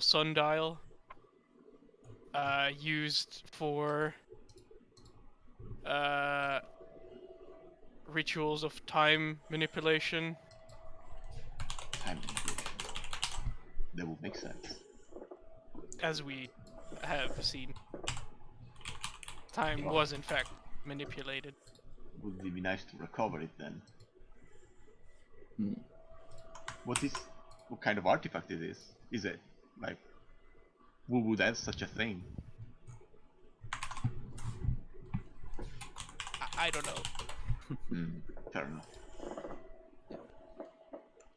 sundial used for rituals of time manipulation. Time manipulation. That would make sense. As we have seen, time was in fact manipulated. Would it be nice to recover it then? Hmm. What kind of artifact it is? Is it like who would have such a thing? I don't know. Fair enough.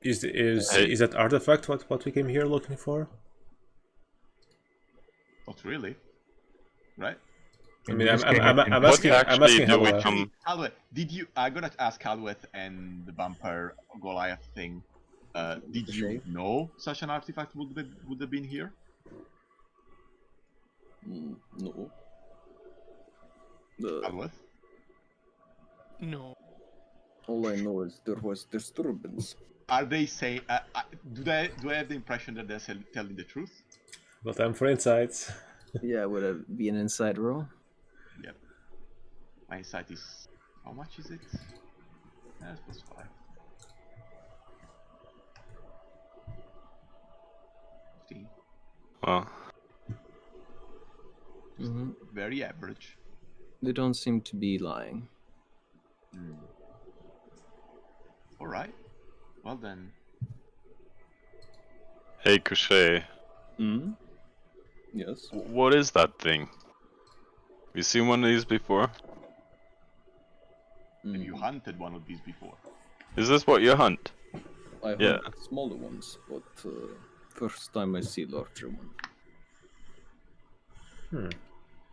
Is that artifact what we came here looking for? Not really, right? I mean, I'm asking Halueth. Halueth, did you? I'm gonna ask Halueth and the vampire Goliath thing. Did you know such an artifact would have been here? No. Halueth? No. All I know is there was disturbance. Are they saying? Do I have the impression that they're telling the truth? Well, time for insights. Yeah, would it be an inside roll? Yep. My insight is how much is it? That's +5. 15. Well, Very average. They don't seem to be lying. All right. Well then. hey Couché, Yes. what is that thing? You seen one of these before? Have you hunted one of these before? Is this what you hunt? I hunt Yeah. smaller ones, but first time I see larger one.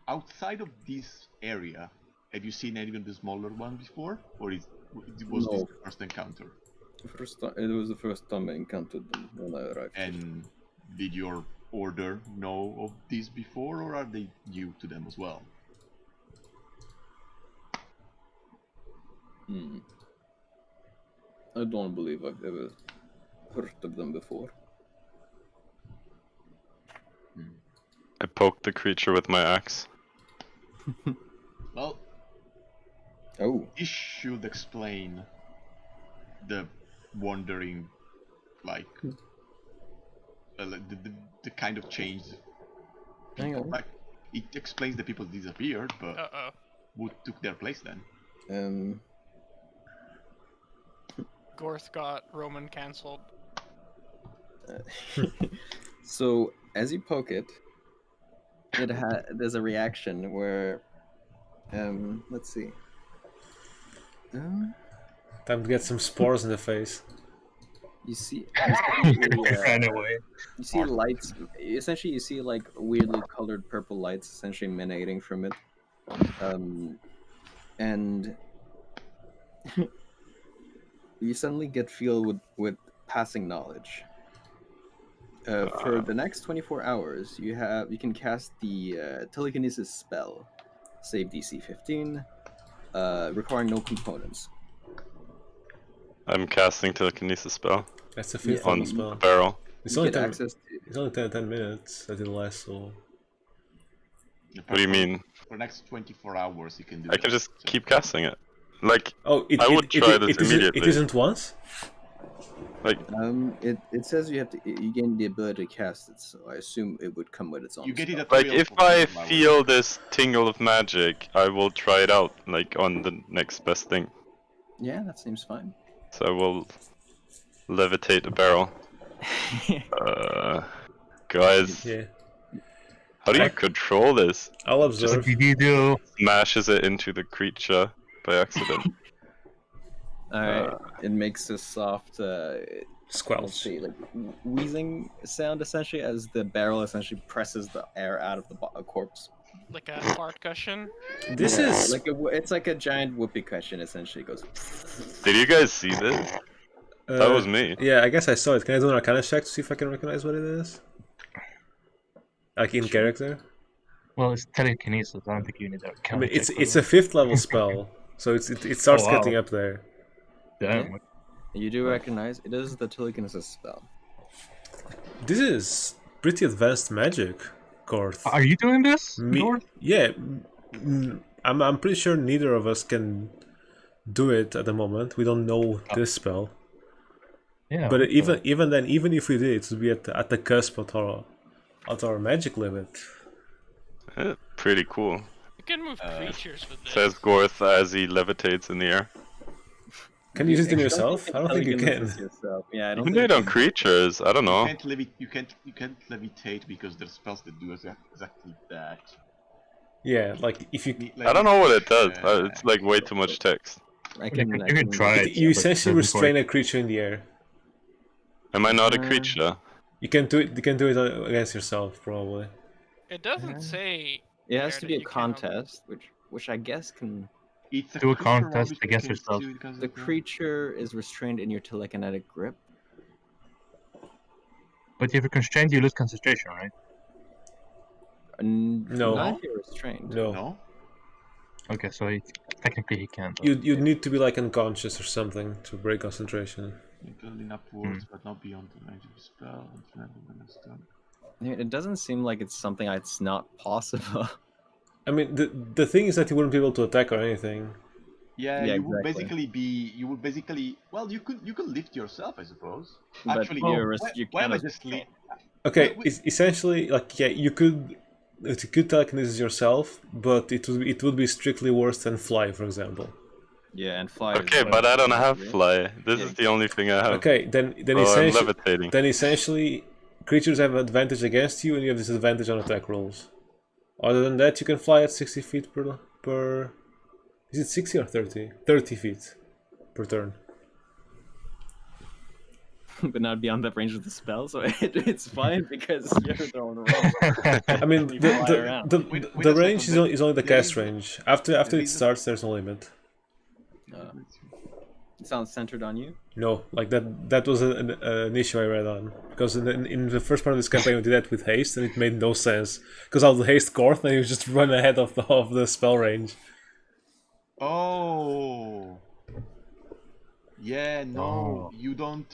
Outside of this area, have you seen any of the smaller one before, or was this the first encounter? It was the first time I encountered them when I arrived. And did your order know of these before, or are they new to them as well? I don't believe I've ever heard of them before. I poked the creature with my axe. Well, this should explain the wandering, like the kind of change. Hang on. Like, it explains the people disappeared, but who took their place then? Gorth got Roman cancelled. So as you poke it, there's a reaction where, let's see. Time to get some spores in the face. You see, Ran away. you see lights. Essentially, you see like weirdly colored purple lights, essentially emanating from it, and you suddenly get filled with passing knowledge. For the next 24 hours, you can cast the telekinesis spell, save DC 15, requiring no components. I'm casting telekinesis spell. That's the 5th on spell. the barrel. It's You only get 10, access to. it's only 10 minutes. I did last, so... What do you mean? For the next 24 hours, you can do. I can just keep casting it. Like, Oh, I would try this immediately. It isn't once? Like, It says you gain the ability to cast it, so I assume it would come with its own. You get it spell. at like will if for I 24 hours. feel this tingle of magic, I will try it out, like on the next best thing. Yeah, that seems fine. So I will levitate the barrel. Guys, Yeah. how do you control this? I'll observe. What did you do? Smashes it into the creature by accident. Alright, it makes a soft, let's Squelch. see, like wheezing sound essentially as the barrel essentially presses the air out of the corpse. Like a fart cushion. This is... like it's like a giant whoopee cushion essentially. It goes. Did you guys see this? That was me. Yeah, I guess I saw it. Can I do an Arcana check to see if I can recognize what it is? Like in character? Well, it's telekinesis. I don't think you need that. I mean, it's a 5th level spell, so it starts Oh, wow. getting up there. Damn. You do recognize it is the telekinesis spell. This is pretty advanced magic, Gorth. Are you doing this, Me, Gorth? yeah. I'm pretty sure neither of us can do it at the moment. We don't know this spell. Yeah. But okay. even then, even if we did, it would be at the cusp of our magic limit. Pretty cool. You can move creatures with this. Says Gorth as he levitates in the air. Can you use it in Actually, yourself? I don't think you can. telekinesis yourself. Yeah, I You don't can think do it on creatures. I don't know. You can't levitate because there's spells that do exactly that. Yeah, like if you I don't know what it does. It's like way too much text. I You can try it. you but essentially doesn't restrain work. a creature in the air. Am I not a creature? You can do it. You can do it against yourself, probably. It doesn't say. It has where to that be a you cannot- contest, which I guess can. It's Do a creature contest which against can yourself. do it because The of creature is restrained in your telekinetic grip. But if you're constrained, you lose concentration, right? No. Not if you're restrained. No, No? Okay, so technically he can't. you need to be like unconscious or something to break concentration. You can lean upwards, but not beyond the range of the spell. I mean, it doesn't seem like it's something that's not possible. I mean, the thing is that you wouldn't be able to attack or anything. Yeah, Yeah, you would exactly. basically well, you could lift yourself, I suppose. But Actually, you why am I cannot just leave? Okay, Wait. it's essentially like yeah, you could telekinesis yourself, but it would be strictly worse than fly, for example. Yeah, and fly. Okay, but I don't have fly. This is the only thing I have. Okay, then Oh, I'm essentially levitating. then creatures have advantage against you, and you have disadvantage on attack rolls. Other than that, you can fly at 60 feet per. Is it 60 or 30? 30 feet per turn. But not beyond the range of the spell, so it's fine because you're throwing around. I mean, You the, fly around. Wait the a range second, is only the there cast is- range. After there it is a- starts, there's no limit. It sounds centered on you. No, like that was an issue I read on. Because in the first part of this campaign we did that with haste and it made no sense. Because I would haste Gorth and he would just run ahead of the spell range. Oh. Yeah, no, Oh. you don't.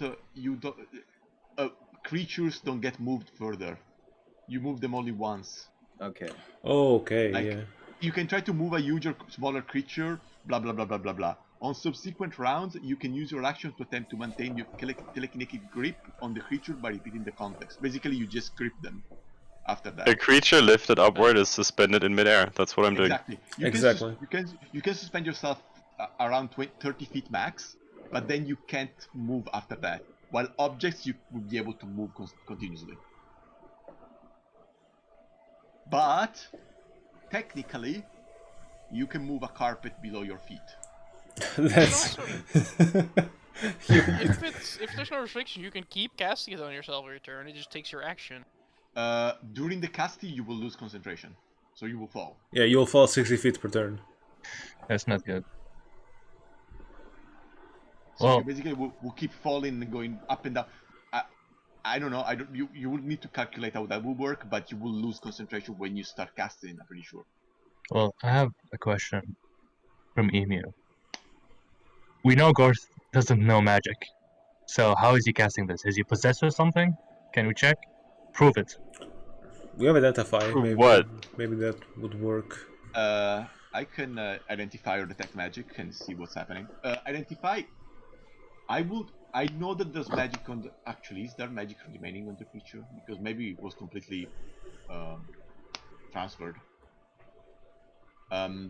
Creatures don't get moved further. You move them only once. Okay. Oh, okay, Like, yeah. You can try to move a huge or smaller creature, blah blah blah blah blah blah. On subsequent rounds, you can use your action to attempt to maintain your telekinetic grip on the creature by repeating the context. Basically, you just grip them after that. A creature lifted upward is suspended in midair. That's what I'm doing. Exactly. Exactly. You can suspend yourself around 30 feet max, but then you can't move after that. While objects, you will be able to move continuously. But technically, you can move a carpet below your feet. That's. If there's no restriction, you can keep casting it on yourself every turn. It just takes your action. During the casting, you will lose concentration, so you will fall. Yeah, you'll fall 60 feet per turn. That's not good. So Well- you basically will keep falling and going up and down. I don't know. You will need to calculate how that will work, but you will lose concentration when you start casting. I'm pretty sure. Well, I have a question from Eemew. We know Gorth doesn't know magic, so how is he casting this? Is he possessed with something? Can we check? Prove it. We have identify. For Maybe, what? Maybe that would work. I can identify or detect magic and see what's happening. Identify. I know that there's magic on the. Actually, is there magic remaining on the creature? Because maybe it was completely transferred.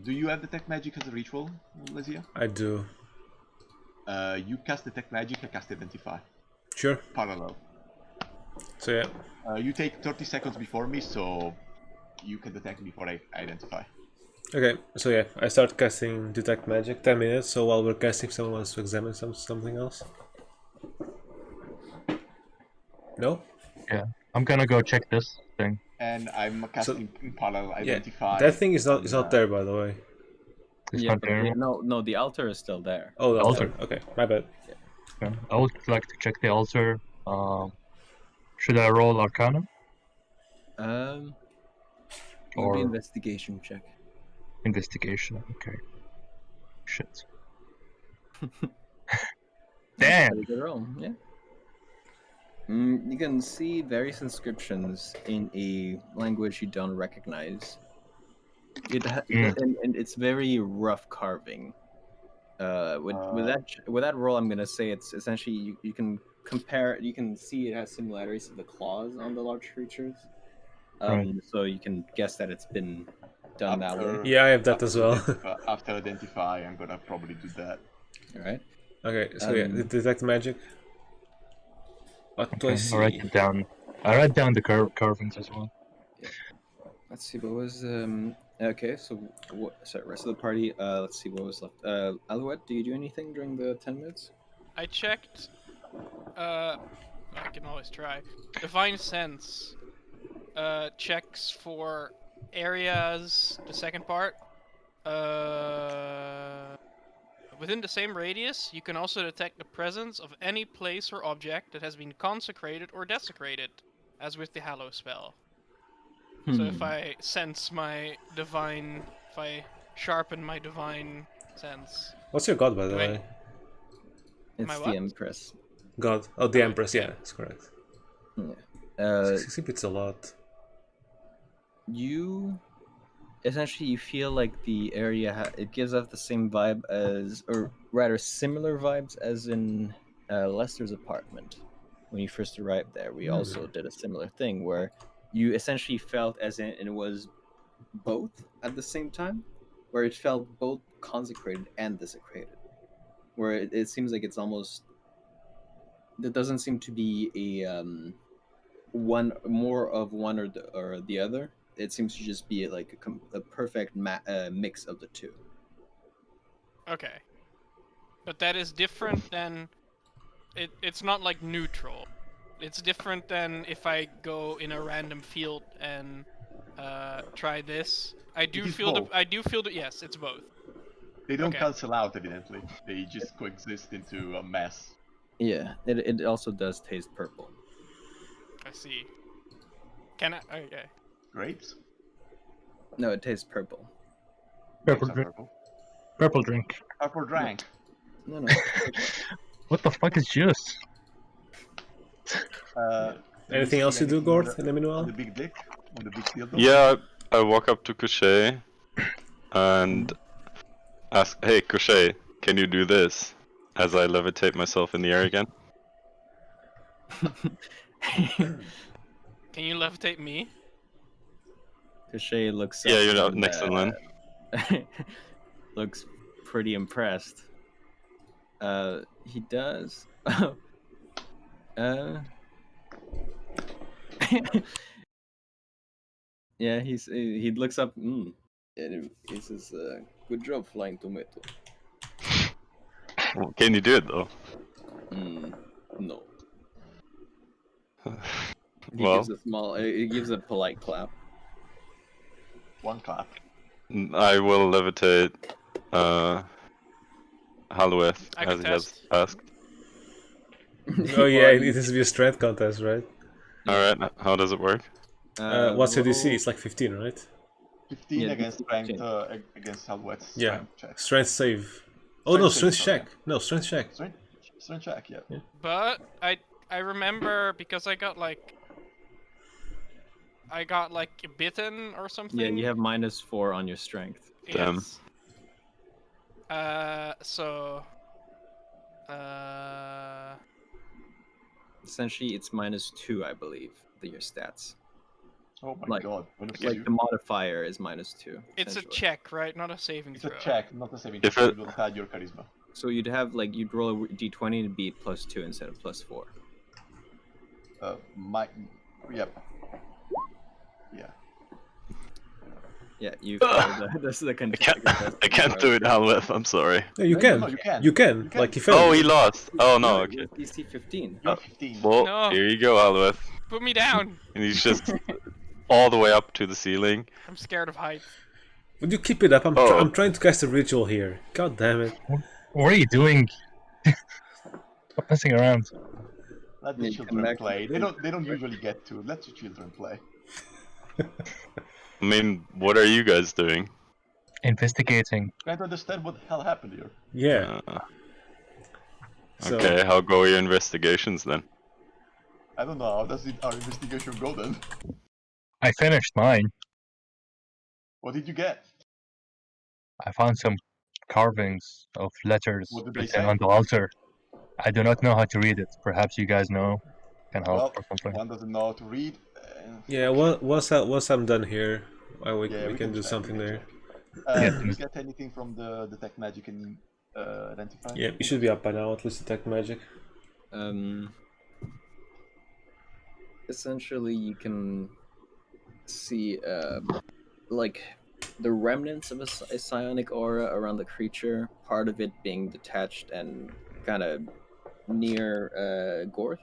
Do you have detect magic as a ritual, Lysea? I do. You cast detect magic. I cast identify. Sure. Parallel. So yeah. You take 30 seconds before me, so you can detect before I identify. Okay, so yeah, I start casting Detect Magic, 10 minutes, so while we're casting, someone wants to examine something else? No? Yeah, I'm gonna go check this thing. And I'm casting in parallel identify. Yeah, that thing is not there, by the way. It's Yeah, not but there. no, the altar is still there. Oh, the Altar. altar. Okay, my bad. Okay. I would like to check the altar. Should I roll Arcana? It would Or- be investigation check. Investigation. Okay. Shit. Damn. Pretty good roll, yeah. You can see various inscriptions in a language you don't recognize. And it's very rough carving. With that roll, I'm gonna say it's essentially you can compare. You can see it has similarities to the claws on the large creatures. Right. So you can guess that it's been done that way. Yeah, I have that as well. After identify, I'm gonna probably do that. All right. Okay, so yeah, detect magic. What do I Okay, see? I'll write it down. I write down the carvings as well. Let's see what was okay. So sorry, rest of the party. Let's see what was left. Halueth, do you do anything during the 10 minutes? I checked. I can always try. Divine Sense checks for areas. The second part. Within the same radius, you can also detect the presence of any place or object that has been consecrated or desecrated, as with the Hallow spell. So if I sense my divine, if I sharpen my divine sense. What's your god, by the Do I- way? It's My the what? Empress. God. Oh, the Empress. Yeah, that's correct. Yeah. 60 bits a lot. You essentially you feel like the area it gives off the same vibe as, or rather similar vibes as in Lester's apartment when you first arrived there. We also did a similar thing where you essentially felt as in it was both at the same time, where it felt both consecrated and desecrated, where it seems like it's almost there doesn't seem to be a one more of one or the other. It seems to just be like a perfect mix of the two. Okay. But that is different than... It's not like neutral. It's different than if I go in a random field and try this. I do feel the... Yes, it's both. They don't Okay. cancel out, evidently. They just coexist into a mess. Yeah, it also does taste purple. I see. Can I... Okay. Grapes? No, it tastes purple. Purple Grapes are drink. purple. Purple drink. Purple drank. No. What the fuck is juice? Anything else you do, Gorth, in the On the meanwhile? big dick? On the big dildo? Yeah, I walk up to Couché and ask, "Hey, Couché, can you do this?" As I levitate myself in the air again. Can you levitate me? Cachet looks Yeah, up you're and, next in line. looks pretty impressed. He does. Yeah, he looks up. And he says, "Good job, flying tomato." Well, can you do it though? No. He Well, gives a small. He gives a polite clap. One clap. I will levitate Halueth I as can he has test. asked. Oh yeah, it needs to be a strength contest, right? Alright, how does it work? What's your DC? roll- It's like 15, right? 15 Yeah, against 15. strength, against Halueth's Yeah. strength check. Strength save. Oh no, Strength strength save, sorry. check. No, strength check. Strength check, yeah. But I remember because I got like bitten or something. Yeah, you have -4 on your strength. Damn. Yes. So. Essentially, it's -2, I believe, your stats. Oh my Like- god. When it's Like the modifier is -2. It's a essentially. check, right? Not a saving It's a throw. check, not a saving If throw. it- You don't add your charisma. So you'd have you'd roll a d20 and be +2 instead of +4. Yep. Yeah. Yeah, you failed. This is the I can't do it, Halueth, I'm sorry. No, you No, can. no, you can. You can. You can. Like he failed. Oh, he lost. Oh no, okay. DC 15. You're 15. Well, No. here you go, Halueth. Put me down. And he's just all the way up to the ceiling. I'm scared of height. Would you keep it up? I'm, Oh. I'm trying to cast a ritual here. God damn it. What are you doing? Stop messing around. Let the Yeah, come children back play. to They don't usually get to. Let the children play. I mean, what are you guys doing? Investigating. Trying to understand what the hell happened here. Yeah. Uh, So, okay, how go your investigations then? I don't know. How does our investigation go then? I finished mine. What did you get? I found some carvings of letters What did they written say? on the altar. I do not know how to read it. Perhaps you guys know, can help Well, or something. one doesn't know how to read. Yeah, once I'm done here, we can do check, something we can there. check. Yeah, Did you get anything from the detect magic and identify? Yeah, you should be up by now, at least detect magic. Essentially, you can see like the remnants of a psionic aura around the creature. Part of it being detached and kind of near Gorth.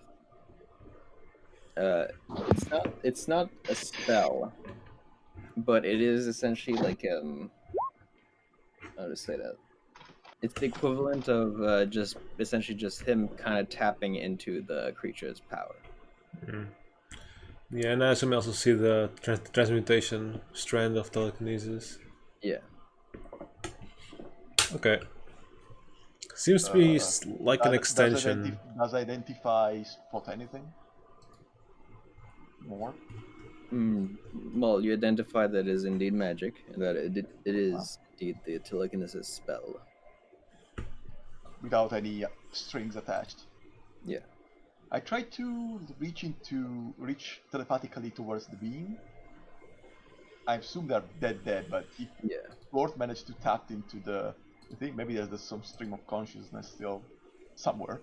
It's not a spell, but it is essentially like how to say that. It's the equivalent of just essentially just him kind of tapping into the creature's power. Yeah, and I assume you also see the transmutation strand of telekinesis. Yeah. Okay. Seems to be like an extension. Does identify spot anything? More? Well, you identify that it is indeed magic, and that it is indeed the telekinesis spell. Without any strings attached. Yeah. I tried to reach telepathically towards the being. I assume they're dead, but if Gorth managed to tap into the thing, maybe there's some stream of consciousness still somewhere.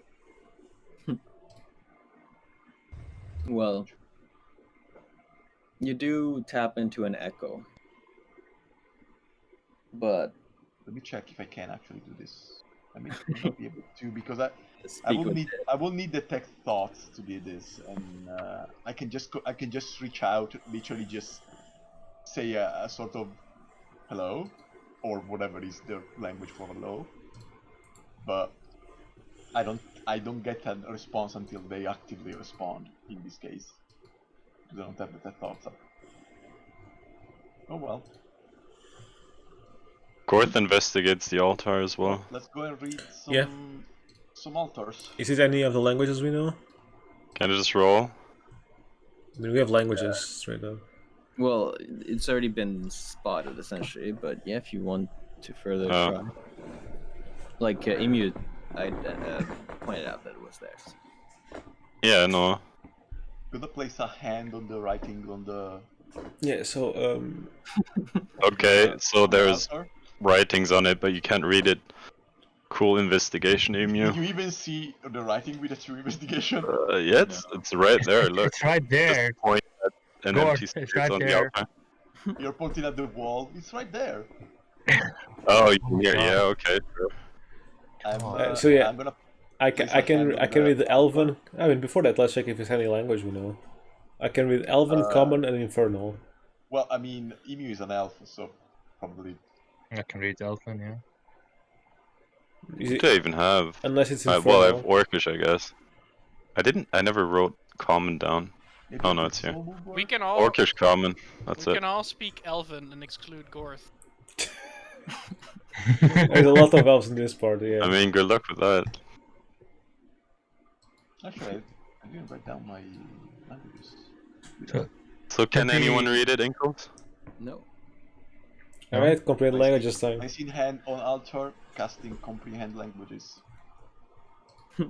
Well, you do tap into an echo, but let me check if I can actually do this. I may not be able to because I will need detect thoughts to do this, and I can just reach out, literally just say a sort of hello, or whatever is the language for hello, but I don't get a response until they actively respond. In this case, because I don't have detect thoughts up. Oh well. Gorth investigates the altar as well. Let's go and read some altars. Is it any of the languages we know? Can I just roll? I mean, we have languages straight up. Well, it's already been spotted essentially, but yeah, if you want to further try, like Eemew, I pointed out that it was theirs. Yeah, no. Could I place a hand on the writing on the? Yeah. So Okay, so there's altar? writings on it, but you can't read it. Cool investigation, Eemew. Did you even see the writing with a true investigation? Yeah, it's right there. Look. It's right there. Just point at an Gorth, empty it's space right on there. the altar. You're pointing at the wall. It's right there. Oh, you Oh can my hear? God. Yeah, okay. Sure. so yeah, I'm gonna. I place can a hand on read the Elven. I mean, before that, let's check if it's any language we know. I can read Elven, Common, and Infernal. Well, I mean, Eemew is an elf, so probably. I can read Elfin, yeah. Is What it, do I even have? unless it's Well, Infernal. I have Orcish, I guess. I never wrote Common down. Maybe Oh no, it's here. We can all Orcish Common. That's we it. can all speak Elven and exclude Gorth. There's a lot of elves in this part. Yeah. I mean, good luck with that. Actually, I didn't write down my languages. So can Maybe- anyone read it, Inkles? No. I read comprehend language this time. Placing hand on altar, casting comprehend languages as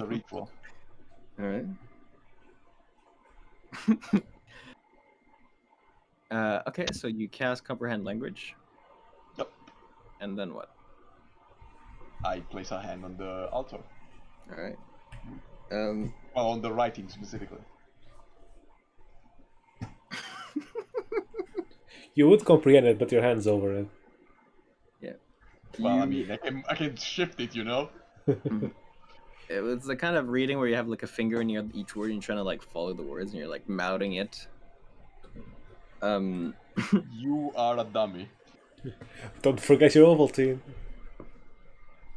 a ritual. All right. Okay, so you cast comprehend language, Yep. and then what? I place a hand on the altar. All right. Well, on the writing specifically. You would comprehend it, but your hand's over it. Yeah. Well, I mean, I can shift it, you know. It was the kind of reading where you have like a finger near each word and you're trying to like follow the words and you're like mouthing it. You are a dummy. Don't forget your Ovaltine.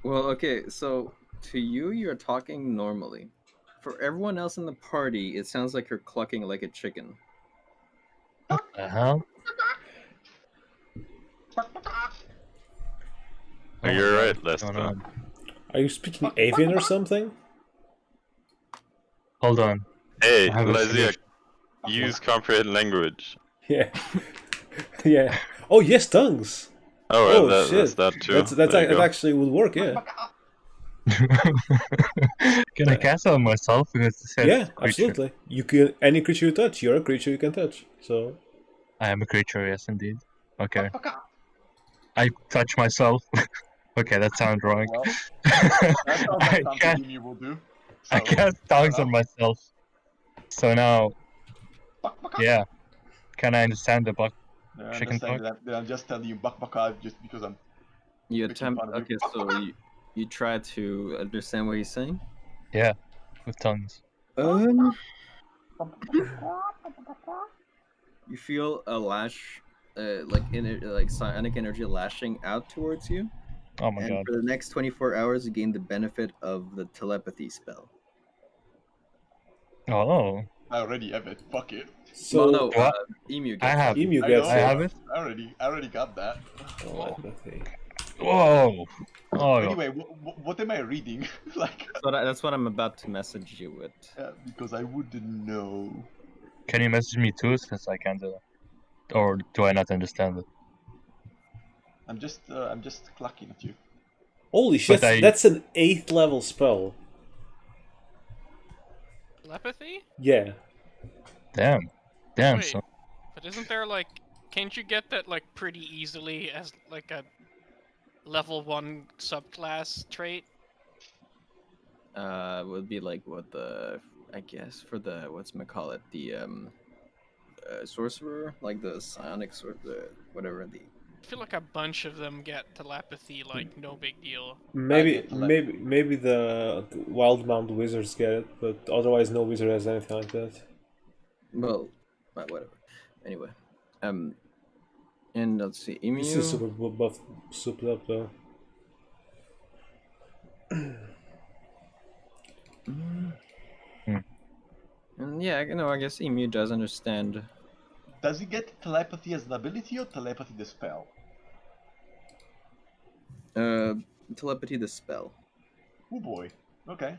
Well, okay, so to you, you're talking normally. For everyone else in the party, it sounds like you're clucking like a chicken. The hell? Oh, you're right, Lester. Going on? Are you speaking avian or something? Hold on. Hey, I have a Lysea, solution. use comprehend language. Yeah. Yeah. Oh yes, tongues. Oh, Oh that's shit. that too. That's There you that go. actually would work. Yeah. Can I cast it on myself? Because it says Yeah. creature. Absolutely. You can any creature you touch. You're a creature you can touch. So. I am a creature, yes, indeed. Okay. I touch myself. Okay, that sounds wrong. Well, that sounds like I something cast, Eemew will do. I So, cast tongues on myself. So now, yeah. Can I understand the I chicken understand talk? that I'm just telling you baka just because I'm You making attempt. fun of you. Okay, so you try to understand what he's saying. Yeah, with tongues. You feel a lash, like psionic energy lashing out towards you, Oh my and god. for the next 24 hours, you gain the benefit of the telepathy spell. Oh. I already have it. Fuck it. So. No, What? Eemew I gets have. Eemew I gets know. I have it. I already got that. Telepathy. Whoa. Oh. Anyway, what am I reading? Like, That's what I'm about to message you with. because I wouldn't know. Can you message me too, since I can't do that? Or do I not understand it? I'm just clucking at you. Holy shit! But That's an 8th level spell. Telepathy? Damn. Wait, So but isn't there like, can't you get that like pretty easily as like a level 1 subclass trait? Would be like what the I guess for the whatchamacallit, the sorcerer, like the psionic the whatever the. I feel like a bunch of them get telepathy like no big deal. Maybe the wild mount wizards get it, but otherwise no wizard has anything like that. Well, whatever. Anyway, and let's see, He's still Eemew. super buff, souped up though. And yeah, I guess Eemew does understand. Does he get telepathy as an ability or telepathy the spell? Telepathy the spell. Oh boy. Okay.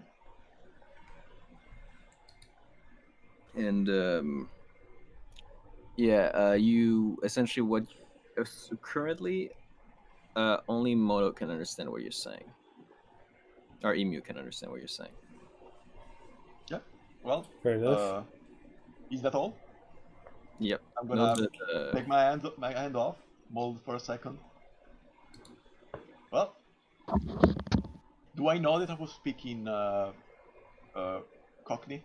And you essentially currently only Moto can understand what you're saying, or Eemew can understand what you're saying. Yeah. Well. Fair enough. Is that all? Yep. I'm gonna take my hand off, mold for a second. Well, do I know that I was speaking Cockney?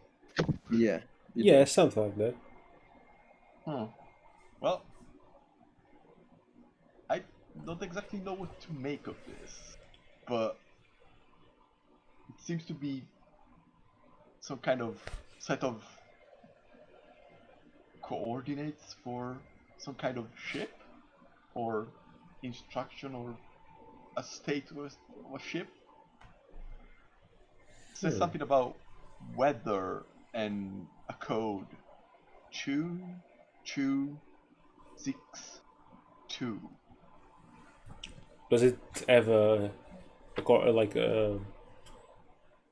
Yeah. Yeah, something like that. Well, I don't exactly know what to make of this, but it seems to be some kind of set of coordinates for some kind of ship, or instruction, or a state of a ship. It says something about weather and a code 2262. Does it have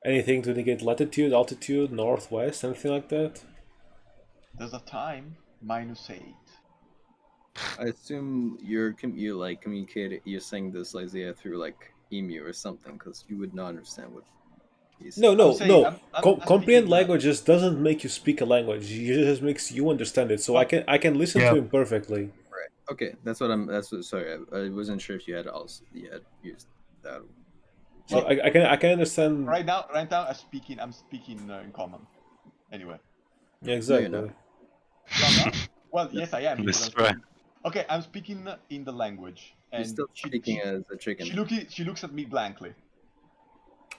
anything to indicate latitude, altitude, northwest, anything like that? There's a time -8. I assume you're communicating. You're saying this, Lysea, through like Eemew or something, because you would not understand what he's. No. I'm Comprehend speaking, languages doesn't make you speak a language. It just makes you understand it. So I can listen to him perfectly. Right. Okay. That's what I'm. Sorry. I wasn't sure if you had used that. So I can understand. Right now, I'm speaking in common. Anyway. Yeah, exactly. No, you're not. Well, yes, I am. Let's try. Okay, I'm speaking in the language, and you're still speaking as a chicken. She looks at me blankly.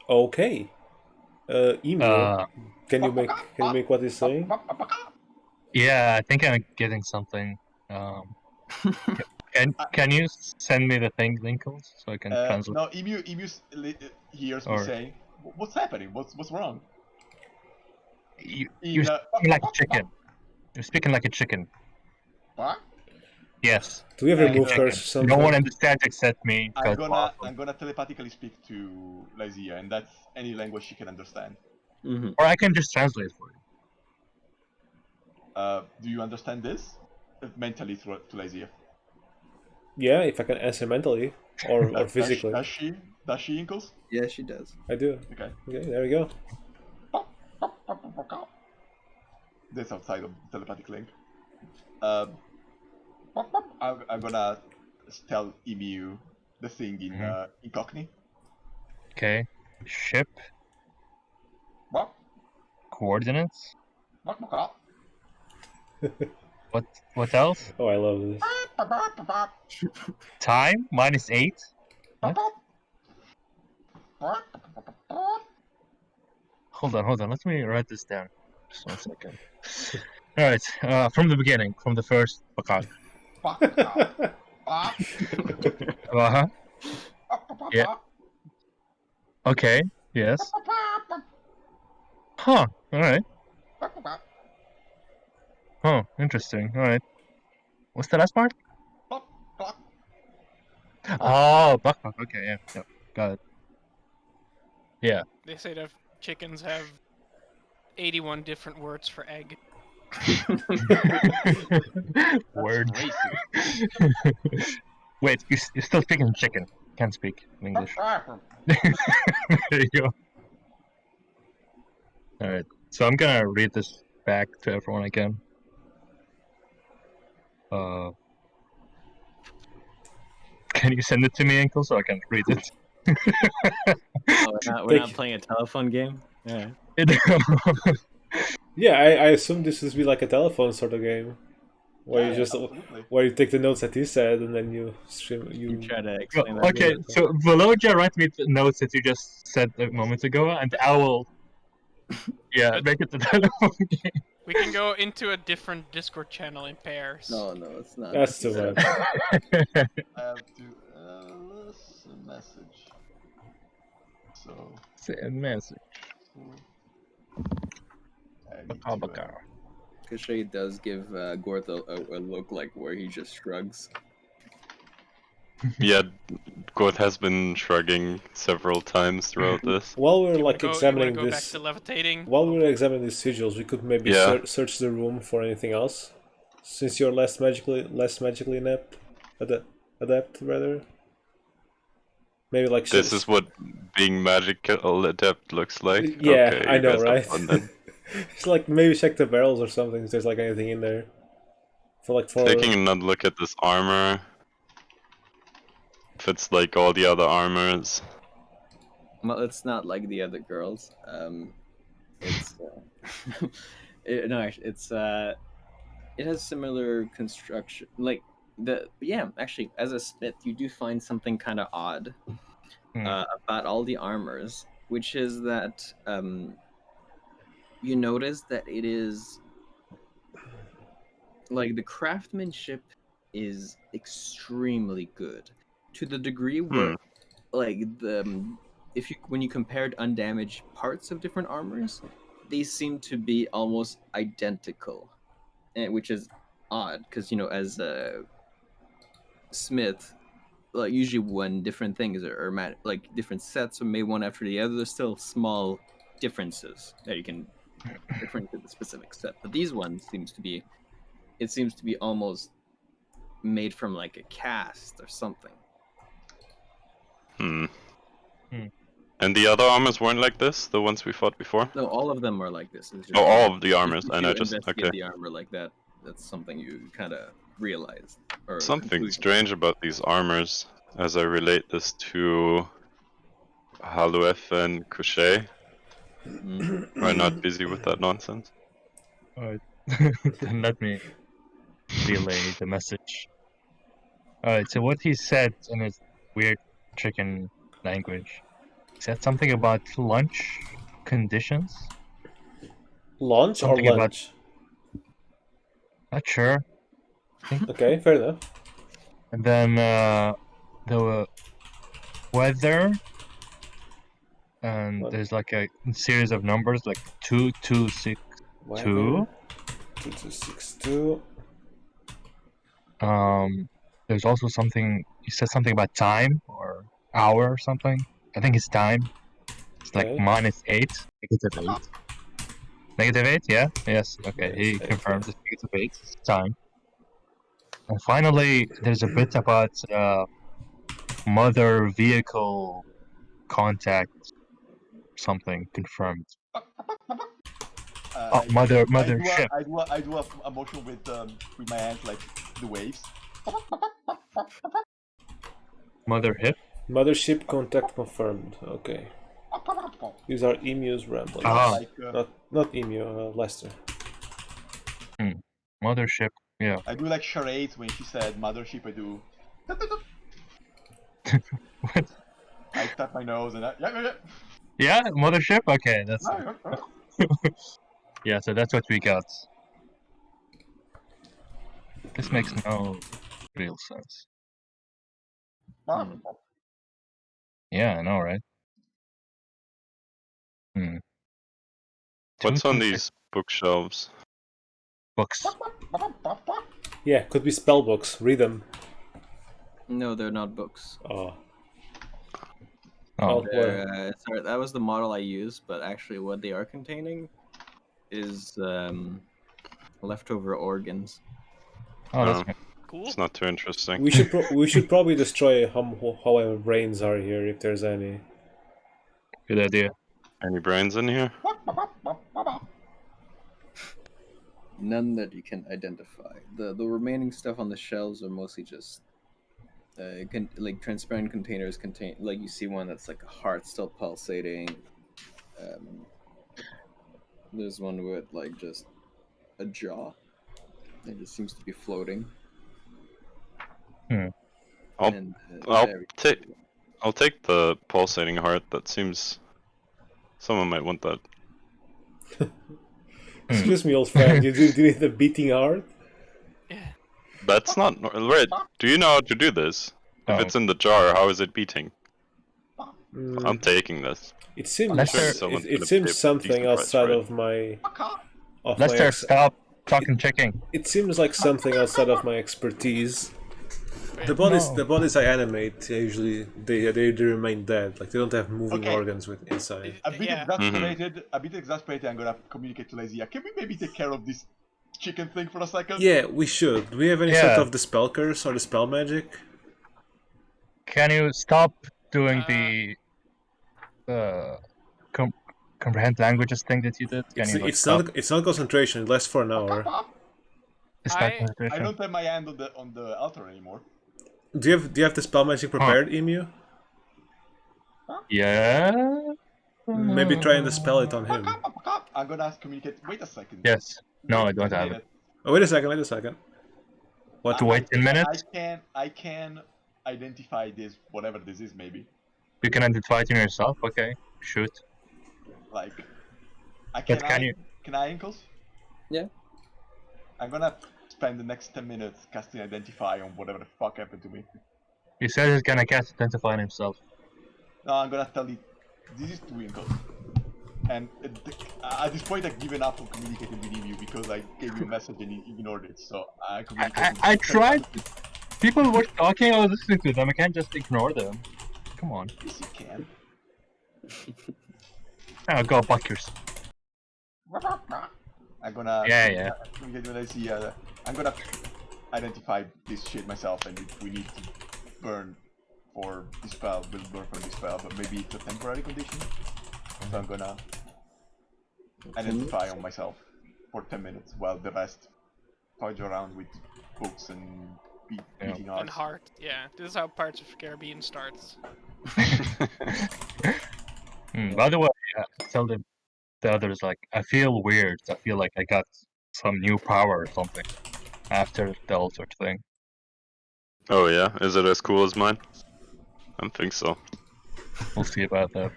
Okay. Eemew, can you make what he's saying? yeah, I think I'm getting something. Can you send me the thing, Linkles, so I can translate? No, Eemew hears me saying, "What's happening? What's wrong?" You're speaking like a chicken. You're speaking like a chicken. What? Yes. Do we have remove curse or something? No one understands except me. I'm gonna telepathically speak to Lysea, and that's any language she can understand. Mm-hmm. Or I can just translate for you. Do you understand this? Mentally to Lysea. Yeah, if I can answer mentally or physically. Does she, Inkles? Yeah, she does. I do. Okay. Okay, there we go. That's outside of telepathic link. I'm gonna tell Eemew the thing in Cockney. Okay. Ship. Coordinates. What else? Oh, I love this. Time -8. What? Hold on. Let me write this down. Just 1 second. All right. From the beginning, from the first bakak. Yeah. Okay. Yes. Huh. All right. Oh, interesting. All right. What's the last part? Oh, buck. Okay. Yeah. Yep. Got it. Yeah. They say that chickens have 81 different words for egg. Word. Wait, you're still speaking chicken. Can't speak in English. There you go. Alright, so I'm gonna read this back to everyone again. Can you send it to me, Uncle, so I can read it? We're not playing a telephone game? Yeah. Yeah, I assume this would be like a telephone sort of game. Where where you take the notes that he said and then you stream You try to explain that. Okay, so Volodja, write me the notes that you just said a moment ago, and I will make it the telephone game. We can go into a different Discord channel in pairs. No, it's not. That's too much. I have to message. So. Send message. Kashay does give Gorth a look like where he just shrugs. Yeah, Gorth has been shrugging several times throughout this. While we're examining this, back to levitating. While we're examining these sigils, we could maybe search the room for anything else. Since you're less magically adept rather. Maybe like this is what being magical adept looks like. Yeah, okay, I know, right? Fun, it's like maybe check the barrels or something. If there's like anything in there. For taking another look at this armor. If it's like all the other armors. Well, it's not like the other girls. It's it has similar construction. Like actually, as a smith, you do find something kind of odd about all the armors, which is that you notice that it is like the craftsmanship is extremely good to the degree where like when you compared undamaged parts of different armors, they seem to be almost identical, which is odd because as a smith, like usually when different things are like different sets are made one after the other, there's still small differences that you can different to the specific set. But these ones seems to be almost made from like a cast or something. And the other armors weren't like this? The ones we fought before? No, all of them are like this. All of the armors. If and you I just investigate the armor like that. That's something you kind of realize. Something strange about these armors as I relate this to Halueth and Cudgel. We're not busy with that nonsense. Alright, then let me relay the message. Alright, so what he said in his weird chicken language, he said something about lunch conditions? Launch something or lunch? Not sure. Okay, fair enough. And then the weather, and there's like a series of numbers like 2262. 2262. There's also something, he said something about time or hour or something. I think it's time. It's like -8. I think it's at 8. -8, yeah? Yes, okay, he confirmed it's -8 time. And finally, there's a bit about mother vehicle contact something confirmed. Mother ship. I do a motion with my hands like the waves. Mother hip? Mothership contact confirmed. Okay. These are Eemew's ramblings. Like, Not Eemew, Lester. Mothership, yeah. I do like charades when she said mothership. I do. What? I tap my nose and Yeah, mothership? Okay, that's... Yeah, so that's what we got. This makes no real sense. Yeah, I know, right? What's on these bookshelves? Books. Yeah, could be spell books. Read them. No, they're not books. Oh. Oh, Sorry, that was the model I used, but actually what they are containing is leftover organs. oh that's No, Cool. it's not too interesting. We should probably destroy how our brains are here if there's any. good idea. Any brains in here? None that you can identify. The remaining stuff on the shelves are mostly just like transparent containers contain, like you see one that's like a heart still pulsating. There's one with like just a jaw. It just seems to be floating. I'll And, I'll take the pulsating heart. That seems someone might want that. Excuse me, old friend. You do the beating heart? That's not right. Do you know how to do this? If it's in the jar, how is it beating? I'm taking this. It seems Someone's it gonna seems pay a something decent price outside for it. of my. Lester, stop talking chicken. It seems like something outside of my expertise. The bodies I animate usually they remain dead. Like they don't have moving organs with inside. A bit exasperated. I'm gonna communicate to Lysea. Can we maybe take care of this chicken thing for a second? Yeah, we should. Do we have any sort of dispel curse or dispel magic? Can you stop doing the comprehend languages thing that you did? It's not concentration. It lasts for an hour. I don't have my hand on the altar anymore. Do you have the spell magic prepared, Eemew? Yeah. Maybe try and dispel it on him. I'm gonna communicate. Wait a second. Yes. No, I don't have it. Oh, wait a second. What? To wait 10 minutes? I can identify this, whatever this is, maybe. You can identify it in yourself? Okay. Shoot. Like, Can I ankles? Yeah. I'm gonna spend the next 10 minutes casting Identify on whatever the fuck happened to me. He says he's gonna cast Identify on himself. No, I'm gonna tell you, this is 2 ankles. And at this point I've given up on communicating with you because I gave you a message and you ignored it, so I communicated. I tried. People were talking, I was listening to them, I can't just ignore them. Come on. Yes, you can. Oh, go buck yourself. I'm gonna... Yeah. I'm gonna identify this shit myself, and if we need to burn for this spell, we'll burn for this spell, but maybe it's a temporary condition. So I'm gonna identify on myself for 10 minutes while the rest fudge around with books and beating hearts. And heart, yeah. This is how Pirates of the Caribbean starts. By the way, tell them the others, like, I feel weird. I feel like I got some new power or something after the altered thing. Oh yeah? Is it as cool as mine? I don't think so. We'll see about that.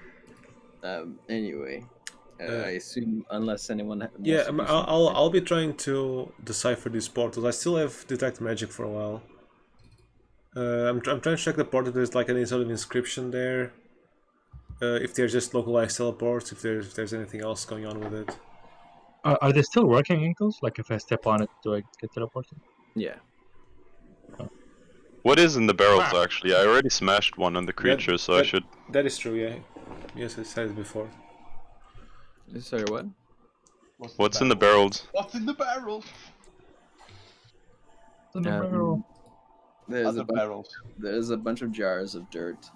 Anyway, I assume unless anyone wants to Yeah, do I'll be trying to decipher these portals. I still have detect magic for a while. I'm trying to check the portal if there's like any sort of inscription there. If they're just localized teleports, if there's anything else going on with it. Are they still working ankles? Like if I step on it, do I get teleported? Yeah. What is in the barrels actually? I already smashed one on the creature, so I should... That is true, yeah. Yes, I said it before. Sorry, what? What's in the barrels? What's in the barrel? There's Other barrels. there's a bunch of jars of dirt.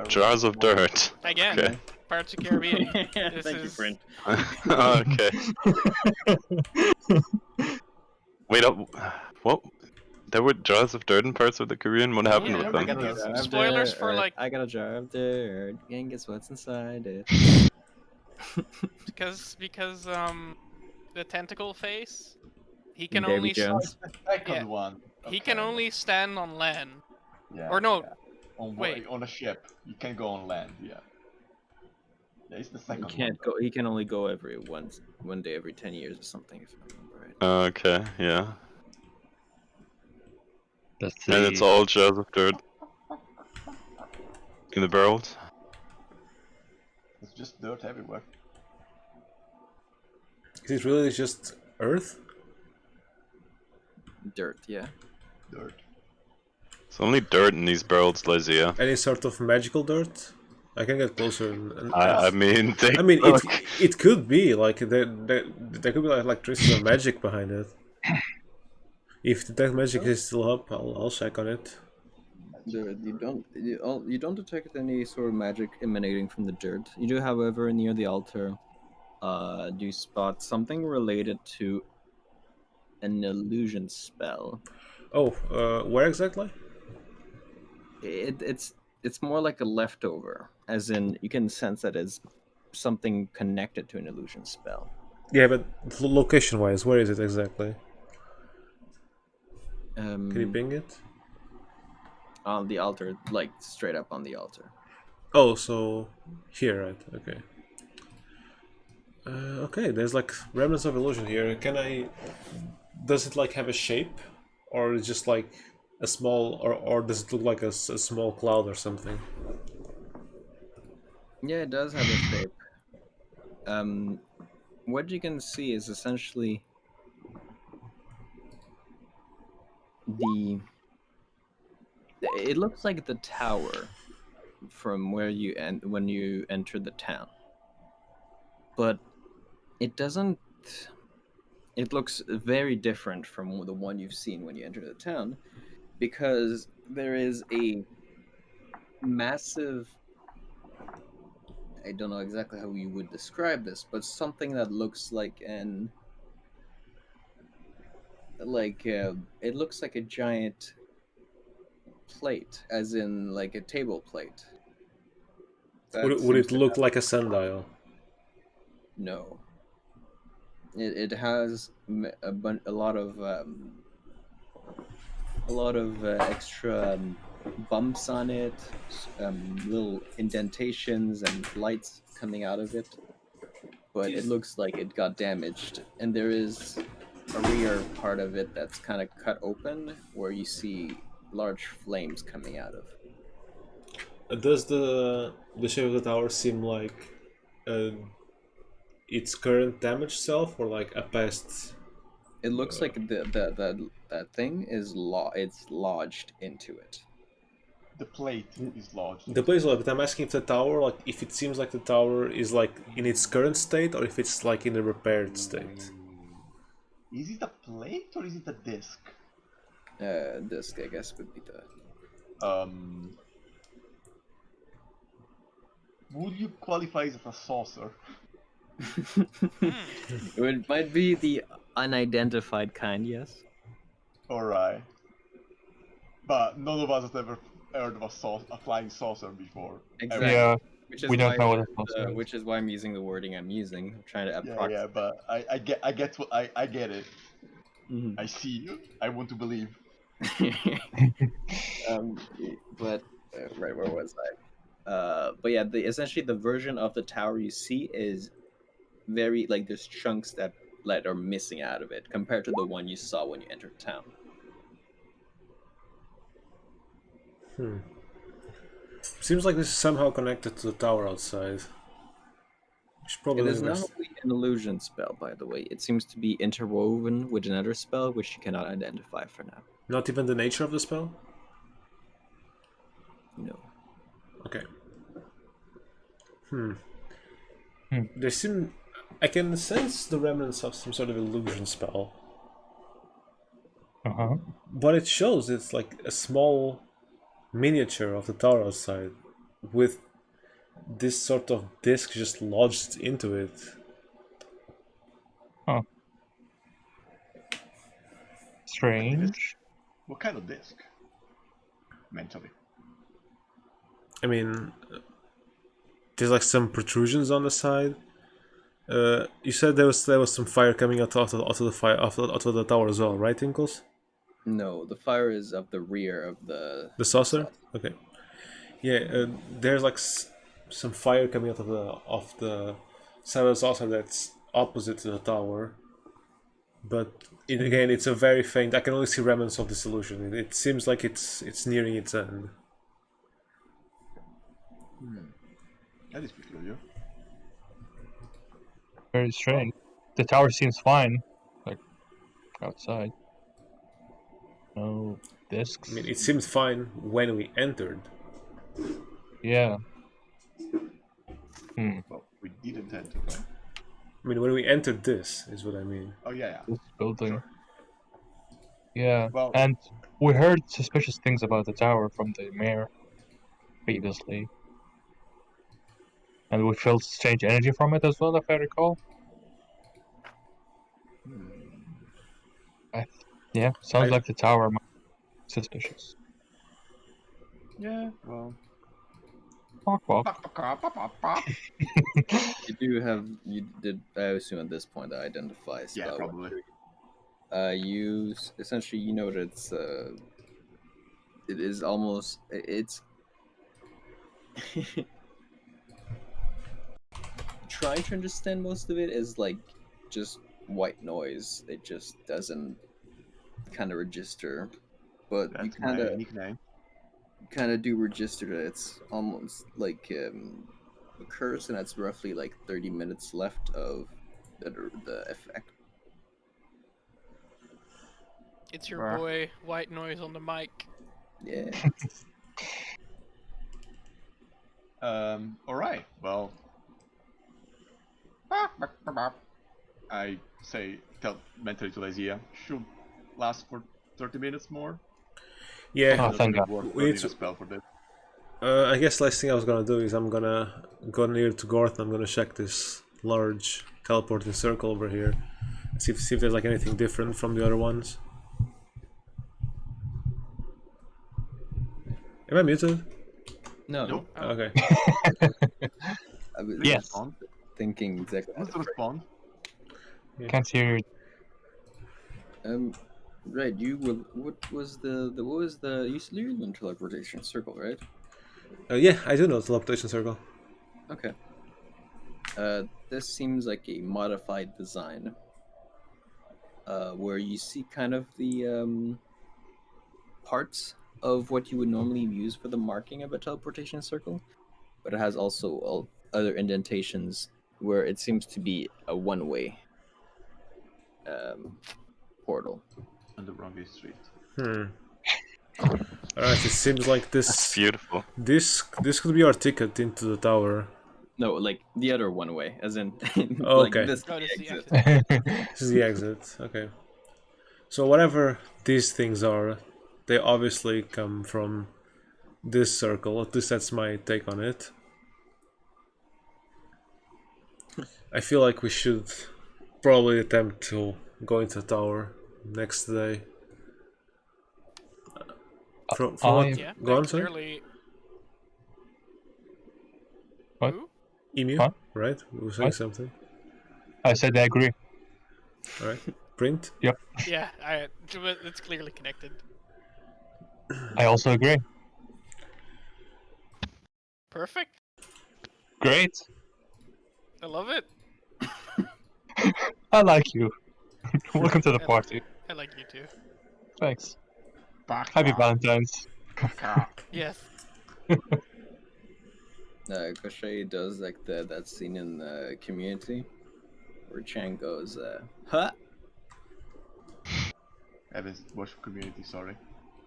Jars of dirt. Again, Okay. Pirates of the Caribbean. This Thank you, is- Print. Okay. Wait up. What? There were jars of dirt in parts of the Caribbean? What happened Yeah, with I them? got a jar of Spoilers dirt. for, like- I got a jar of dirt. And guess what's inside it? because the tentacle face, he can Davy only Jones. The second Yeah. one. he Okay. can only stand on land. Yeah, or no, yeah. wait. On a ship. You can go on land, yeah. Yeah, it's the He second can't one. go. He can only go one day every 10 years or something, if I remember right. Okay, yeah. Let's see. And it's all jars of dirt. In the barrels? It's just dirt everywhere. Is it really just Earth? Dirt, yeah. Dirt. It's only dirt in these barrels, Lysea. Any sort of magical dirt? I can get closer. I mean, I mean, it could be like there could be like traces of magic behind it. If detect magic is still up, I'll check on it. You don't detect any sort of magic emanating from the dirt. You do, however, near the altar, do you spot something related to an illusion spell. Oh, where exactly? It's more like a leftover, as in you can sense that it's something connected to an illusion spell. Yeah, but location-wise, where is it exactly? Can you ping it? On the altar, like straight up on the altar. Oh, so here, right? Okay. Okay, there's like remnants of illusion here. Can I? Does it like have a shape, or is just like a small, or does it look like a small cloud or something? Yeah, it does have a shape. What you can see is essentially it looks like the tower from where you when you enter the town, but it doesn't. It looks very different from the one you've seen when you enter the town, because there is a massive, I don't know exactly how you would describe this, but something that looks like it looks like a giant plate, as in like a table plate. Would it look like a sundial? No. It has a lot of extra bumps on it, little indentations and lights coming out of it, but it looks like it got damaged, and there is a rear part of it that's kind of cut open where you see large flames coming out of. Does the shape of the tower seem like its current damaged self, or like a past? It looks like that thing is it's lodged into it. The plate is lodged. The place, but I'm asking if the tower, like, if it seems like the tower is like in its current state, or if it's like in a repaired state. Is it a plate or is it a disc? Disc, I guess, would be the. Would you qualify it as a saucer? It might be the unidentified kind, yes. Alright. But none of us has ever heard of a flying saucer before. Exactly. Yeah, Which is we don't why, know what it's supposed to be. which is why I'm using the wording I'm using. I'm trying to Yeah, approximate. yeah, but I get what I get it. Mhm. I see you. I want to believe. But right, where was I? But yeah, essentially the version of the tower you see is very like there's chunks that are missing out of it compared to the one you saw when you entered town. Seems like this is somehow connected to the tower outside. Which probably It is not only an illusion spell, by the way. It seems to be interwoven with another spell which you cannot identify for now. Not even the nature of the spell? No. Okay. They seem... I can sense the remnants of some sort of illusion spell. But it shows it's like a small miniature of the tower outside with this sort of disc just lodged into it. Huh. Strange. What kind of disc? Mentally. I mean, there's like some protrusions on the side. You said there was some fire coming out of the tower as well, right, Inkles? No, the fire is of the rear of the saucer. Okay. Yeah, there's like some fire coming out of the side of the saucer that's opposite to the tower. But again, it's a very faint. I can only see remnants of this illusion. It seems like it's nearing its end. That is peculiar. Very strange. The tower seems fine, like outside. No discs. I mean, it seemed fine when we entered. Yeah. Well, we didn't enter, right? I mean, when we entered this, is what I mean. Oh, yeah. This building. Sure. Yeah. Well- And we heard suspicious things about the tower from the mayor previously. And we felt strange energy from it as well, if I recall. Yeah, sounds like the tower might be suspicious. Yeah, well. You did, I assume at this point, identify Yeah, spell. probably. You essentially, you know that it is almost, it's trying to understand most of it is like just white noise. It just doesn't kind of register, but you That's my kind nickname. of do register that it's almost like a curse, and that's roughly like 30 minutes left of the effect. It's your boy, White Noise on the mic. Yeah. Alright, well. I tell mentally to Lysea, should last for 30 minutes more. Yeah, Oh, thank God. We We need need a to- spell for this. I guess last thing I was gonna do is I'm gonna go near to Gorth and I'm gonna check this large teleporting circle over here. See if there's like anything different from the other ones. Am I muted? No. Nope. Oh. Okay. I was Yes. Respond. thinking exactly. Let's respond. Can't hear. Right. What was the you learned teleportation circle, right? Yeah, I do know the teleportation circle. Okay. This seems like a modified design. Where you see kind of the parts of what you would normally use for the marking of a teleportation circle, but it has also other indentations where it seems to be a one-way portal. On the wrong street. Alright, it seems like That's this beautiful. this could be our ticket into the tower. No, like the other one-way, as in Oh, like okay. this Oh, this is the exit. exit. This is the exit. Okay. So whatever these things are, they obviously come from this circle. At least that's my take on it. I feel like we should probably attempt to go into the tower next day. From what? Yeah, Go on, that sorry? clearly. What? Who? Eemew, Huh? right? We were saying What? something. I said I agree. Alright. Print? Yeah, it's clearly connected. I also agree. Perfect. Great. I love it. I like you. Welcome to the party. I like you too. Thanks. Happy Valentine's. Yes. Crochet does like that scene in the Community where Chan goes, huh? I haven't watched Community, sorry.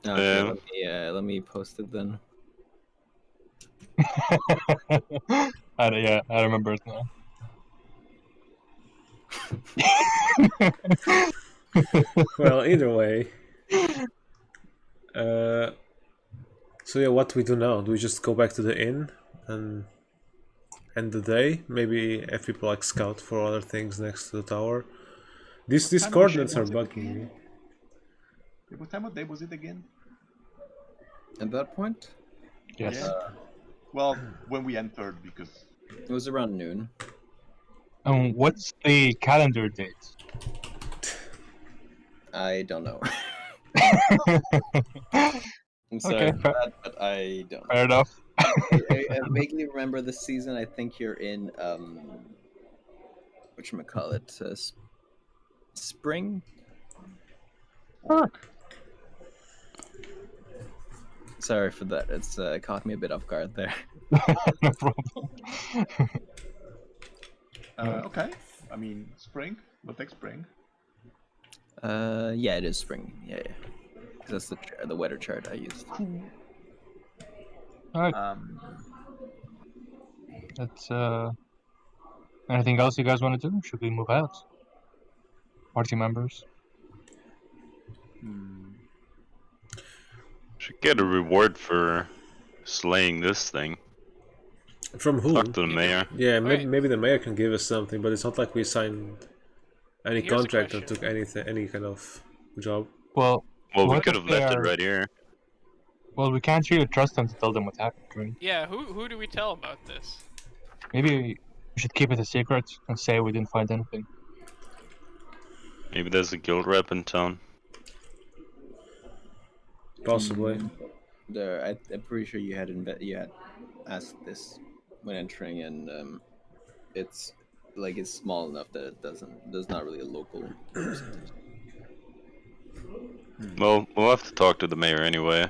Okay, let me post it then. I remember it now. Well, either way. So yeah, what do we do now? Do we just go back to the inn and end the day? Maybe have people like scout for other things next to the tower. These What time of the coordinates day are was it bugging me. again? What time of day was it again? At that point, Yes. Yeah. Well, when we entered, because it was around noon. What's the calendar date? I don't know. I'm sorry Okay, for that, but I don't know. Fair enough. I vaguely remember this season. I think you're in whatchamacallit, spring. Sorry for that. It's caught me a bit off guard there. No problem. okay. I mean, spring. We'll take spring. Yeah, it is spring. Yeah. 'Cause that's the weather chart I used. Alright, that's anything else you guys want to do? Should we move out? Party members? Should get a reward for slaying this thing. From who? Talk to the mayor. Yeah, Alright. maybe the mayor can give us something, but it's not like we signed any Here's a contract or question. took any kind of job. Well, Well, we what could if have left they it are- right here. Well, we can't really trust them to tell them what happened, right? Yeah, who do we tell about this? Maybe we should keep it a secret and say we didn't find anything. Maybe there's a guild rep in town. Possibly. I'm pretty sure you had asked this when entering, and it's small enough that there's not really a local representation. Well, we'll have to talk to the mayor anyway.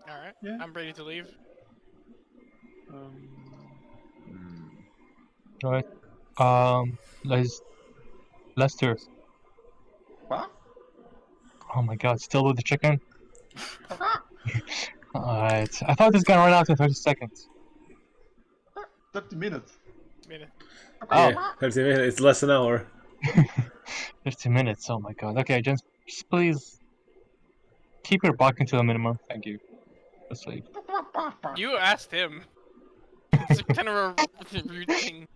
Alright, Yeah. I'm ready to leave. Right. Lester. What? Oh my god, still with the chicken? Alright. I thought this was gonna run out in 30 seconds. 30 minutes. Minute. Yeah, 30 minutes. It's less an hour. 50 minutes, oh my god. Okay, just please keep your barking to a minimum. Thank you. Let's leave. You asked him. It's kind of a rude thing.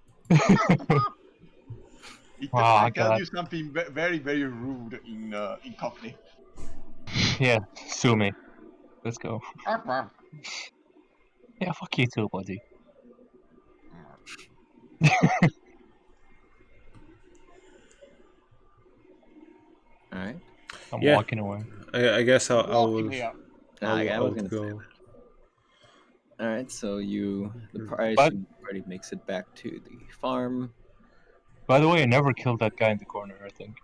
Wow, I tell God. you something very, very rude in Cockney. Yeah, sue me. Let's go. Yeah, fuck you too, buddy. All right. I'm Yeah. walking away. I guess I Walking will. here. I was gonna say go. All right, so the party makes it back to the farm. By the way, I never killed that guy in the corner, I think.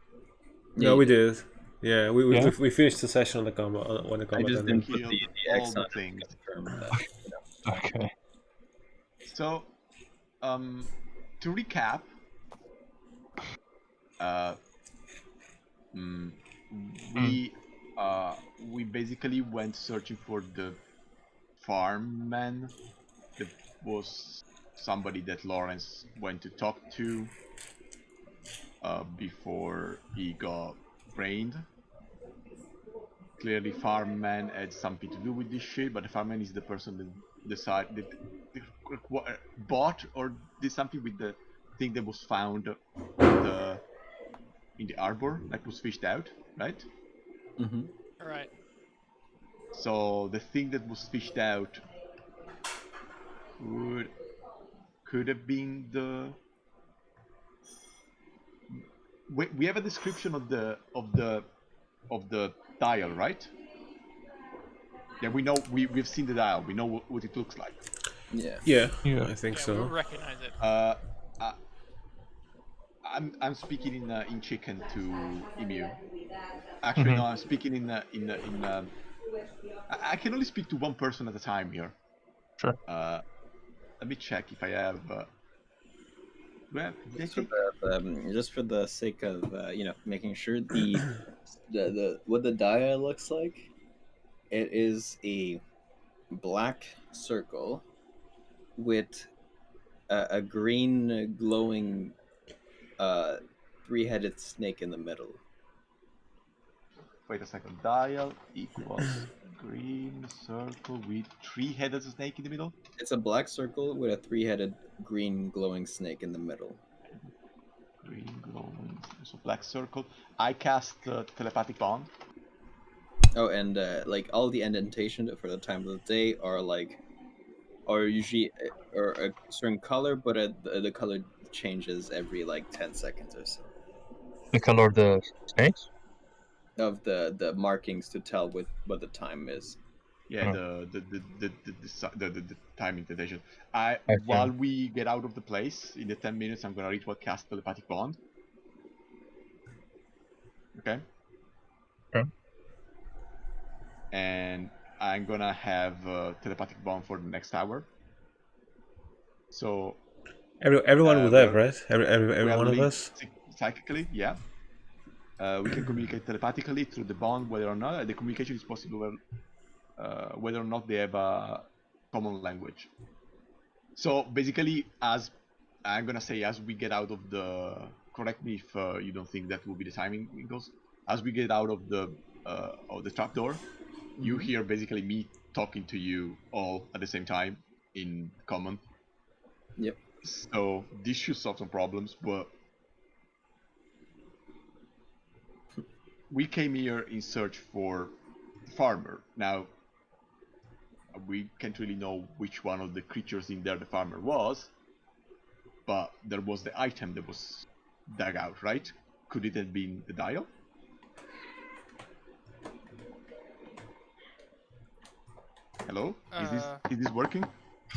No, we did. Yeah, Yeah? we finished the session on the combat when the I combat just ended. didn't put the All X the on it to things. confirm that. Okay. So, to recap, we basically went searching for the farmman. That was somebody that Lawrence went to talk to before he got brained. Clearly, farmman had something to do with this shit, but the farmman is the person that bought or did something with the thing that was found in the arbor, like was fished out, right? Mm-hmm. Alright. So the thing that was fished out could have been the. We have a description of the dial, right? Yeah, we know we've seen the dial. We know what it looks like. Yeah. Yeah, Yeah. I think Yeah, so. we'll recognize it. I'm speaking in chicken to Eemew. Actually, no, I'm speaking in I can only speak to one person at a time here. Sure. Let me check if I have. Well, Just for the sake of making sure the what the dia looks like, it is a black circle with a green glowing three-headed snake in the middle. Wait a second. Dial equals green circle with three-headed snake in the middle. It's a black circle with a three-headed green glowing snake in the middle. Green glowing. So black circle. I cast telepathic bond. Oh, and like all the indentation for the time of the day are usually or a certain color, but the color changes every like 10 seconds or so. The color of the snakes? Of the markings to tell what the time is. Yeah, Oh. the time indentation. I see. While we get out of the place in the 10 minutes, I'm gonna ritual cast telepathic bond. Okay. Okay. And I'm gonna have telepathic bond for the next hour. So Everyone would have, right? Every we are one of linked us. psychically, yeah. We can communicate telepathically through the bond, whether or not the communication is possible, whether or not they have a common language. So basically, as I'm gonna say, as we get out of the, correct me if you don't think that will be the timing, Winkles. As we get out of the trapdoor, you hear basically me talking to you all at the same time in common. Yep. So this should solve some problems, but we came here in search for the farmer. Now, we can't really know which one of the creatures in there the farmer was, but there was the item that was dug out, right? Could it have been the dial? Hello? Is this working?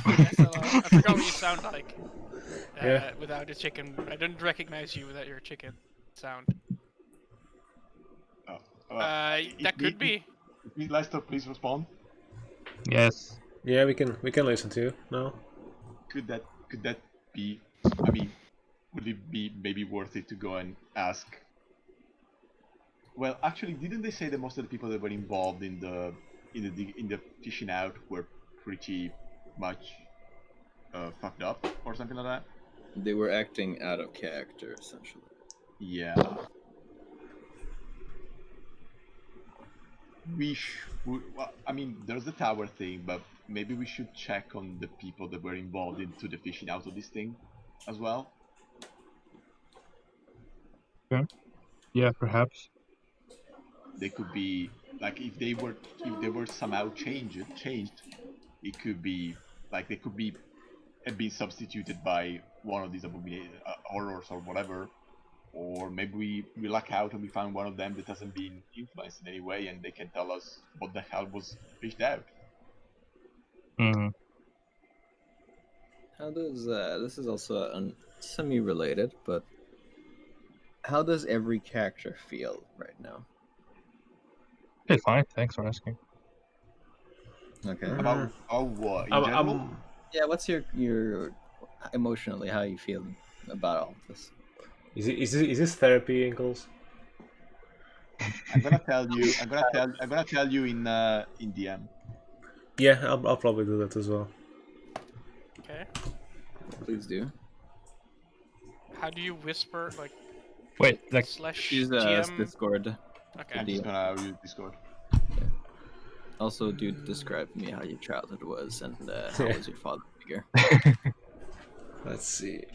Yes, hello. I forgot what you sound like. Yeah. Without a chicken. I didn't recognize you without your chicken sound. That could be. Please, Lester, please respond. Yes. Yeah, we can listen to you now. Could that be? I mean, would it be maybe worth it to go and ask? Well, actually, didn't they say that most of the people that were involved in the fishing out were pretty much fucked up or something like that? They were acting out of character, essentially. Yeah. We should. Well, I mean, there's the tower thing, but maybe we should check on the people that were involved into the fishing out of this thing, as well. Okay. Yeah, perhaps. They could be like if they were somehow changed, it could be like they could be have been substituted by one of these horrors or whatever, or maybe we luck out and we find one of them that hasn't been influenced in any way, and they can tell us what the hell was fished out. Hmm. How does this is also semi-related, but how does every character feel right now? Okay, fine. Thanks for asking. Okay. About what in general? Yeah, what's your emotionally how you feel about all of this? Is this therapy, Inkles? I'm gonna tell you. I'm gonna tell you in DM. Yeah, I'll probably do that as well. Okay. Please do. How do you whisper like? Wait, like Slash Use GM. Discord. Okay. I'm just gonna use Discord. Also, do describe to me how your childhood was and how was your father figure. Let's see.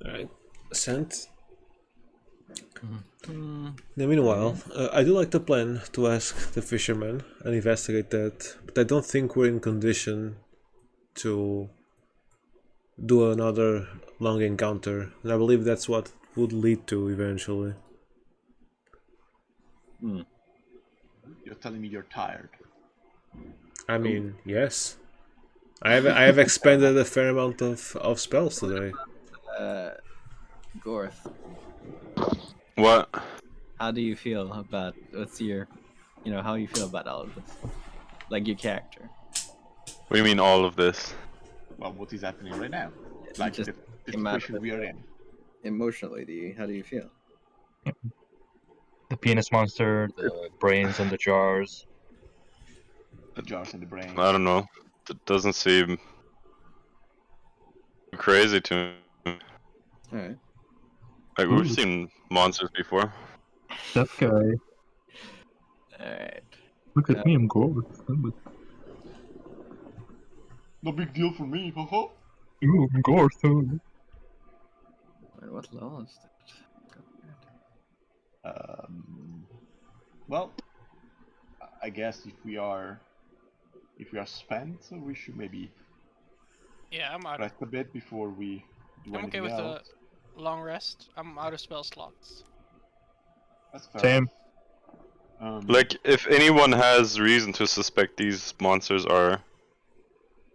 Alright, sent. Meanwhile, I do like the plan to ask the fisherman and investigate that, but I don't think we're in condition to do another long encounter, and I believe that's what would lead to eventually. You're telling me you're tired. I mean, yes. I have expended a fair amount of spells today. Gorth, What? how do you feel about what's your, how you feel about all of this, like your character? What do you mean all of this? Well, what is happening right now? Like just the came out situation of we are in. Emotionally, how do you feel? The penis monster, the brains in the jars. The jars and the brain. I don't know. It doesn't seem crazy to me. All right. Like, we've seen monsters before. That guy. All right. Look at me, I'm Gorth. No big deal for me, ho. Ooh, I'm Gorth. Wait, what level is that? Well, I guess if we are spent, we should maybe Yeah, I'm out. rest a bit before we do I'm okay anything with else. a long rest. I'm out of spell slots. That's fair. Same. Like, if anyone has reason to suspect these monsters are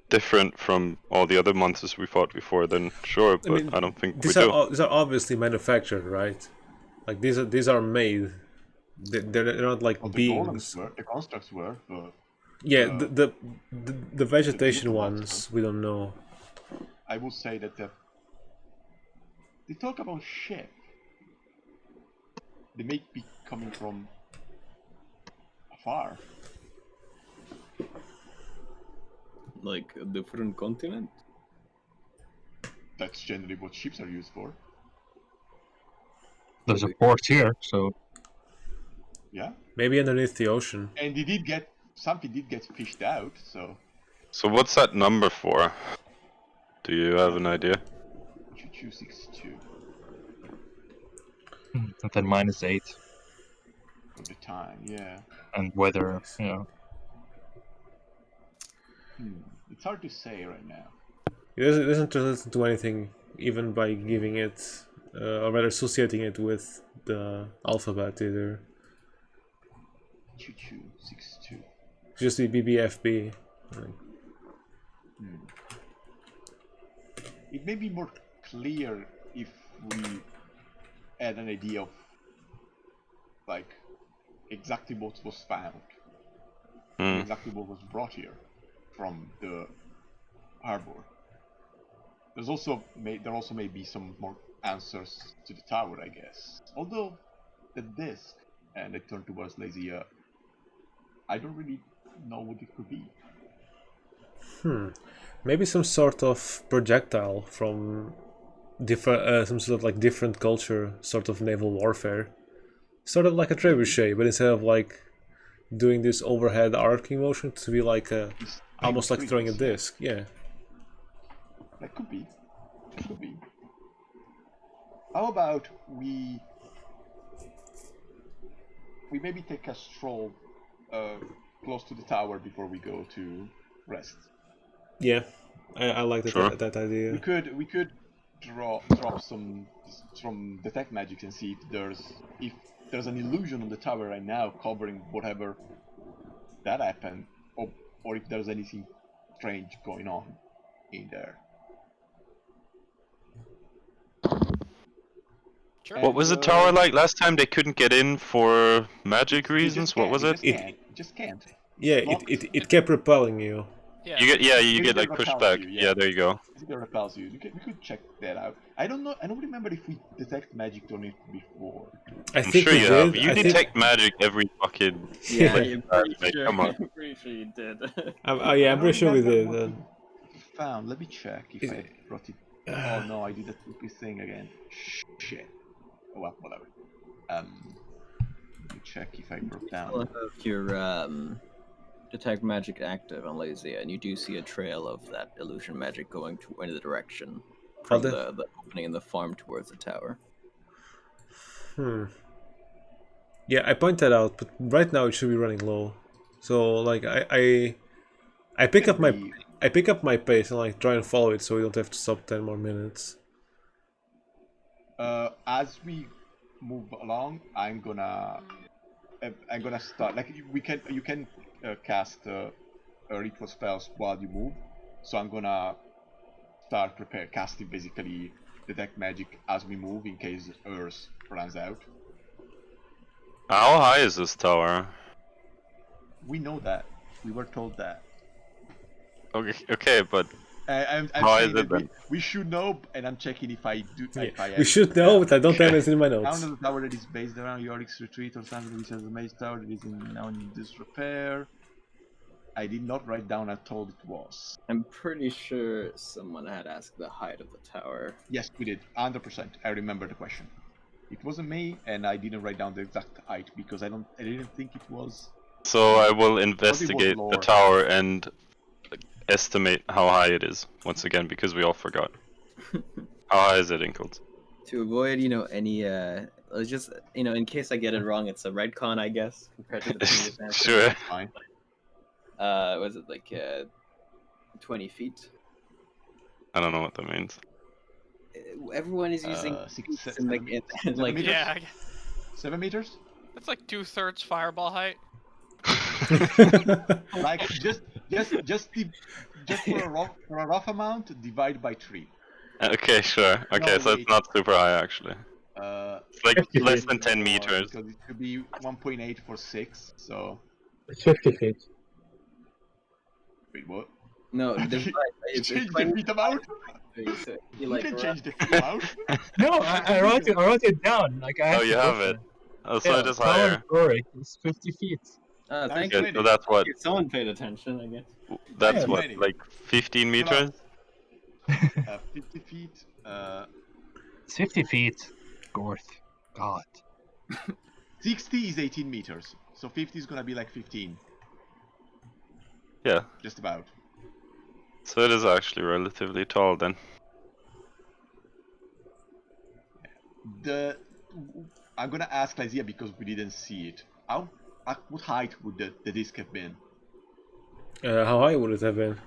different from all the other monsters we fought before, then sure, but I don't think we these do. are obviously manufactured, right? Like these are made. They're not like well, the beings. golems were, the constructs were, but Yeah, the vegetation beautiful ones monster. we don't know. I will say that they talk about ship. They may be coming from afar. Like a different continent? That's generally what ships are used for. There's a port here, so Yeah, Maybe underneath the ocean. and something did get fished out. So what's that number for? Do you have an idea? You choose 6-2 and then -8. for the time. Yeah. And weather, It's hard to say right now. It doesn't translate to anything, even by giving it, or rather associating it with the alphabet either. Choo-choo, 6-2. Just the BBFB. Like, It may be more clear if we had an idea of, like, exactly what was found, and exactly what was brought here from the harbor. There also may be some more answers to the tower, I guess. Although the disc, and I turn towards Lysea, I don't really know what it could be. maybe some sort of projectile from different, some sort of like different culture, sort of naval warfare. Sort of like a trebuchet, but instead of like doing this overhead arcing motion, to be like a These almost tiny like throwing a triggers, disc. Yeah. that could be. That could be. How about we maybe take a stroll close to the tower before we go to rest. Yeah, I like that Sure. that idea. We could drop some detect magic and see if there's an illusion on the tower right now covering whatever that happened, or if there's anything strange going on in there. Sure. What was the tower like last time? They couldn't get in for magic They reasons? just What can't, was they it? just can't. Just can't. Yeah, Locked. it kept repelling you. Yeah. You get It like pushed repels back. you, Yeah, there you go. It repels you. We could check that out. I don't know. I don't remember if we detect magic on it before. I I'm think sure we you did. have. You I detect magic every fucking. Yeah, like, I'm pretty like, sure. come on. I'm pretty sure you did. I'm pretty sure we did. Found. Let me check if I brought it. Oh no, I did that stupid thing again. Shit. Oh well, whatever. Let me check if I brought Still down. have your detect magic active on Lysea, and you do see a trail of that illusion magic going in the direction from the opening in the farm towards the tower. Yeah, I point that out, but right now it should be running low. So like I pick up my pace and like try and follow it, so we don't have to stop 10 more minutes. As we move along, I'm gonna start. Like you can cast ritual spells while you move. So I'm gonna start casting basically detect magic as we move in case Earth runs out. How high is this tower? We know that. We were told that. Okay, but I'm how saying is that it then? we should know, and I'm checking if I do. If I We should know, but I don't have it in my Found notes. the tower that is based around Yorick's retreat or something, which has a mage tower that is now in disrepair. I did not write down how tall it was. I'm pretty sure someone had asked the height of the tower. Yes, we did. 100%. I remember the question. It wasn't me, and I didn't write down the exact height because I didn't think it was. So I will investigate the lower. tower and estimate how high it is once again because we all forgot. How high is it, Inkles? To avoid, any, let's just, in case I get it wrong, it's a retcon, I guess, compared to the previous answer. Sure. Fine. Was it like 20 feet? I don't know what that means. Everyone is using 6, feet 7 and meters? like Yeah, 7 meters? that's like 2/3 fireball height. Like just for a rough amount, divide by 3. Okay, sure. Okay, No, so wait. it's not super high actually. It's like 50 less feet. than 10 meters. Because it could be 1.8 for 6. So It's 50 feet. wait, what? no, there's You change the feet amount? so You like can change the feet amount. No, I wrote it down. Like I. Oh, you have it. Oh, so it is higher. Auric is 50 feet. thank Okay, you. so that's what. Someone paid attention, I guess. That's Yeah, what, many. like 15 meters? 50 feet. 50 feet. Gorth. God. 60 is 18 meters. So 50 is gonna be like 15. Yeah. Just about. So it is actually relatively tall then. I'm gonna ask Lysea because we didn't see it. At what height would the disc have been? How high would it have been?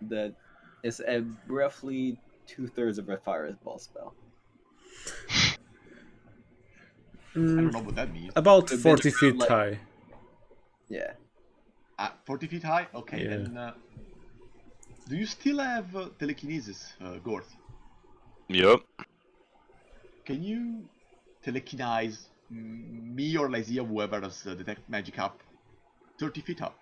That is roughly 2/3 of a fireball spell. I don't know what that means. About A bit 40 around, feet like- high. Yeah. 40 feet high? Okay, Yeah. then. Do you still have telekinesis, Gorth? Yup. Can you telekinize me or Lysea, whoever does detect magic up, 30 feet up?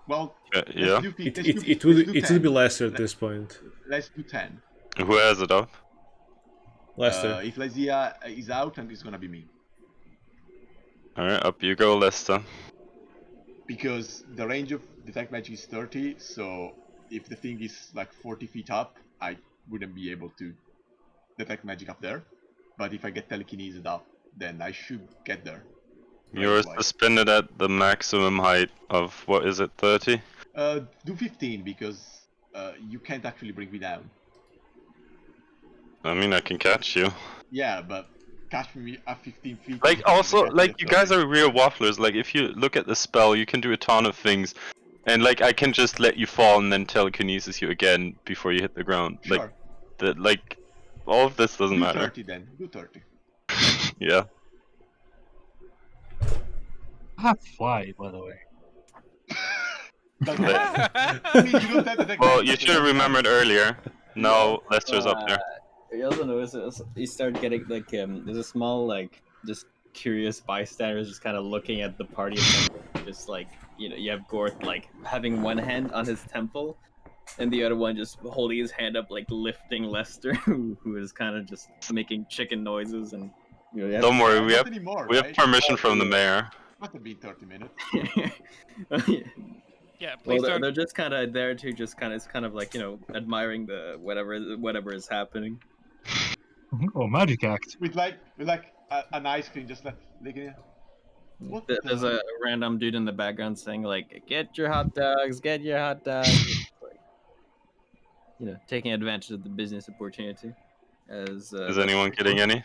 Well, Yeah. let's do It let's do will 10. be lesser at this point. Let's do 10. Who has it up? Lester. If Lysea is out, then it's gonna be me. Alright, up you go, Lester. Because the range of detect magic is 30, so if the thing is like 40 feet up, I wouldn't be able to detect magic up there. But if I get telekinesis up, then I should get there. You're Right away. suspended at the maximum height of, what is it, 30? Do 15 because you can't actually bring me down. I mean, I can catch you. Yeah, but catch me at 15 feet. Like, also, catch me like, at you 30. guys are real wafflers. Like, if you look at the spell, you can do a ton of things. And, like, I can just let you fall and then telekinesis you again before you hit the ground. Sure. Like, all of this doesn't Do matter. 30 then. Do 30. Yeah. I have fly, by the way. Doesn't matter. I mean, you don't have detect Well, magic, you so should have doesn't matter. remembered earlier. No, Lester's up there. You also notice you start getting like there's a small like just curious bystanders just kind of looking at the party assembly. Just like you have Gorth like having one hand on his temple and the other one just holding his hand up like lifting Lester who is kind of just making chicken noises and Don't worry, we Not have anymore, we have right? permission from the mayor. Must have been 30 minutes. Yeah, Well, please don't. they're just kind of there to just kind of it's kind of like admiring the whatever is happening. Oh, magic act. with an ice cream, just like licking it. What There's the- a random dude in the background saying like, "Get your hot dogs, get your hot dogs." Like, taking advantage of the business opportunity. As Is anyone getting any?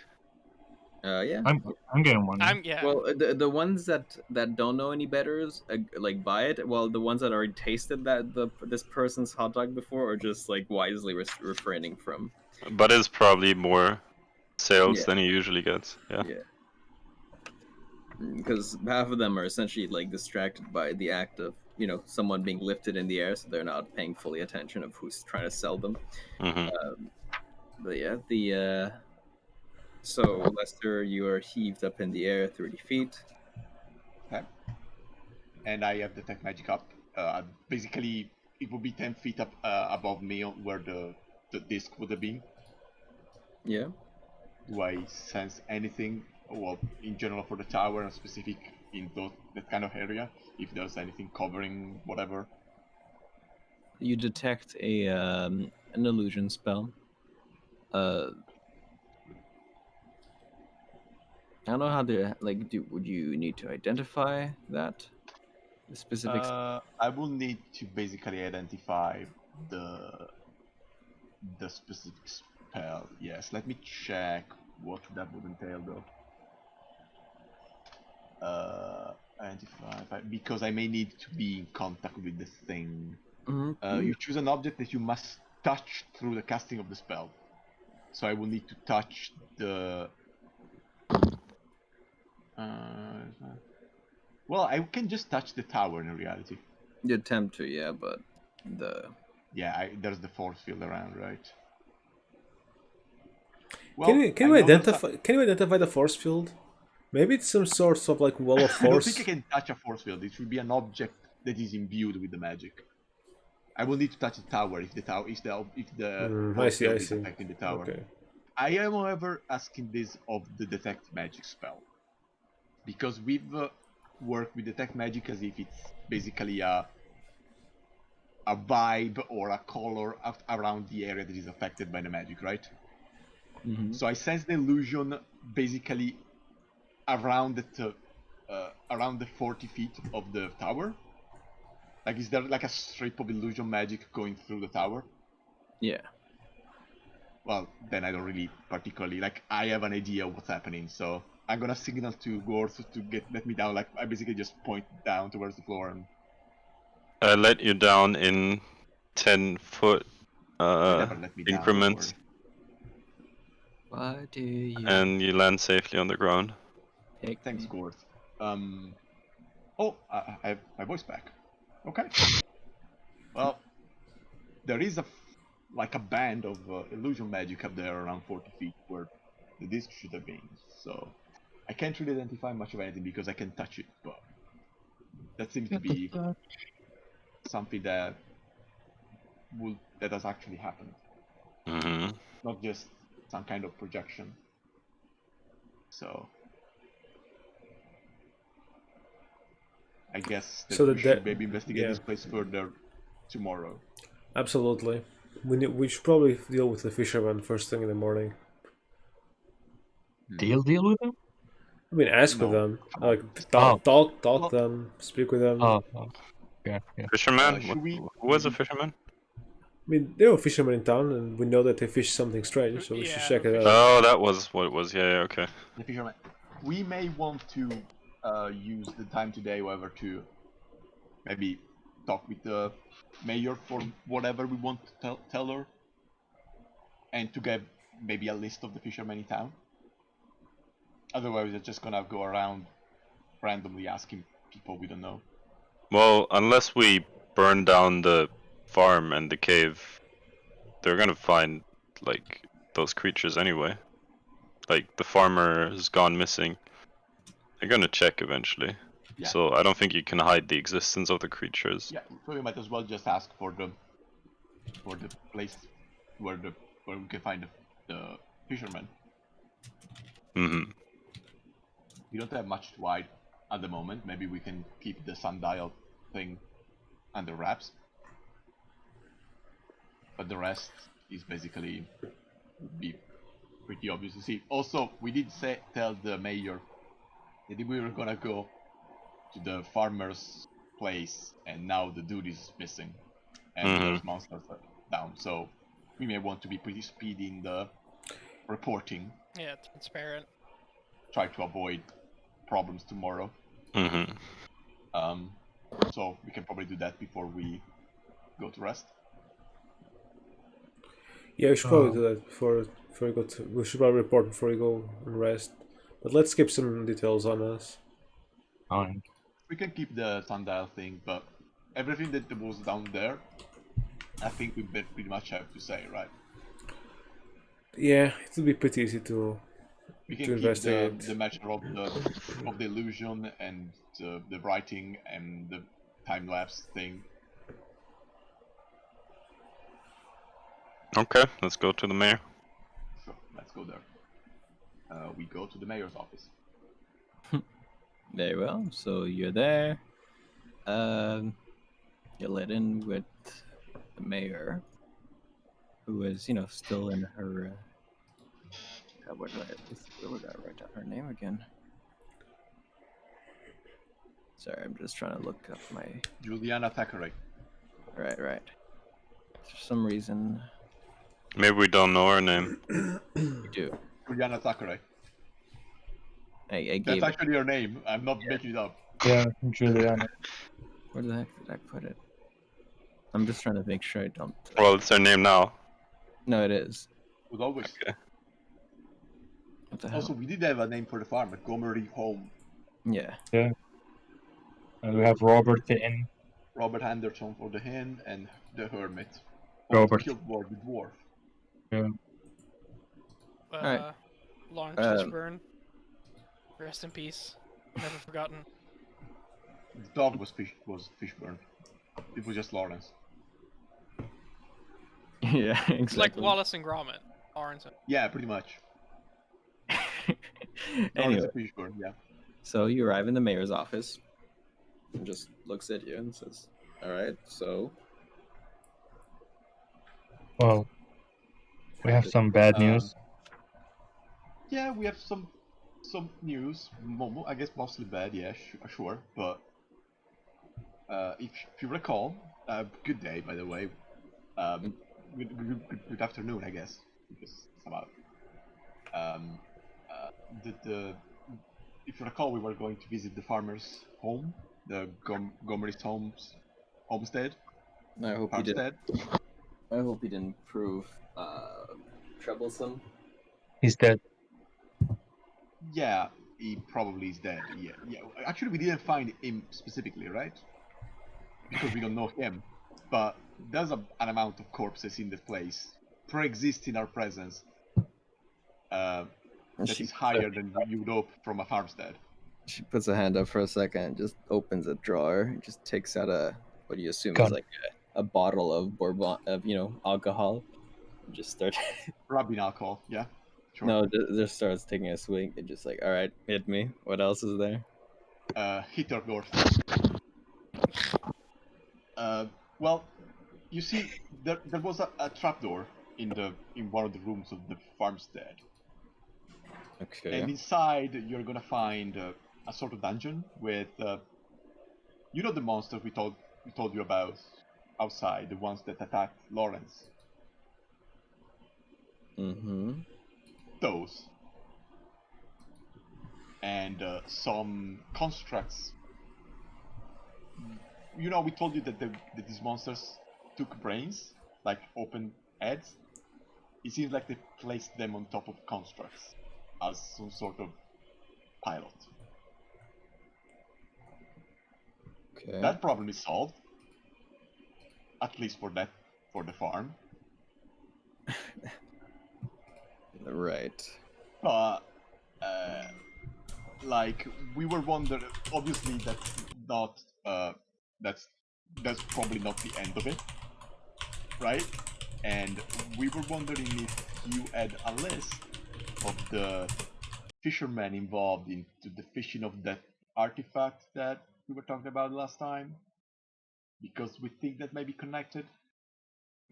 yeah. I'm getting one. Yeah. Well, the ones that don't know any better, like buy it. While the ones that already tasted this person's hot dog before are just like wisely refraining from. But it's probably more sales Yeah. than he usually gets. Yeah. Because half of them are essentially like distracted by the act of someone being lifted in the air, so they're not paying fully attention of who's trying to sell them. Mm-hmm. But yeah, so Lester, you are heaved up in the air 30 feet. Okay. And I have detect magic up. Basically, it would be 10 feet up above me where the disc would have been. Yeah. Do I sense anything? Well, in general for the tower and specific in that kind of area, if there's anything covering whatever. You detect an illusion spell. I don't know how to would you need to identify that specific? I will need to basically identify the specific spell. Yes, let me check what that would entail though. Identify because I may need to be in contact with the thing. You choose an object that you must touch through the casting of the spell. So I will need to touch the. Well, I can just touch the tower in reality. You attempt to, yeah, but Yeah, there's the force field around, right? Can you identify the force field? Maybe it's some sort of like wall of force. I don't think I can touch a force field. It should be an object that is imbued with the magic. I will need to touch the tower if the force field is affecting the tower. Okay. I am, however, asking this of the detect magic spell because we've worked with detect magic as if it's basically a vibe or a color around the area that is affected by the magic, right? Mm-hmm. So I sense the illusion basically around the 40 feet of the tower. Like, is there like a strip of illusion magic going through the tower? Yeah. Well, then I don't really particularly I have an idea of what's happening, so I'm gonna signal to Gorth to let me down. Like, I basically just point down towards the floor and I let you down in 10-foot never let me down. increments, Why do you? and you land safely on the ground. Thanks, Gorth. Oh, I have my voice back. Okay. Well, there is a band of illusion magic up there around 40 feet where the disc should have been. So I can't really identify much of anything because I can touch it, but that seems to be something that has actually happened, Mm-hmm. not just some kind of projection. So I guess that we should maybe investigate this place further tomorrow. Absolutely. We should probably deal with the fisherman first thing in the morning. Deal with them? I mean, ask with them. Like, talk them, speak with them. Yeah. Fisherman? Who was a fisherman? I mean, there were fishermen in town, and we know that they fish something strange, so we should check it out. Oh, that was what it was. Yeah, okay. The fisherman. We may want to use the time today, however, to maybe talk with the mayor for whatever we want to tell her, and to get maybe a list of the fishermen in town. Otherwise, we're just gonna go around randomly asking people we don't know. Well, unless we burn down the farm and the cave, they're gonna find those creatures anyway. Like, the farmer has gone missing. They're gonna check eventually. Yeah. So I don't think you can hide the existence of the creatures. Yeah, so we might as well just ask for the place where we can find the fishermen. Mm-hmm. We don't have much to hide at the moment. Maybe we can keep the sundial thing under wraps. But the rest is basically be pretty obvious to see. Also, we did tell the mayor that we were gonna go to the farmer's place, and now the dude is missing, and there's monsters down. So we may want to be pretty speedy in the reporting. Yeah, transparent. Try to avoid problems tomorrow. Mm-hmm. So we can probably do that before we go to rest. Yeah, we should probably do that before we go to. We should probably report before we go and rest. But let's skip some details on us. Fine. We can keep the sundial thing, but everything that was down there, I think we pretty much have to say, right? Yeah, it would be pretty easy to We can to keep investigate. the measure of the illusion and the writing and the time lapse thing. Okay, let's go to the mayor. Sure, let's go there. We go to the mayor's office. Very well. So you're there. You're let in with the mayor, who is, still in her. God, where did I write down her name again? Sorry, I'm just trying to look up my. Juliana Thackeray. Right. For some reason, Maybe we don't know her name. you do. Juliana Thackeray. I That's gave it. actually her name. I'm not making it up. Yeah, Juliana. Where the heck did I put it? I'm just trying to make sure I don't. Well, it's her name now. No, it is. Was always. Okay. What the hell? Also, we did have a name for the farm, Montgomery Home. Yeah. And we have Robert the Inn. Robert Anderson for the hen and the hermit. Robert. Killed the dwarf. Alright. Lawrence Um, Fishburne. Rest in peace. Never forgotten. The dog was Fishburne. It was just Lawrence. Yeah, exactly. It's like Wallace and Gromit. Lawrence. Yeah, pretty much. Anyway, Lawrence and Fishburne, yeah. so you arrive in the mayor's office and just looks at you and says, "All right, so Well, we have some bad news. Yeah, we have some news. I guess mostly bad. Yeah, sure. But if you recall, good day by the way. Good afternoon, I guess, because it's about. If you recall, we were going to visit the farmer's home, the Gomery's homestead. I hope Farmstead. I hope he didn't prove troublesome." He's dead. Yeah, he probably is dead. Yeah. Actually, we didn't find him specifically, right? Because we don't know him. But there's an amount of corpses in the place, pre-exist in our presence, that is higher than you would hope from a farmstead. She puts her hand up for a second, just opens a drawer, and just takes out what do you assume Gun. is like a bottle of bourbon, alcohol. And just start. Rubbing alcohol, yeah. Sure. No, just starts taking a swig. And just like, all right, hit me. What else is there? Hit or Gorth. Well, you see, there was a trapdoor in one of the rooms of the farmstead. Okay. And inside, you're gonna find a sort of dungeon with, the monsters we told you about outside, the ones that attacked Lawrence. Mm-hmm. Those. And some constructs. We told you that these monsters took brains, like open heads. It seems like they placed them on top of constructs as some sort of pilot. Okay. That problem is solved, at least for the farm. Right. But we were wondering. Obviously, that's not. That's probably not the end of it, right? And we were wondering if you had a list of the fishermen involved into the fishing of that artifact that we were talking about last time, because we think that may be connected.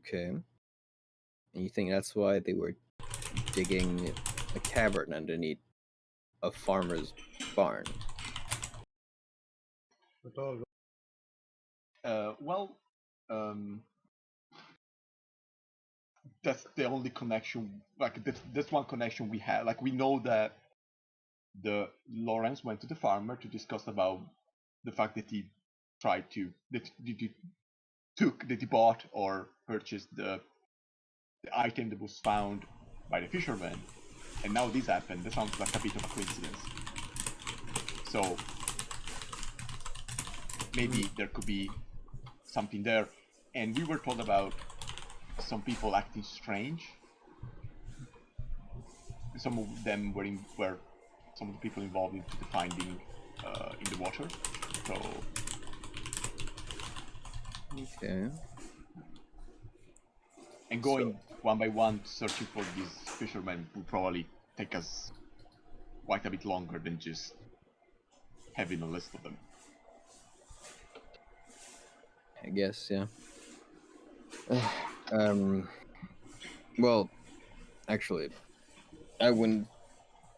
Okay. And you think that's why they were digging a cavern underneath a farmer's barn? Well, that's the only connection. Like that's one connection we have. Like we know that the Lawrence went to the farmer to discuss about the fact that he tried to that he bought or purchased the item that was found by the fisherman, and now this happened. That sounds like a bit of a coincidence. So maybe there could be something there. And we were told about some people acting strange. Some of them were some of the people involved into the finding in the water. So Okay. and going one by one searching for these fishermen will probably take us quite a bit longer than just having a list of them. I guess, yeah. Well, actually, I wouldn't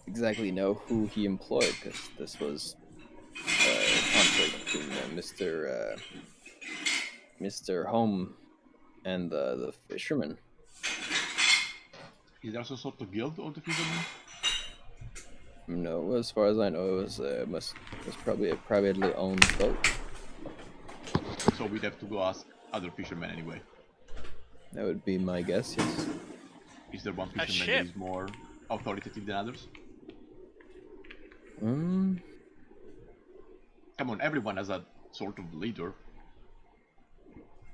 exactly know who he employed because this was conflict between Mr. Home and the fisherman. Is there some sort of guild of the fishermen? No, as far as I know, it was probably a privately owned boat. So we'd have to go ask other fishermen anyway. That would be my guess. Yes. Is there one A fisherman ship. that is more authoritative than others? Mm, Come on, everyone has a sort of leader.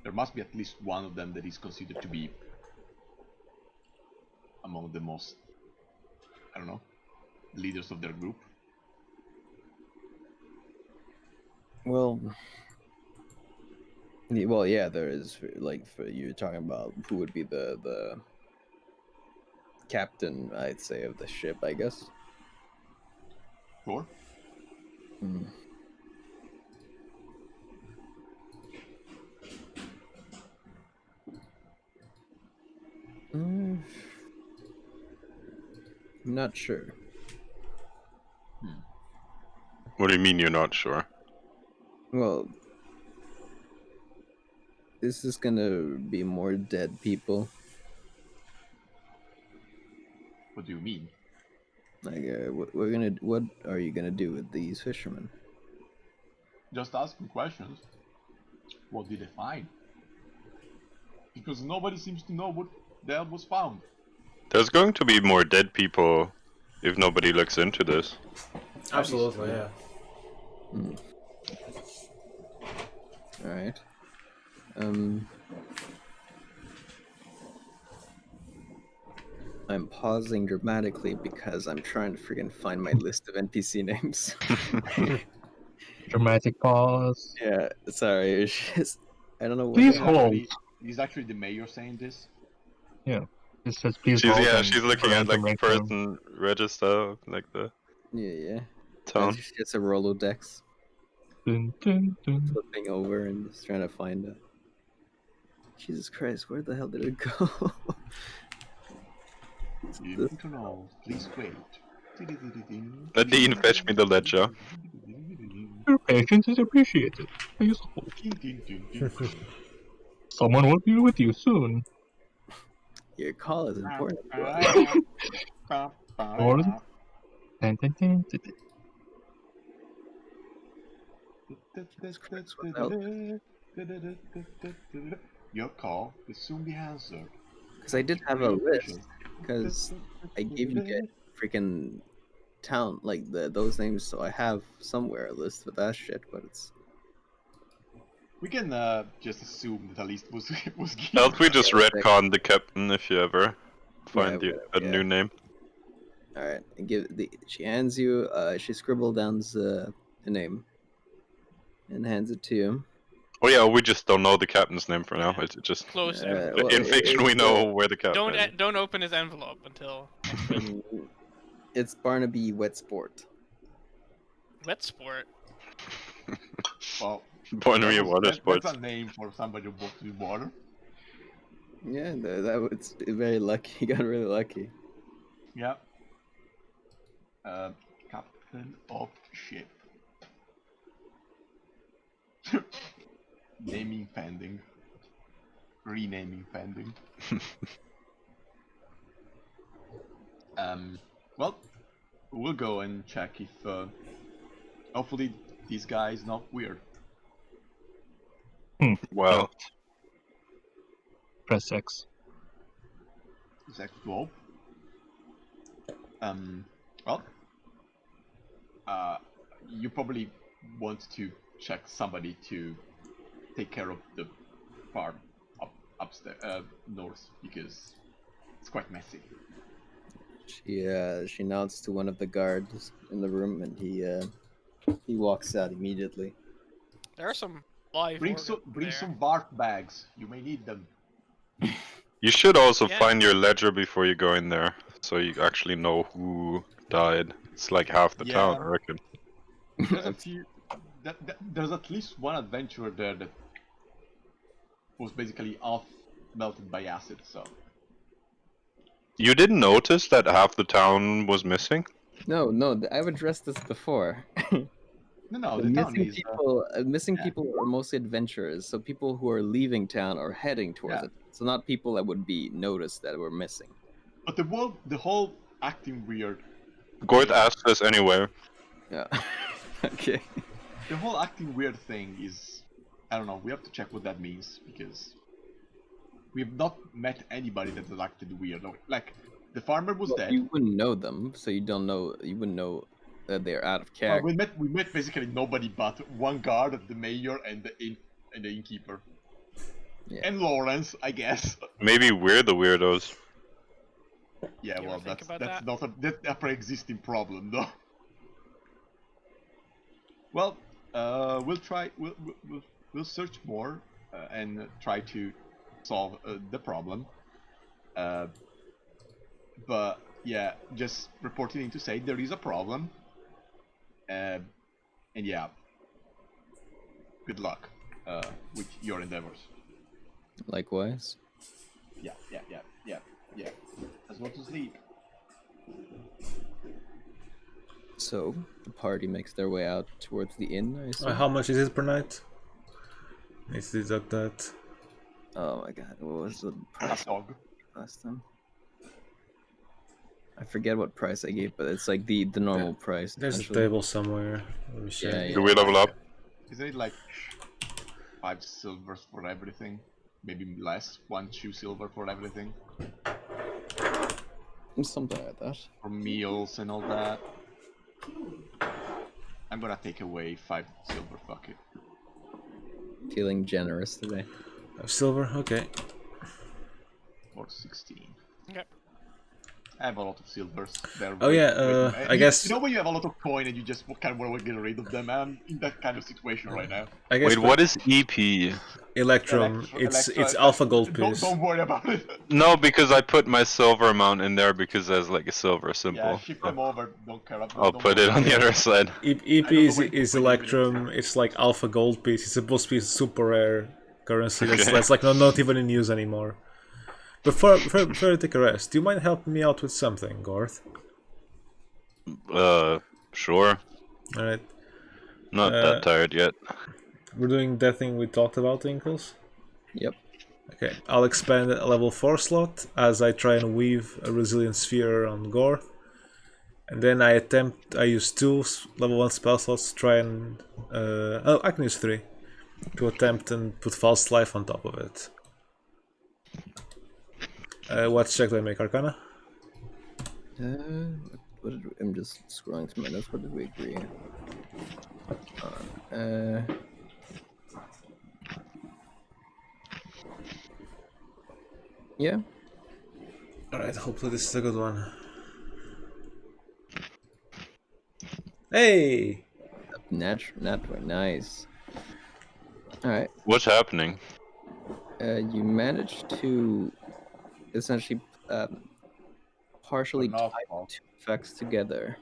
There must be at least one of them that is considered to be among the most, I don't know, leaders of their group. well, yeah, there is. Like, you're talking about who would be the captain, I'd say, of the ship, I guess. Sure. Hmm. Mm, I'm not sure. What do you mean you're not sure? Well, this is gonna be more dead people. What do you mean? Like, what are you gonna do with these fishermen? Just asking questions. What did they find? Because nobody seems to know what the hell was found. There's going to be more dead people if nobody looks into this. Absolutely, yeah. Hmm. All right. I'm pausing dramatically because I'm trying to freaking find my list of NPC names. Dramatic pause. Yeah, sorry. It's just I don't know what. Please the- hold. Is actually the mayor saying this? Yeah. It says please She's hold. and she's looking at random like the random. person register, like the Yeah. tone. It's just a Rolodex Dun, dun, dun. flipping over and just trying to find it. Jesus Christ, where the hell did it go? You need to know. Please wait. Let Dean fetch me the ledger. Your patience is appreciated. Please hold. Someone will be with you soon. Your call is important. bro. Or dun, dun, dun, dun, dun. Your call will soon be answered. Because I did have a list. Because I gave you guys freaking town, like those names, so I have somewhere a list with that shit. But it's We can just assume that a list was given. Else we just Yeah, retcon the captain if you ever find Yeah, a new name. all right. She hands you. She scribbled down the name and hands it to you. Oh yeah, we just don't know the captain's name for now. It's just Close well, everything. in fiction we know where the captain is. Don't open his envelope until next week. It's Barnaby Wet Sport. Wet sport. Well, Barnaby Water Sports. That's a name for somebody who works with water. Yeah, that was very lucky. He got really lucky. Yeah. Captain of ship. Naming pending. Renaming pending. Well, we'll go and check if. Hopefully, this guy is not weird. Well, Press X. Is that 12? Well, you probably want to check somebody to take care of the farm upstairs, north, because it's quite messy. She nods to one of the guards in the room, and he walks out immediately. There are some live Bring there. some bark bags. You may need them. you should also Yeah. find your ledger before you go in there, so you actually know who died. It's like half the town, I reckon. There's a few. There's at least one adventurer there that was basically off melted by acid. So You didn't notice that half the town was missing? No, I've addressed this before. no, The the town missing is. missing yeah. people are mostly adventurers, so people who are leaving town or heading towards Yeah. it. So not people that would be noticed that were missing. But the whole acting weird. Gorth asked us anyway. Yeah. Okay. The whole acting weird thing is, I don't know. We have to check what that means because we have not met anybody that has acted weird. Like the farmer was dead. You wouldn't know them, so you wouldn't know that they're out of Well, character. we met basically nobody but one guard, the mayor, and the innkeeper, Yeah. and Lawrence, I guess. Maybe we're the weirdos. Yeah, You well, ever think that's about that's a pre-existing problem, though. Well, we'll search more and try to solve the problem. But yeah, just reporting in to say there is a problem. And yeah, good luck with your endeavors. Likewise. Yeah. Let's go to sleep. So the party makes their way out towards the inn, I assume. How much is it per night? Need to deduct that. Oh my god, what was the price Dog. last time? I forget what price I gave, but it's like the normal price. There's a essentially. table somewhere. Let me check. Yeah, Do we level up? Isn't it like 5 silvers for everything? Maybe less. 2 silver for everything. Something like that. For meals and all that. I'm gonna take away 5 silver, fuck it. Feeling generous today. Silver, okay. Or 16. Okay. I have a lot of silvers. They're Oh yeah, I guess. You know when you have a lot of coin and you just kind of want to get rid of them? I'm in that kind of situation right now. I guess. Wait, what is EP? Electrum. It's alpha gold piece. Don't worry about it. No, because I put my silver amount in there because there's like a silver symbol. Yeah, ship them over. Don't care about. I'll put it on the other side. EP I don't know is when you put Electrum. It's like alpha gold piece. It's supposed to be super rare currency. Okay. That's like not even in use anymore. Before I take a rest, do you mind helping me out with something, Gorth? Sure. Alright. Not that tired yet. We're doing that thing we talked about, Inkles? Yep. Okay, I'll expand a level 4 slot as I try and weave a resilient sphere on Gorth. And then I use 2 level 1 spell slots to try and... I can use 3. To attempt and put false life on top of it. What check do I make? Arcana? I'm just scrolling through my notes. What did we agree on? Yeah. Alright, hopefully this is a good one. Hey! Natural, nice. Alright. What's happening? You managed to essentially partially tie two effects together.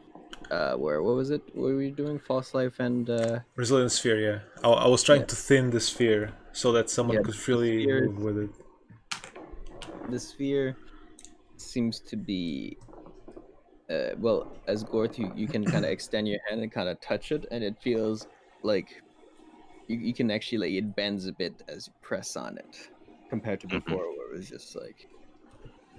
What was it? What were you doing? False life and Resilient sphere, yeah. I was trying to thin the sphere so that someone could freely sphere- move with it. the sphere seems to be well, as Gorth, you can kind of extend your hand and kind of touch it, and it feels like you can actually, like, it bends a bit as you press on it compared to before, where it was just like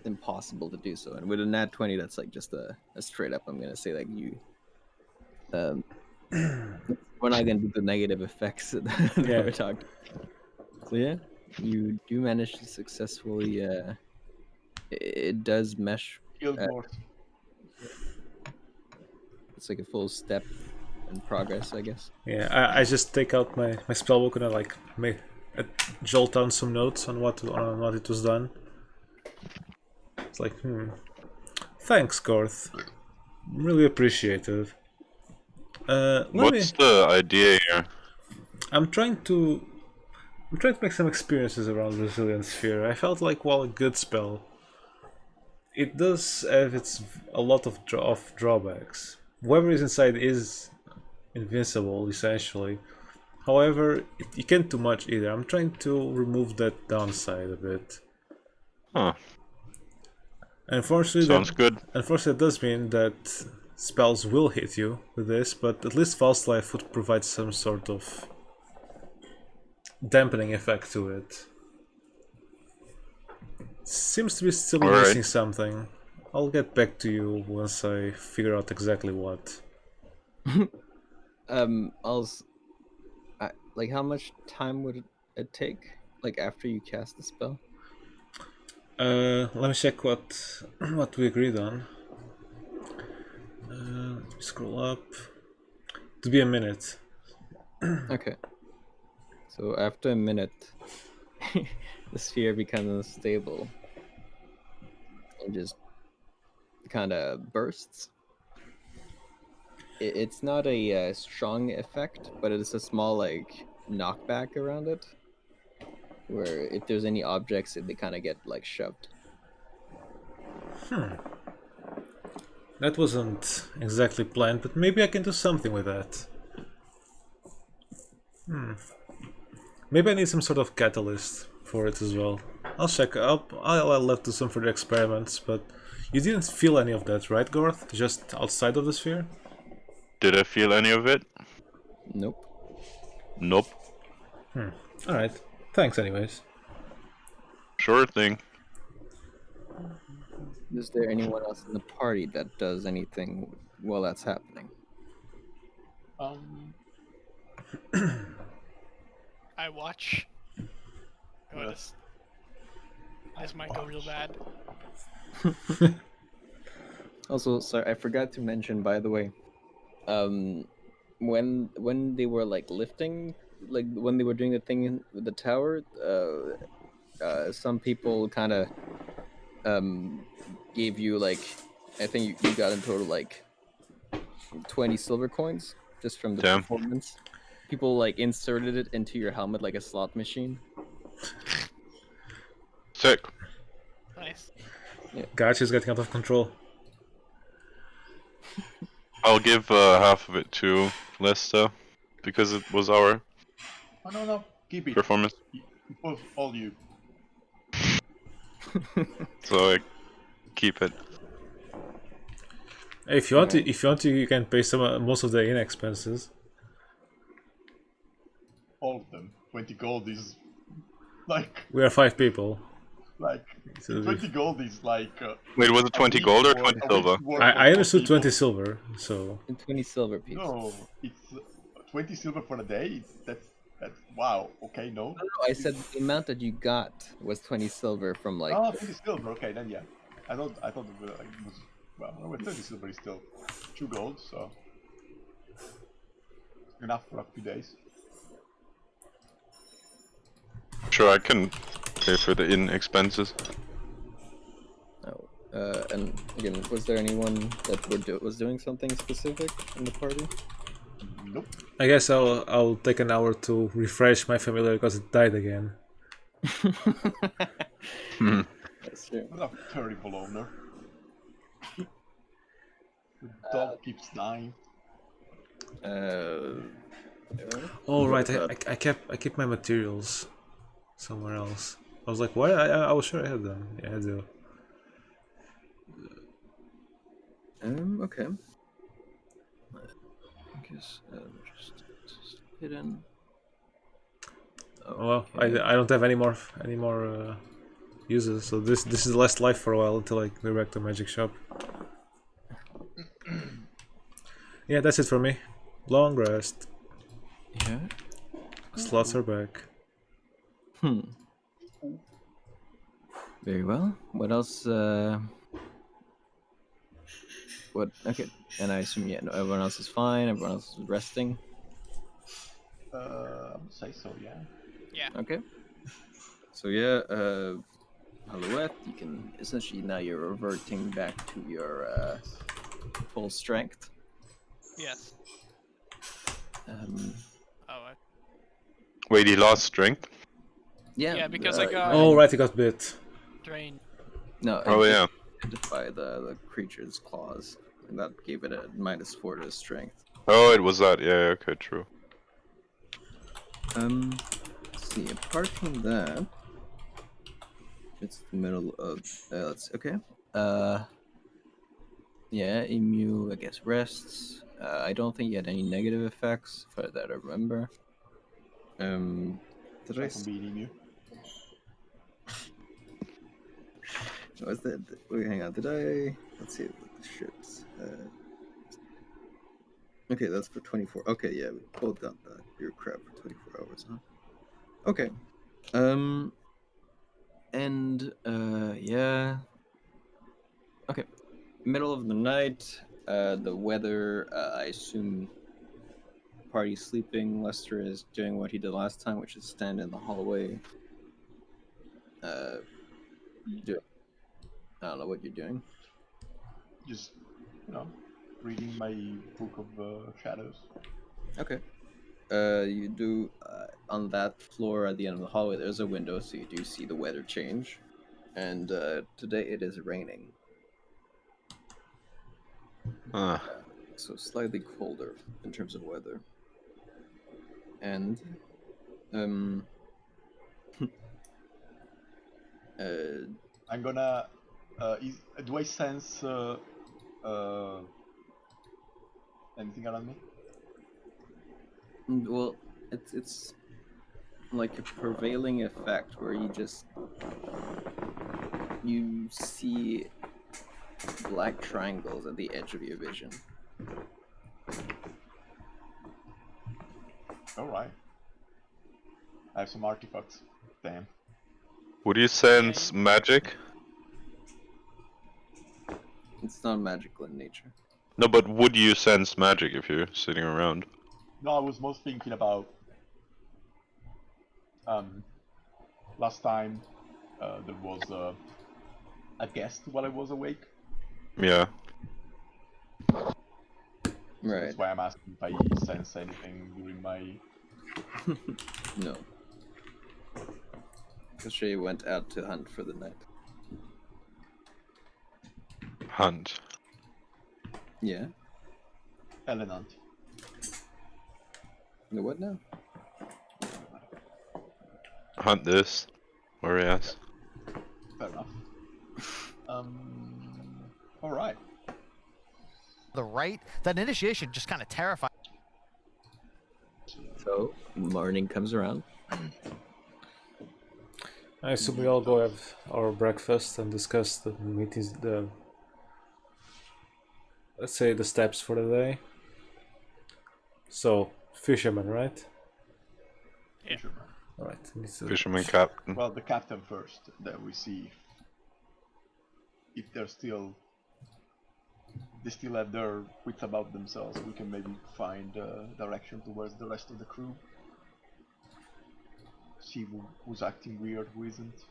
impossible to do so. And with a nat 20, that's like just a straight up. I'm gonna say like you. We're not gonna do the negative effects that Yeah. we're talking. So yeah, you do manage to successfully. It does mesh. Kill Gorth. It's like a full step in progress, I guess. Yeah, I just take out my spellbook and I like jolt down some notes on what it was done. It's like, thanks, Gorth. Really appreciate it. What's the idea here? I'm trying to make some experiences around Resilient Sphere. I felt like, while a good spell, it does have a lot of drawbacks. Whoever is inside is invincible, essentially. However, you can't do much either. I'm trying to remove that downside a bit. Huh. Unfortunately, Sounds good. Unfortunately, that does mean that spells will hit you with this, but at least False Life would provide some sort of dampening effect to it. Seems to be still missing something. I'll get back to you once I figure out exactly what. Like, how much time would it take? Like, after you cast the spell? Let me check what we agreed on. Let me scroll up. To be a minute. Okay. So after a minute, the sphere becomes unstable and just kind of bursts. It's not a strong effect, but it's a small like knockback around it, where if there's any objects, they kind of get like shoved. That wasn't exactly planned, but maybe I can do something with that. Maybe I need some sort of catalyst for it as well. I'll check. I'll have to do some further experiments, but you didn't feel any of that, right, Gorth? Just outside of the sphere? Did I feel any of it? Nope. Nope. Alright. Thanks anyways. Sure thing. Is there anyone else in the party that does anything while that's happening? I watch. Oh, this might go real bad. Also, sorry, I forgot to mention, by the way, when they were like lifting, like when they were doing the thing with the tower, some people kind of gave you like, I think you got in total like 20 silver coins just from the performance. People like inserted it into your helmet like a slot machine. Sick. Nice. Gachi's getting out of control. I'll give half of it to Lysea, because it was our Oh no, keep it. performance. Both, all you. So I keep it. Hey, if you want to, you can pay most of the in expenses. All of them. 20 gold is like We are 5 people. So 20 gold is like. Wait, was it 20 gold or 20 silver? I understood 20 silver, so. And 20 silver pieces. No, it's 20 silver for a day. That's wow. Okay, no. No, I said the amount that you got was 20 silver from like. Oh, 20 silver. Okay, then yeah. I thought it was well. 30 silver is still 2 gold, so enough for a few days. Sure, I can pay for the in expenses. Oh, and again, was there anyone that was doing something specific in the party? Nope. I guess I'll take an hour to refresh my familiar because it died again. That's true. What a terrible owner. The dog keeps dying. Oh right, I kept my materials somewhere else. I was like, what? I was sure I had them. Yeah, I do. Okay. I guess just hidden. Oh, well, okay. I don't have any more use it. So this is the last life for a while until I go back to magic shop. Yeah, that's it for me. Long rest. Yeah. Slots are back. Very well. What else? What? Okay. And I assume no, everyone else is fine. Everyone else is resting. I would say so, yeah. Yeah. Okay. So yeah, Halueth, you can essentially now you're reverting back to your full strength. Yes. Um, Wait, he lost strength? Yeah, because I got- Oh right, he got bit. drained. No. Oh, yeah. By the creature's claws, and that gave it a -4 to strength. Oh, it was that. Yeah, okay, true. Let's see. Apart from that, it's the middle of. Let's okay. Yeah, Eemew, I guess rests. I don't think he had any negative effects, if that I remember. Did I? From being Eemew. Was that? Wait, hang on. Did I? Let's see. Shit. Okay, that's for 24. Okay, yeah, we pulled down your crap for 24 hours, huh? Okay. And yeah. Okay. Middle of the night. The weather. I assume. Party sleeping. Lester is doing what he did last time, which is stand in the hallway. I don't know what you're doing. Just, reading my book of shadows. Okay. You do on that floor at the end of the hallway. There's a window, so you do see the weather change. And today it is raining, so slightly colder in terms of weather. And I'm gonna. Do I sense anything around me? well, it's like a prevailing effect where you see black triangles at the edge of your vision. Alright. I have some artifacts. Damn. Would you sense magic? It's not magical in nature. No, but would you sense magic if you're sitting around? No, I was most thinking about last time there was a guest while I was awake. Yeah. So Right. that's why I'm asking if I sense anything during my. No. Because she went out to hunt for the night. Hunt. Yeah. Elenant. No, what now? Hunt this. Or yes. Fair enough. Alright. The right, that initiation just kind of terrified. So, morning comes around. I assume we all go have our breakfast and discuss the meetings, let's say the steps for the day. So, fisherman, right? Yeah. Alright. Fisherman captain. Well, the captain first, that we see if they still have their wits about themselves. We can maybe find direction towards the rest of the crew. See who's acting weird, who isn't.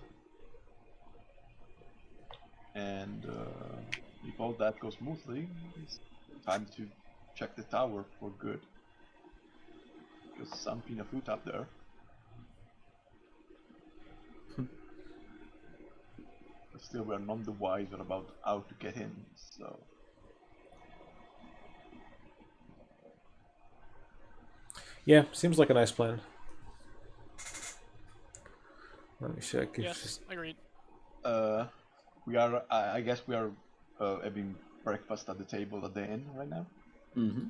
And if all that goes smoothly, it's time to check the tower for good. Because something afoot up there. But still, we are none the wiser about how to get in, so. Yeah, seems like a nice plan. Let me check if Yes, agreed. We are. I guess we are having breakfast at the table at the inn right now. Mm-hmm.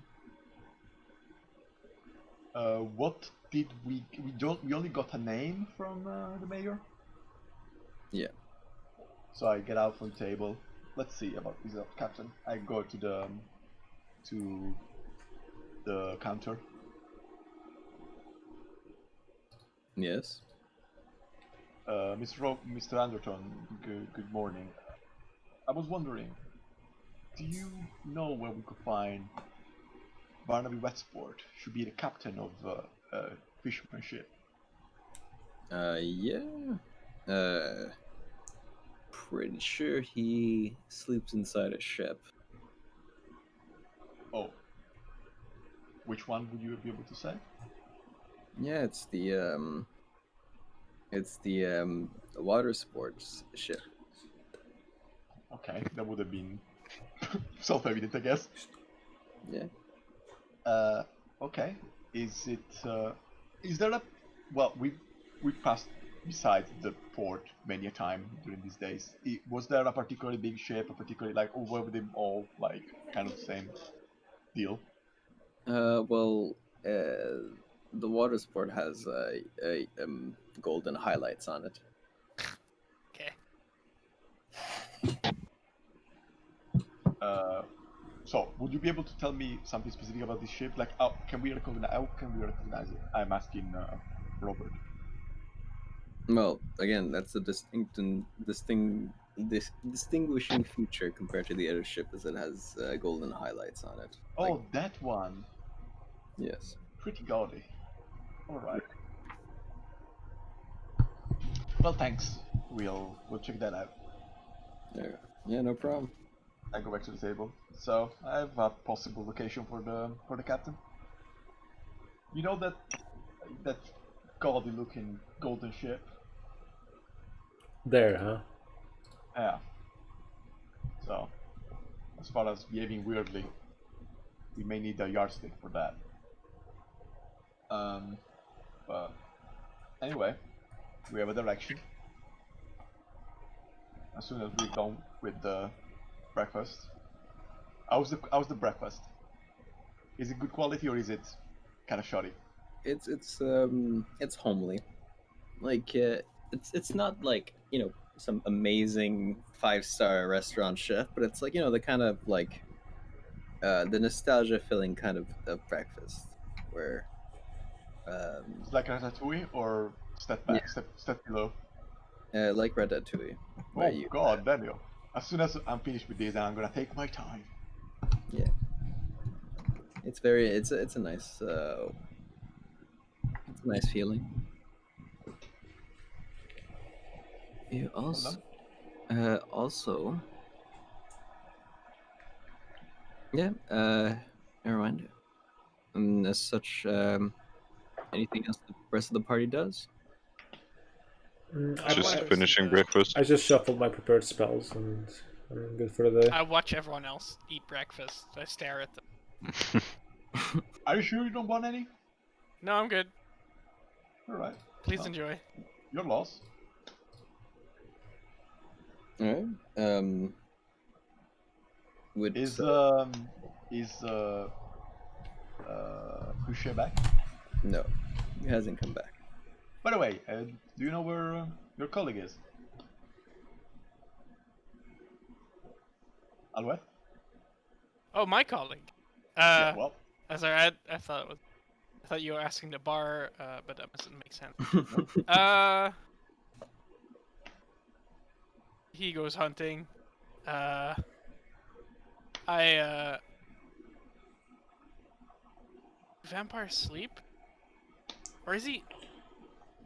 What did we? We only got a name from the mayor. Yeah. So I get out from the table. Let's see about this, Captain. I go to the counter. Yes. Mr. Anderton, good morning. I was wondering, do you know where we could find Barnaby Wetsport? Should be the captain of a fisherman ship. Yeah. Pretty sure he sleeps inside a ship. Oh, which one would you be able to say? Yeah, it's the water sports ship. Okay, that would have been self-evident, I guess. Yeah. Okay. Is it? Is there a? Well, we've passed beside the port many a time during these days. Was there a particularly big ship, a particularly like, or were they all like kind of the same deal? Well, the water sport has golden highlights on it. Okay. So, would you be able to tell me something specific about this ship? Like, how can we recognize it? I'm asking Robert. Well, again, that's a distinguishing feature compared to the other ship, is it has golden highlights on it. Oh, that one. Yes. Pretty gaudy. All right. Well, thanks. We'll check that out. Yeah, no problem. I go back to the table. So I have a possible location for the captain. You know that gaudy looking golden ship? There, huh? Yeah. So as far as behaving weirdly, we may need a yardstick for that. But anyway, we have a direction. As soon as we're done with the breakfast. How's the breakfast? Is it good quality or is it kind of shoddy? It's homely. Like it's not like some amazing 5-star restaurant chef, but it's like the kind of like the nostalgia filling kind of breakfast where It's like Ratatouille or step back, step below. like Ratatouille. Where Oh you God, Daniel! As soon as I'm finished with this, I'm gonna take my time. yeah, it's a nice it's a nice feeling. You also yeah never mind. And as such, anything else the rest of the party does? I Just wanna go finishing see breakfast. I just shuffled my prepared spells and I'm good for the day. I watch everyone else eat breakfast. I stare at them. Are you sure you don't want any? No, I'm good. All right. Please Well, enjoy. Your loss. All right. Would Is Fouché back? no, he hasn't come back. By the way, do you know where your colleague is? Halueth? Oh, my colleague. Yeah. Well, Sorry, I thought you were asking the bar, but that doesn't make sense. He goes hunting. Vampires sleep? Or is he?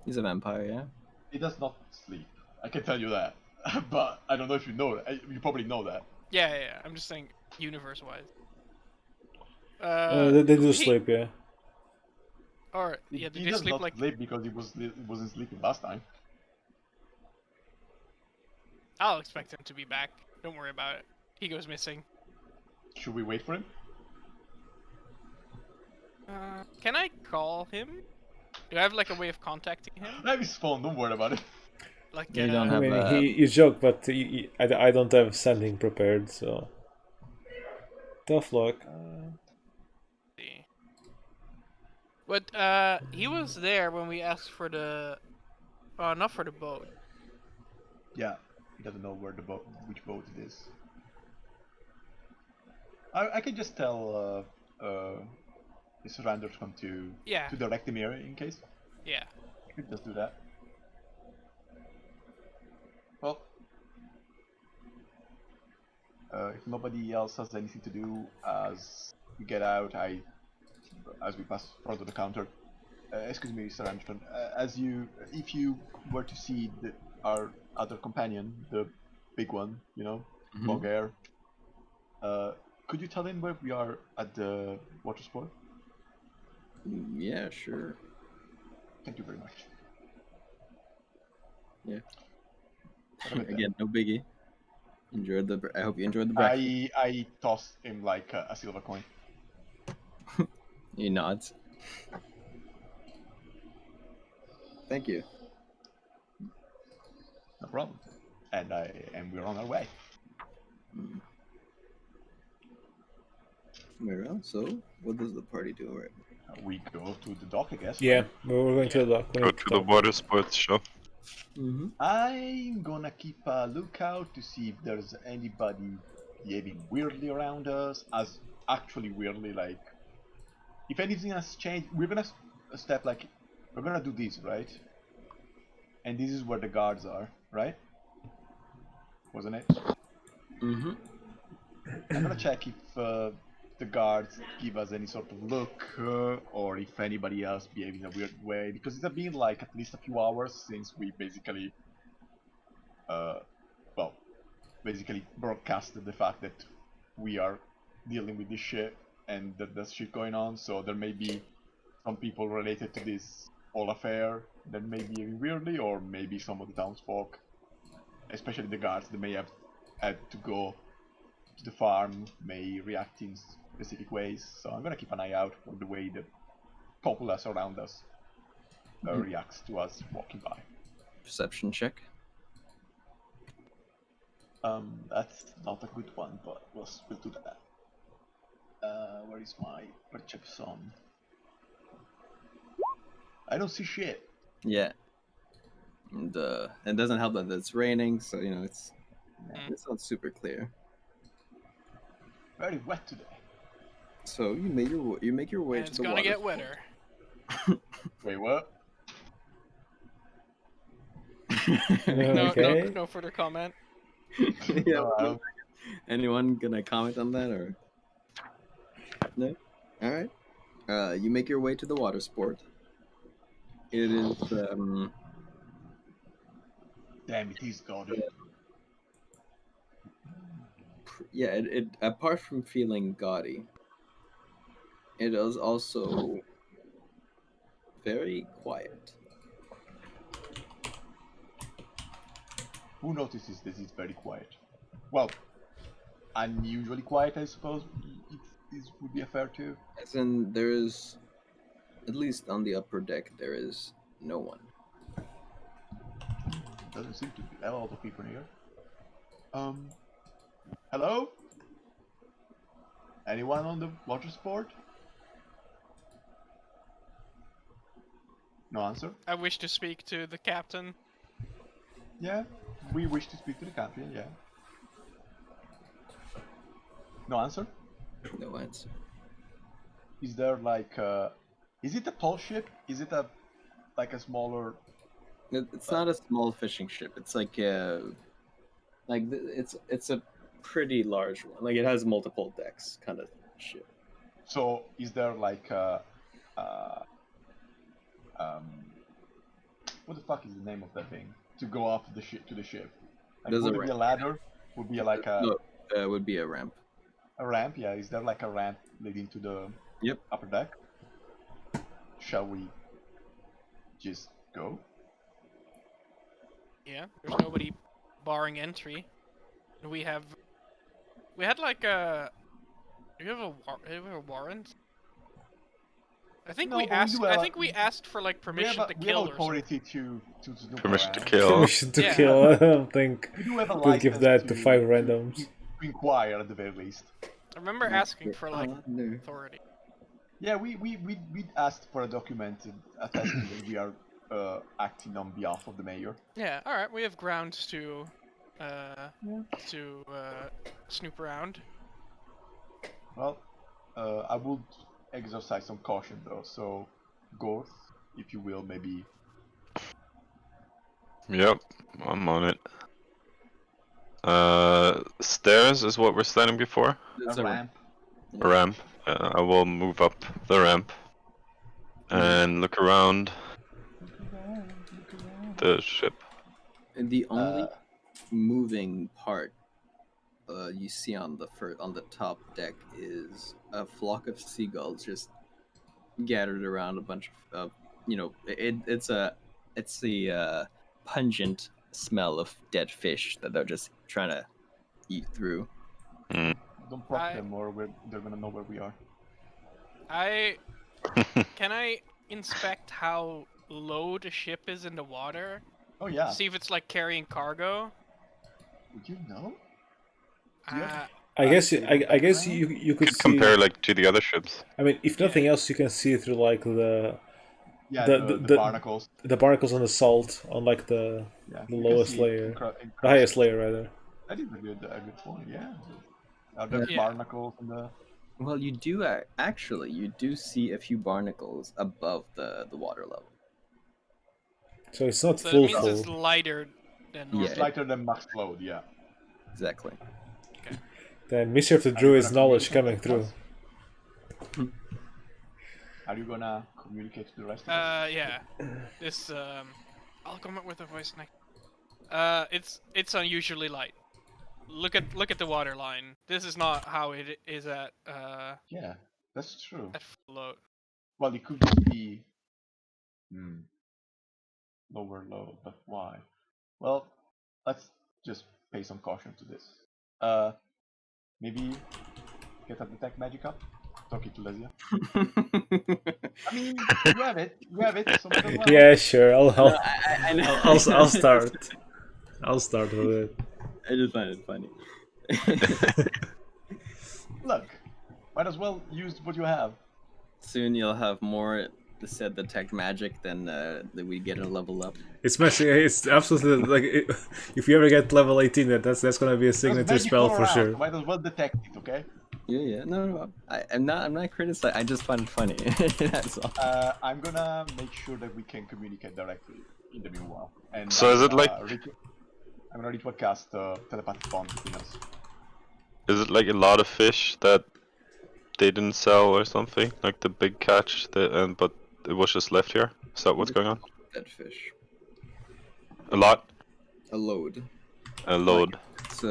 He's a vampire, yeah. he does not sleep. I can tell you that. But I don't know if you know that. You probably know that. Yeah. I'm just saying, universe-wise. They do he- sleep, yeah. Or yeah, did He they does sleep not like? sleep because he wasn't sleeping last time. I'll expect him to be back. Don't worry about it. He goes missing. Should we wait for him? Can I call him? Do I have like a way of contacting him? I have his phone. Don't worry about it. Like You get don't a... I have mean, you joke, but I don't have sending prepared, so tough luck. see. But he was there when we asked for the... not for the boat. Yeah, He doesn't know where which boat it is. I can just tell the surrounders come to direct him here in case. Yeah. You could just do that. Well, if nobody else has anything to do, as we get out, as we pass front of the counter. Excuse me, Sir Antron. If you were to see our other companion, the big one, Bogair, could you tell him where we are at the water sport? Yeah, sure. Thank you very much. Yeah. Again, no biggie. I hope you enjoyed the breakfast. I tossed him like a silver coin. He nods. Thank you. No problem. And we're on our way. Well, so what does the party do right now? We go to the dock, I guess. Yeah, right? we're going to the dock. Go to the water sports show. I'm gonna keep a lookout to see if there's anybody behaving weirdly around us. As actually weirdly, like, if anything has changed, we're gonna we're gonna do this, right? And this is where the guards are, right? Wasn't it? I'm gonna check if the guards give us any sort of look, or if anybody else behaves in a weird way, because it's been like at least a few hours since we basically broadcasted the fact that we are dealing with this shit and that there's shit going on, so there may be some people related to this whole affair that may be weirdly, or maybe some of the townsfolk, especially the guards, that may have had to go to the farm, may react in specific ways. So I'm gonna keep an eye out for the way the populace around us reacts to us walking by. Perception check. That's not a good one, but we'll do that. Where is my perception? I don't see shit. Yeah. And it doesn't help that it's raining, so it's not super clear. Very wet today. So you make your way And to it's the gonna water. get wetter. Wait, what? Okay. No further comment. Yeah. Anyone gonna comment on that or? No. All right. You make your way to the water sport. It is Damn, it is gaudy. yeah. It apart from feeling gaudy, it is also very quiet. Who notices this is very quiet? Well, unusually quiet, I suppose. This would be a fair too. As in, there is, at least on the upper deck, there is no one. Doesn't seem to be a lot of people here. Hello? Anyone on the water sport? No answer? I wish to speak to the captain. Yeah, we wish to speak to the captain, yeah. No answer? No answer. Is there like is it a tall ship? Is it like a smaller? It's not a small fishing ship. It's like it's a pretty large one. Like it has multiple decks, kind of ship. So is there like what the fuck is the name of that thing to go off the ship to the ship? Like, There's would a it be a ramp. ladder? Would be like a No, would be a ramp. a ramp? Yeah. Is there like a ramp leading to the upper deck? Shall we just go? Yeah, there's nobody barring entry. We had like a. Do you have a warrant? I think No, we but we asked. do I have think we asked for like permission to we kill have or something. authority to snoop Permission to around. kill. Permission to Yeah. kill. I don't think We do have a we'll give license that to 5 randoms. to inquire at the very least. I remember asking for like No. authority. Yeah, we asked for a document attesting that we are acting on behalf of the mayor. Yeah. All right. We have grounds to to snoop around. Well, I would exercise some caution though. So, Gorth, if you will, maybe. Yep, I'm on it. Stairs is what we're standing before. There's A ramp. A ramp. I will move up the ramp and look around the ship. And the only moving part you see on the top deck is a flock of seagulls just gathered around a bunch of it's the pungent smell of dead fish that they're just trying to eat through. Don't proc them, or they're gonna know where we are. Can I inspect how low the ship is in the water? Oh yeah. See if it's like carrying cargo. Would you know? I guess you could see, compare like to the other ships. I mean, if nothing else, you can see through like the barnacles. The barnacles on the salt on like the lowest layer, the highest layer rather. That is a good point. Yeah. There's barnacles in the. Well, you do see a few barnacles above the water level. So it's not So full. it means it's lighter than normal. It's lighter than max load. Yeah. Exactly. Okay. The Mischief the Druid's knowledge coming through. Are you gonna communicate to the rest of us? Yeah. This I'll come up with a voice next. It's unusually light. Look at the water line. This is not how it is at Yeah, that's true. at full load. Well, it could just be lower load, but why? Well, let's just pay some caution to this. Maybe get a detect magic up. Talk it to Lysea. I mean, you have it. So well. Yeah, sure. I know. I'll start. I'll start with it. I just find it funny. Look, might as well use what you have. Soon you'll have more said detect magic than we get a level up. It's messy. It's absolutely like if you ever get level 18, that's gonna be a signature spell for sure. Might as well detect it, okay? Yeah. No. I'm not criticizing. I just find it funny. That's all. I'm gonna make sure that we can communicate directly in the meanwhile. And so is it like? I'm gonna ritual cast telepathic bond between us. Is it like a lot of fish that they didn't sell or something? Like the big catch, but it was just left here? Is that what's going on? Dead fish. A lot? A load. A load. It's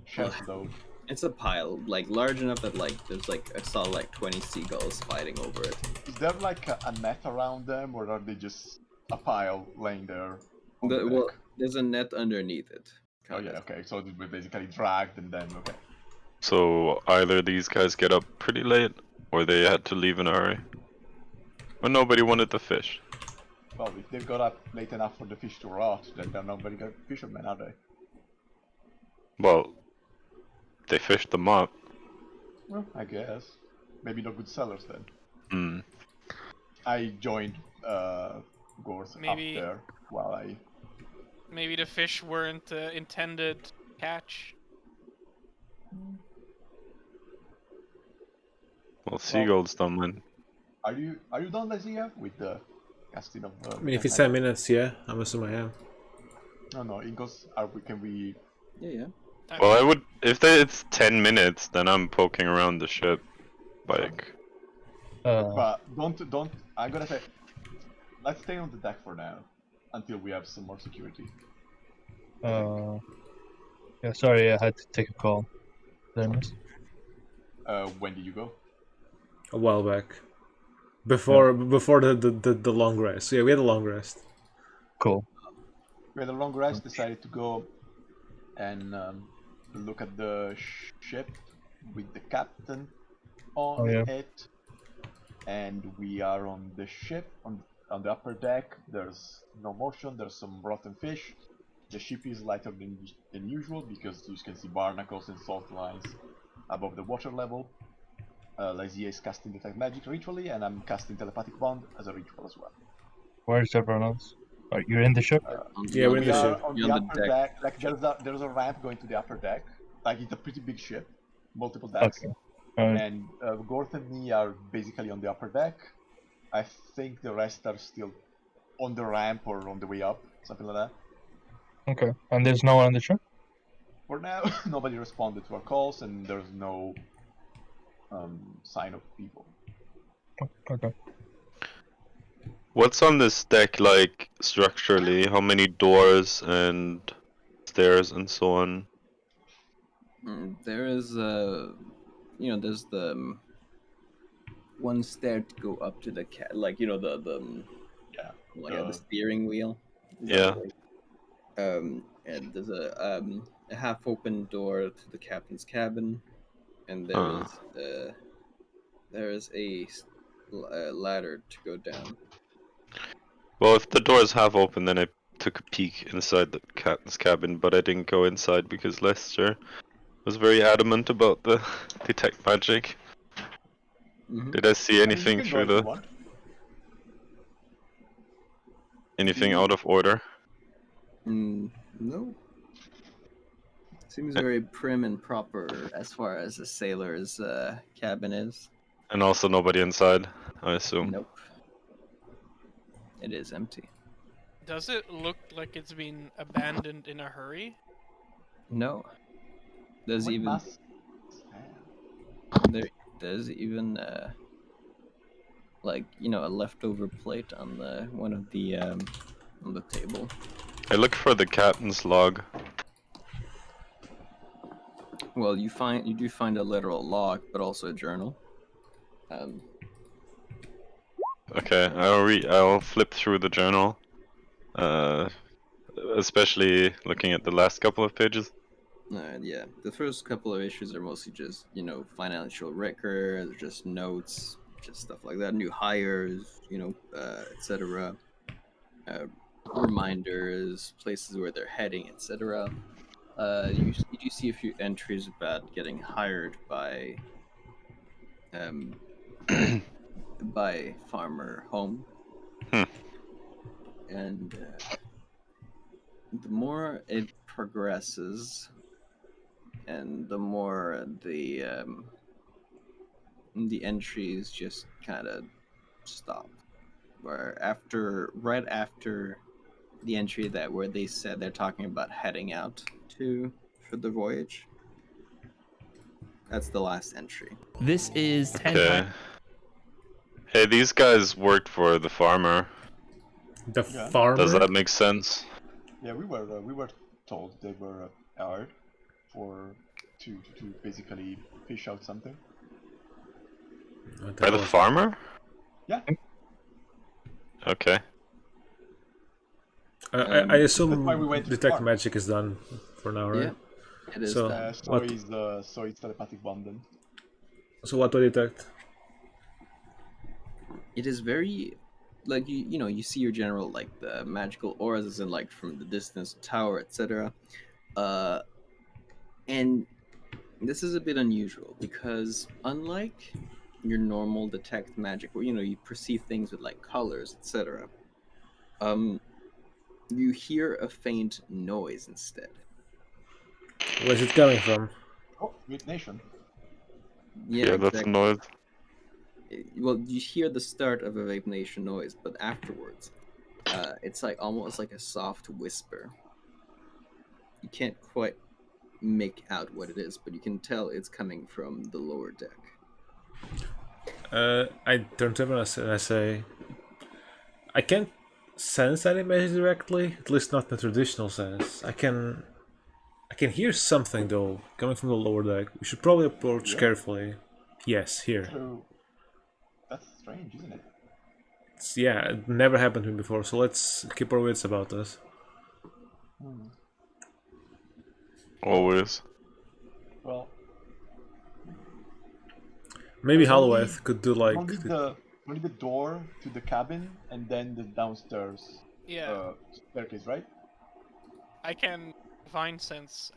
Shelf load. It's a pile, like large enough that there's I saw 20 seagulls fighting over it. Is there like a net around them, or are they just a pile laying there? Well, there's a net underneath it. Oh yeah, okay. So it was basically dragged and then okay. So either these guys get up pretty late, or they had to leave in a hurry. But nobody wanted the fish. Well, if they got up late enough for the fish to rot, then they're not very good fishermen, are they? Well, they fished them up. Well, I guess. Maybe not good sellers then. Hmm. I joined Gorth up there while I... Maybe the fish weren't intended to catch. Well, seagulls don't mind. Are you done, Lysea, with the casting of? I mean, if it's 10 minutes, yeah, I'm assuming I am. No, it goes. Can we? Yeah. Well, I would. If it's 10 minutes, then I'm poking around the ship, like. But don't. I'm gonna say. Let's stay on the deck for now, until we have some more security. Yeah, sorry, I had to take a call. When did you go? A while back. Before the long rest. Yeah, we had a long rest. Cool. We had a long rest, decided to go and look at the ship with the captain on it. And we are on the ship, on the upper deck. There's no motion, there's some rotten fish. The ship is lighter than usual because you can see barnacles and salt lines above the water level. Lysea is casting Detect Magic ritually, and I'm casting Telepathic Bond as a ritual as well. Where's everyone else? You're in the ship? Yeah, we're in We the are ship. on You're the on the upper deck. Like there's a ramp going to the upper deck. Like it's a pretty big ship, multiple decks. Okay. And Gorth and me are basically on the upper deck. I think the rest are still on the ramp or on the way up, something like that. Okay. And there's no one on the ship? For now, nobody responded to our calls, and there's no sign of people. Okay. What's on this deck like structurally? How many doors and stairs and so on? There is there's the one stair to go up to the the Yeah. the steering wheel. Yeah. And there's a half-open door to the captain's cabin, and Huh. there is a ladder to go down. Well, if the door is half open, then I took a peek inside the captain's cabin, but I didn't go inside because Lester was very adamant about the detect magic. Mhm. Did I see You anything can go through if you the want. anything out of order? No. Seems very prim and proper as far as a sailor's cabin is. And also nobody inside, I assume. Nope. It is empty. Does it look like it's been abandoned in a hurry? No. There's What even mass- there's even a leftover plate on the one of the on the table. I look for the captain's log. Well, you do find a literal log, but also a journal. Okay, I'll flip through the journal. Especially looking at the last couple of pages. Yeah, the first couple of issues are mostly just financial records, just notes, just stuff like that, new hires, etc. Reminders, places where they're heading, etc. You do see a few entries about getting hired by Farmer Home. Hmm. And the more it progresses, and the more the entries just kind of stop. Right after the entry where they said they're talking about heading out for the voyage. That's the last entry. This is 10 Okay. Hey, these guys worked for the farmer. The Yeah. farmer? Does that make sense? Yeah, we were told they were hired to basically fish out something. What By the hell is- farmer? Yeah. Okay. I assume That's why we went to the detect farm. magic is done for now, right? Yeah, it is So- done. So it's telepathic bond then. So what do I detect? It is very you see your general the magical auras as in from the distance, tower, etc. And this is a bit unusual because unlike your normal detect magic where you perceive things with colors, etc. You hear a faint noise instead. Where's it coming from? Oh, Mute Nation. Yeah, That's a exactly. noise. Well, you hear the start of a vape nation noise, but afterwards, it's almost like a soft whisper. You can't quite make out what it is, but you can tell it's coming from the lower deck. I turn to him and I say, I can't sense any magic directly, at least not in the traditional sense. I can hear something though, coming from the lower deck. We should probably approach Yeah. carefully. Yes, here. So that's strange, isn't it? It never happened to me before, so let's keep our wits about us. Always. Well, Maybe There's only- Halueth could do like... only the door to the cabin and then the downstairs Yeah, staircase, right? I can find sense.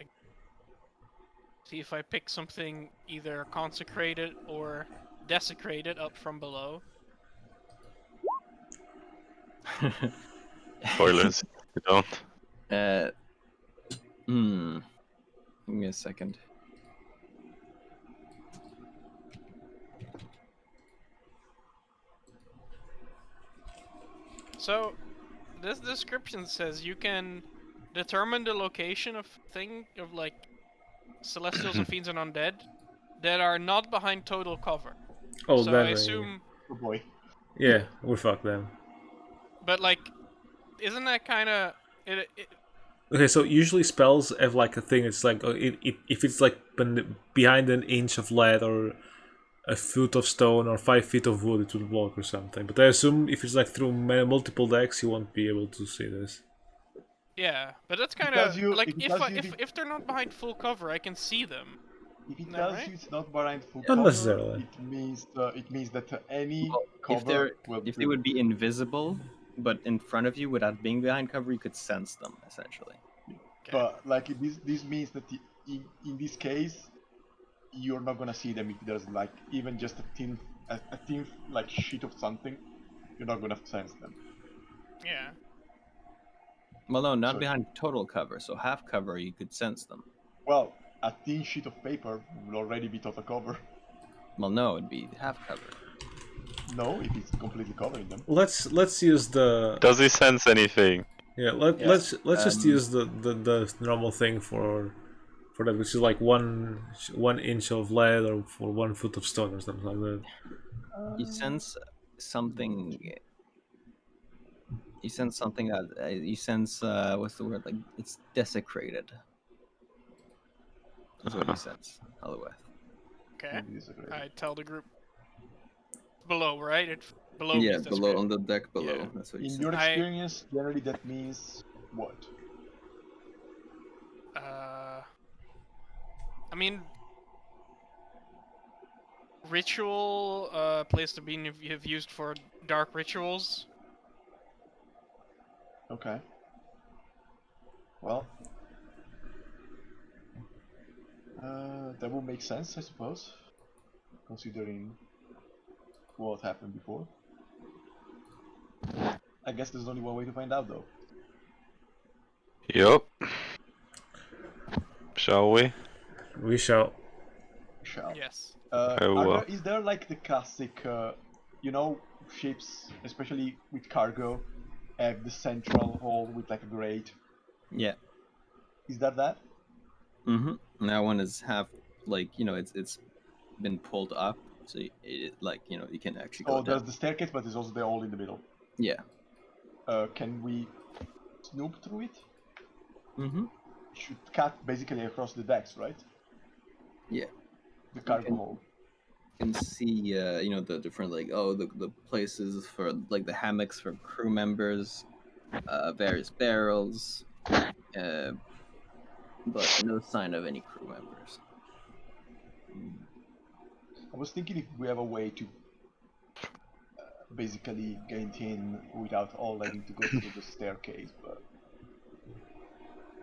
See if I pick something either consecrated or desecrated up from below. Spoilers. You don't. Give me a second. So, this description says you can determine the location of like celestials and fiends and undead that are not behind total cover. Oh, So then I assume, Oh boy. yeah, we're fucked then. but like, isn't that kind of it? Okay, so usually spells have like a thing. It's like if it's like behind an inch of lead or a foot of stone or 5 feet of wood, it would block or something. But I assume if it's like through multiple decks, you won't be able to see this. Yeah, but that's kind tells of you- like if it tells you if they're not behind full cover, I can see them. If it No, tells right? you it's not behind full Not cover, necessarily. it means that any Well, cover will if they would be invisible, but in front of you without being behind cover, you could sense them essentially. But like this means that in this case, you're not gonna see them if there's like even just a thin like sheet of something. You're not gonna sense them. Yeah. Well, no, not So- behind total cover. So half cover, you could sense them. Well, a thin sheet of paper will already be total cover. Well, no, it'd be half cover. No, if it's completely covering them. Let's use the Does he sense anything? yeah. Let's just use the normal thing for that, which is like 1 inch of lead or for 1 foot of stone or something like that. You sense something. You sense something that you sense. What's the word? Like it's desecrated. That's what you sense, Halueth. Okay. Maybe disagree. I tell the group below, right? It below. Yeah, means that's below great. on the deck below. Yeah. That's what you In sense. your experience, generally that means what? I mean, ritual place to be you've used for dark rituals. Okay. Well, that would make sense, I suppose, considering what happened before. I guess there's only one way to find out, though. Yup. Shall we? We shall. Shall. Yes. Is there like the classic, ships, especially with cargo, have the central hall with like a grate? Yeah. Is that? Mm-hmm. That one is half like it's been pulled up, so it you can actually go Oh, down. there's the staircase, but there's also the hall in the middle. Yeah. Can we snoop through it? Mm-hmm. It should cut basically across the decks, right? Yeah. The cargo can- hall. You can see the different the places for like the hammocks for crew members, various barrels, but no sign of any crew members. I was thinking if we have a way to basically get in without all having to go through the staircase, but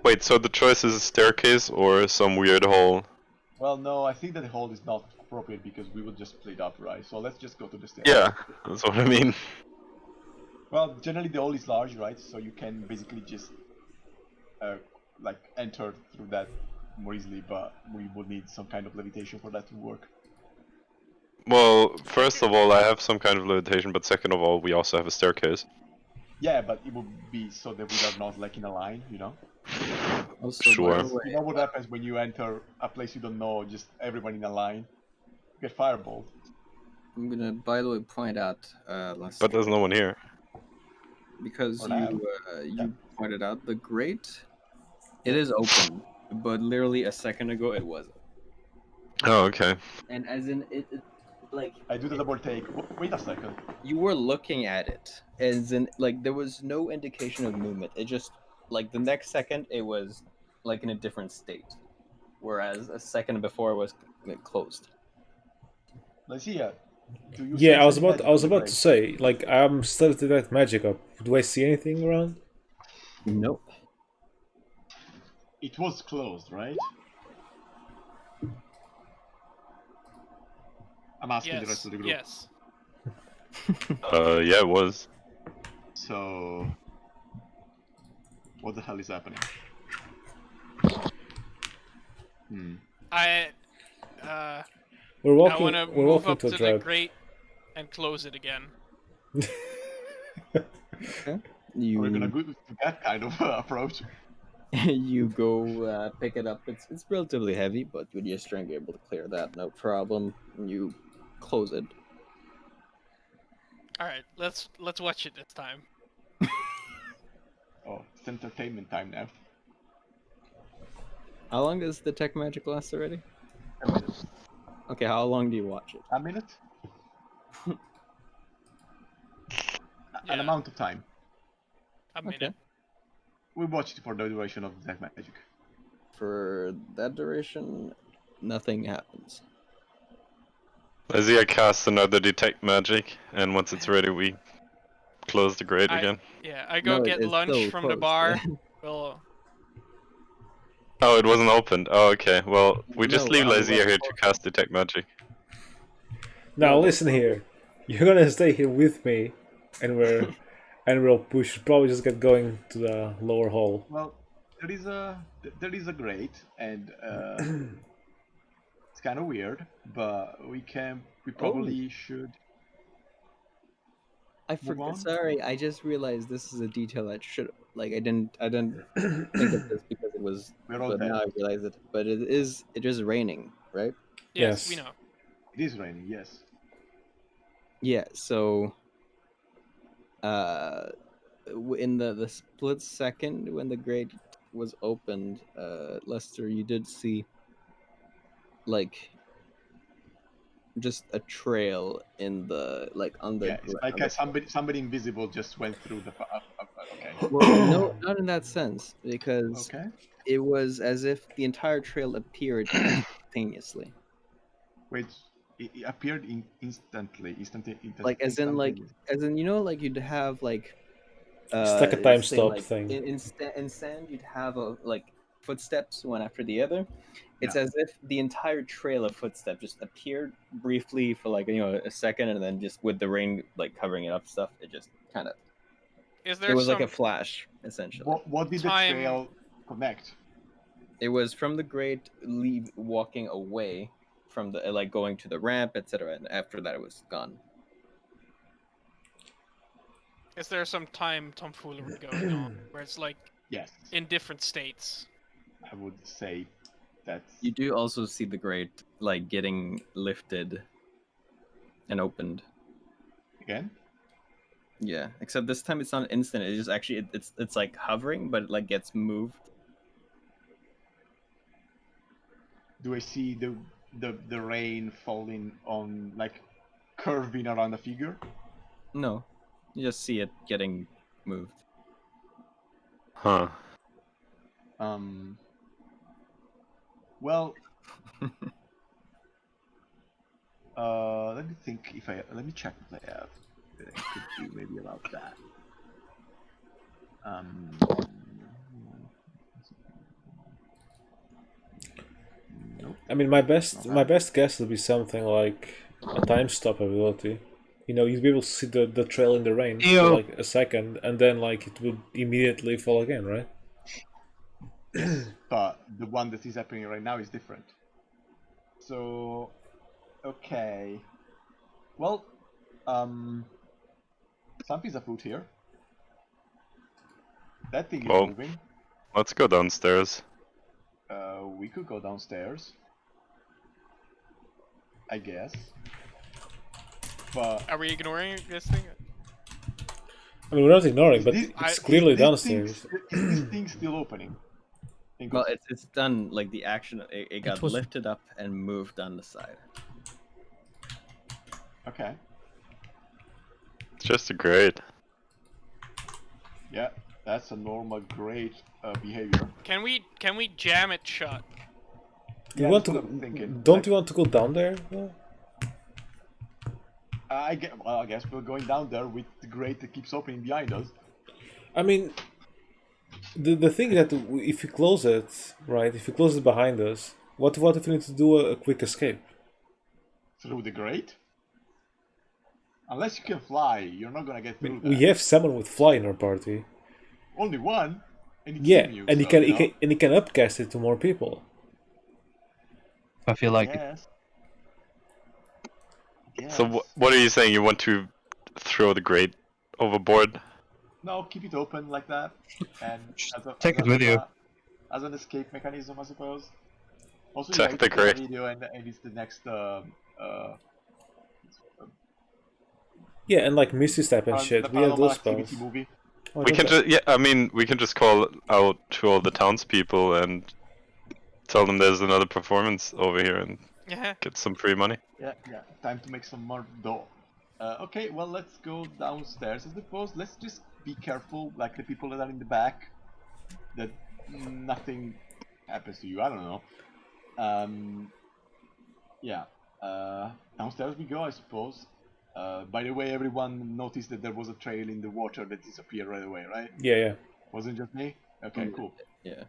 Wait, so the choice is a staircase or some weird hole? well, no, I think that the hall is not appropriate because we will just split up, right? So let's just go to the staircase. Yeah, that's what I mean. Well, generally the hall is large, right? So you can basically just enter through that more easily, but we would need some kind of levitation for that to work. Well, first of all, I have some kind of levitation, but second of all, we also have a staircase. Yeah, but it would be so that we are not like in a line, you know? Also, Sure. by the way, You know what happens when you enter a place you don't know, just everyone in a line? You get fireballed. I'm gonna by the way point out But there's no one here. because Or now. you pointed out the grate. It is open, but literally a second ago it wasn't. Oh, okay. And as in it like I do the double take. Wait a second. you were looking at it, as in like there was no indication of movement. It just like the next second it was like in a different state, whereas a second before it was closed. Lysea, do you Yeah, sense I was any about magic in the to say, like, I'm still to that magic up. Do I see anything around? Nope. It was closed, right? I'm asking the rest of the group. Yes. Yeah, it was. So, What the hell is happening? I We're walking. want to We're move walking up to a to the trap. grate and close it again. Okay. We're gonna You go to that kind of approach. you go pick it up. It's relatively heavy, but with your strength, you're able to clear that, no problem. You close it. All right, let's watch it this time. Oh, it's entertainment time now. How long does the tech magic last already? A minute. Okay, how long do you watch it? A minute? Yeah. An amount of time. A minute. Okay. We watched it for the duration of the Black Magic. For that duration, nothing happens. Lysea casts another detect magic, and once it's ready, we close the grate again. Yeah, I go No, get it's lunch still from the closed, bar. yeah. Well, Oh, it wasn't opened. Oh, okay. Well, we just No, leave well, Lysea here to well, cast detect magic. Now No, listen here. You're gonna stay here with me, and we should probably just get going to the lower hall. Well, there is a grate, and it's kind of weird, but we probably should. I Move forgot. on? Sorry, I just realized this is a detail that should I didn't think of this because it was. We're all But now I dead. realize it. But it is raining, right? yes, we Yes. know. It is raining, yes. Yeah. So, in the split second when the grate was opened, Lester, you did see like just a trail in the on the Yeah, it's like on the somebody invisible just went through the. Okay. Well, no, not in that sense, because Okay. it was as if the entire trail appeared instantaneously. Wait, it appeared instantly. Like as in like you'd have like It's like a time say stop like thing. in sand you'd have like footsteps one after the other. It's Yeah. as if the entire trail of footsteps just appeared briefly for like a second, and then just with the rain like covering it up stuff, it just kind of Is it there was like some a flash essentially. What did the time- trail connect? It was from the grate walking away from the like going to the ramp, etc. And after that, it was gone. is there some time tomfoolery going on where it's like Yes, in different states? I would say that's. You do also see the grate like getting lifted and opened. Again? Yeah, except this time it's not instant. It's just actually it's like hovering, but it like gets moved. Do I see the rain falling on, like, curving around the figure? No, you just see it getting moved. Huh. Well, let me think let me check what I have that I could do maybe about that. Nope. I mean, my best guess would be something like a time stop ability. You know, you'd be able to see the trail in the rain for like a second, and then like it would immediately fall again, right? But the one that is happening right now is different. So, okay. Well, something's afoot here. That thing is Well. moving. Let's go downstairs. We could go downstairs, I guess. But Are we ignoring this thing? I mean, we're not ignoring, but this- it's clearly is this downstairs. Thing, is this thing still opening? Well, it's done. Like the action, it got was- lifted up and moved on the side. Okay. It's just a grate. Yeah, that's a normal great behavior. Can we jam it shut? You Yeah, want that's to? what I'm thinking. Don't Like, you want to go down there? No? I guess we're going down there with the grate that keeps opening behind us. I mean, the thing is that if you close it, right? If you close it behind us, what if we need to do a quick escape? Through the grate? Unless you can fly, you're not gonna get I through mean, that. we have someone with fly in our party. Only one? And it's Yeah, Eemew, and so, you can upcast it to more people. I feel like Yes. So Yes. what are you saying? You want to throw the grate overboard? No, keep it open like that, and take it with you. as an escape mechanism, I suppose. Also, Check yeah, the it's a crate. video, and it's the next Yeah, and like Misty Step and the shit. We have Paranormal those Activity spells. movie. Oh, I We don't can know. just I mean, we can just call out to all the townspeople and tell them there's another performance over here and Yeah. get some free money. Yeah, time to make some more dough. Okay, well, let's go downstairs, I suppose. Let's just be careful, like the people that are in the back, that nothing happens to you. I don't know. Yeah. Downstairs we go, I suppose. By the way, everyone noticed that there was a trail in the water that disappeared right away, right? Yeah. Wasn't just me? Okay, cool. Yeah,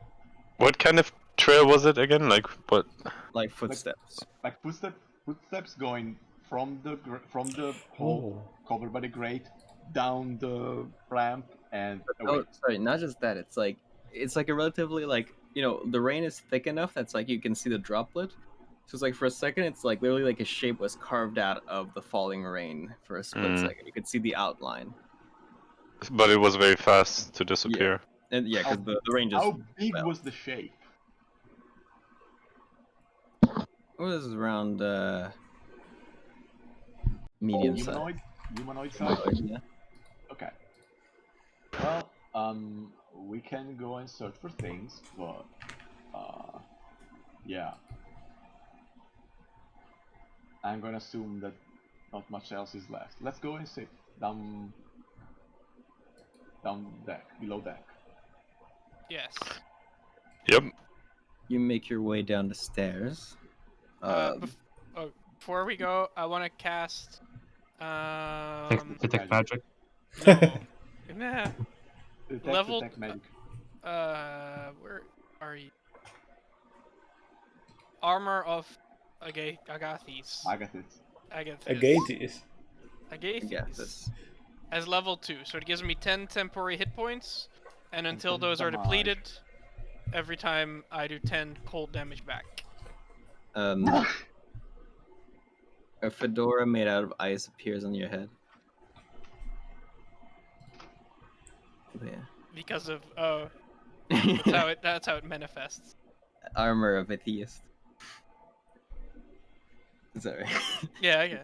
What kind of trail was it again? Like what? like footsteps. Like footsteps going from the hole covered by the grate down the ramp and away. Oh, sorry, not just that. It's like a relatively like the rain is thick enough that's like you can see the droplet. So it's like for a second, it's like literally like a shape was carved out of the falling rain for a split second. You could see the outline. But it was very fast to disappear. And yeah, because the rain just How big fell. was the shape? What was this around medium size? Humanoid size? Yeah. Okay. Well, we can go and search for things, but yeah. I'm gonna assume that not much else is left. Let's go and sit down deck, below deck. Yes. Yep. You make your way down the stairs. Before we go, I want to cast. Detect magic. No. Nah. Detect magic. Where are you? Armor of Agathis. Agathis. Agathis. As level 2, so it gives me 10 temporary hit points, and until those are damage. depleted, every time I do 10 cold damage back. A fedora made out of ice appears on your head. Yeah. Because of that's how it manifests. Armor of a theist. Sorry. Yeah.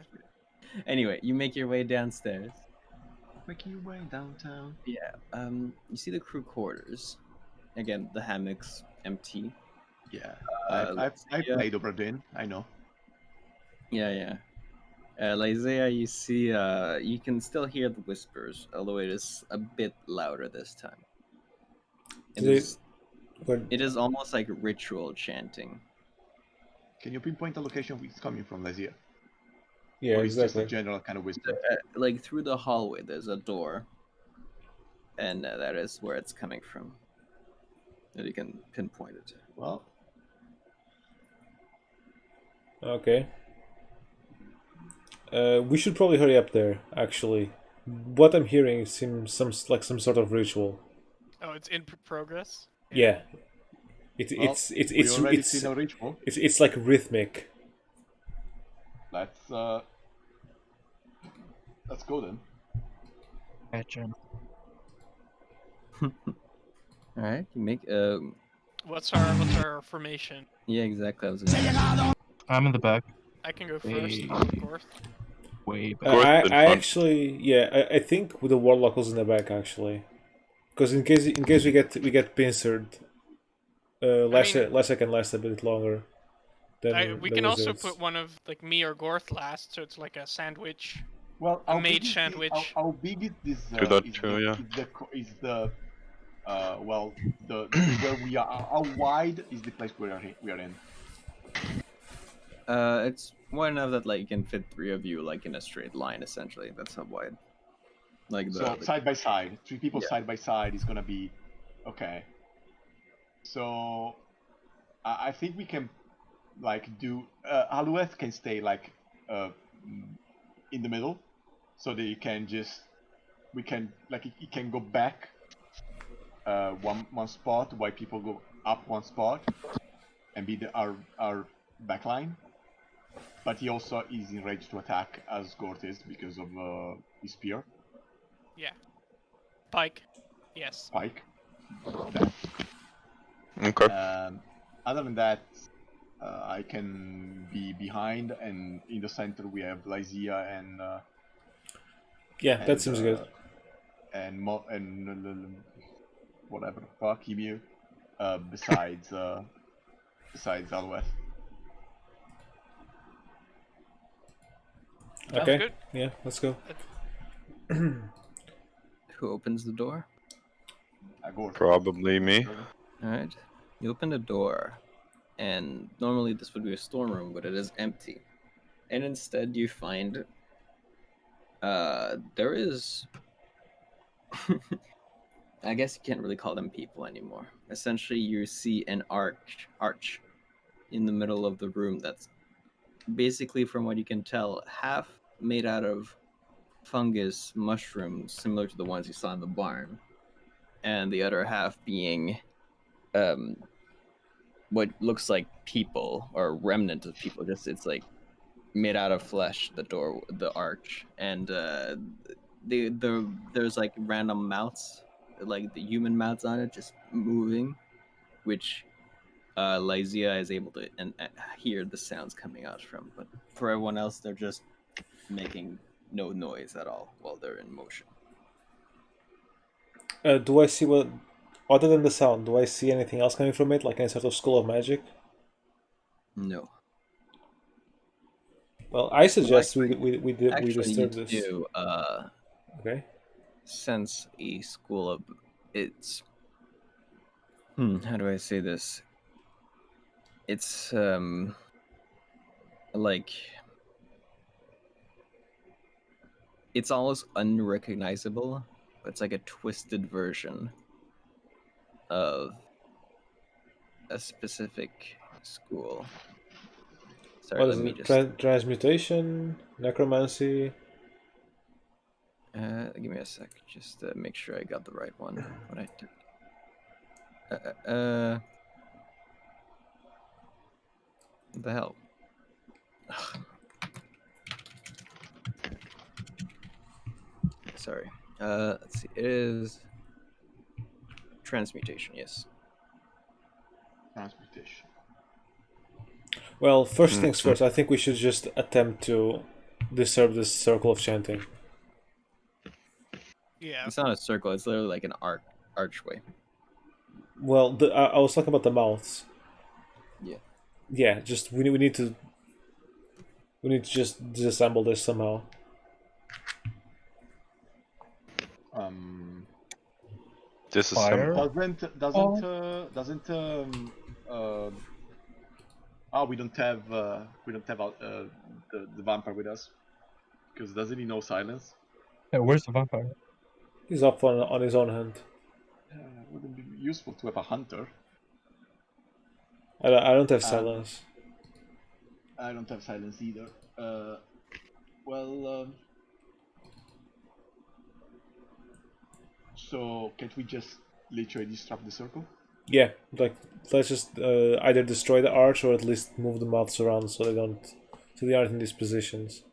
Anyway, you make your way downstairs. Making your way downtown. Yeah. You see the crew quarters. Again, the hammocks empty. Yeah. I played Obradin, I know. Yeah. Lysea, you see, you can still hear the whispers, although it is a bit louder this time. It is almost like ritual chanting. Can you pinpoint the location it's coming from, Lysea? Yeah, or it's exactly. just a general kind of whisper? Like through the hallway, there's a door, and that is where it's coming from. That you can pinpoint it. Well, okay. We should probably hurry up there. Actually, what I'm hearing seems some sort of ritual. Oh, it's in progress. Yeah. It's seen a ritual. It's like rhythmic. Let's go then. Gotcha. All right, you make What's our formation? Yeah, exactly. I'm in the back. I can go first. Gorth. Way back. I actually, I think with the Warlock was in the back actually, because in case we get pincered, Lysea can last a bit longer. We can also put one of like me or Gorth last, so it's like a sandwich. Well, a mage sandwich. How big is this? Is the where we are? How wide is the place we are in? It's wide enough that like you can fit 3 of you like in a straight line. Essentially, that's how wide. Like side by side, 3 people side by side is gonna be okay. So I think we can like do Halueth can stay like in the middle, so that you can just it can go back one spot while people go up one spot and be our backline. But he also is in range to attack as Gorth is because of his spear. Yeah. Pike. Yes. Pike. Okay. Other than that, I can be behind, and in the center we have Lysea and Yeah, that seems good. And whatever the fuck, Eemew. Besides Halueth. Okay. good. Yeah, let's go. Who opens the door? Gorth. Probably me. All right. You open the door, and normally this would be a storm room, but it is empty. And instead, you find there is. I guess you can't really call them people anymore. Essentially, you see an arch in the middle of the room that's basically, from what you can tell, half made out of fungus mushrooms, similar to the ones you saw in the barn, and the other half being what looks like people or remnant of people. Just it's like made out of flesh. The arch, and there's like random mouths, like the human mouths on it, just moving, which Lysea is able to hear the sounds coming out from. But for everyone else, they're just making no noise at all while they're in motion. Do I see what, other than the sound, do I see anything else coming from it, like any sort of school of magic? No. Well, I suggest Actually, we disturb this. Do, Okay. sense a school of it's. How do I say this? It's like it's almost unrecognizable. But it's like a twisted version of a specific school. Sorry, What let is me it? just Transmutation, necromancy. give me a sec, just to make sure I got the right one. What I did. What the hell? Sorry. Let's see. It is transmutation. Yes. Transmutation. Well, first things first, I think we should just attempt to disturb this circle of chanting. Yeah. It's not a circle. It's literally like an archway. Well, I was talking about the mouths. Yeah. Yeah, just we need to just disassemble this somehow. Disassemble. We don't have the vampire with us, because doesn't he know silence? Yeah, where's the vampire? He's up on his own hand. Wouldn't it be useful to have a hunter? I don't have silence. I don't have silence either. So can't we just literally disrupt the circle? Yeah, like let's just either destroy the arch or at least move the mouths around so they aren't in these positions.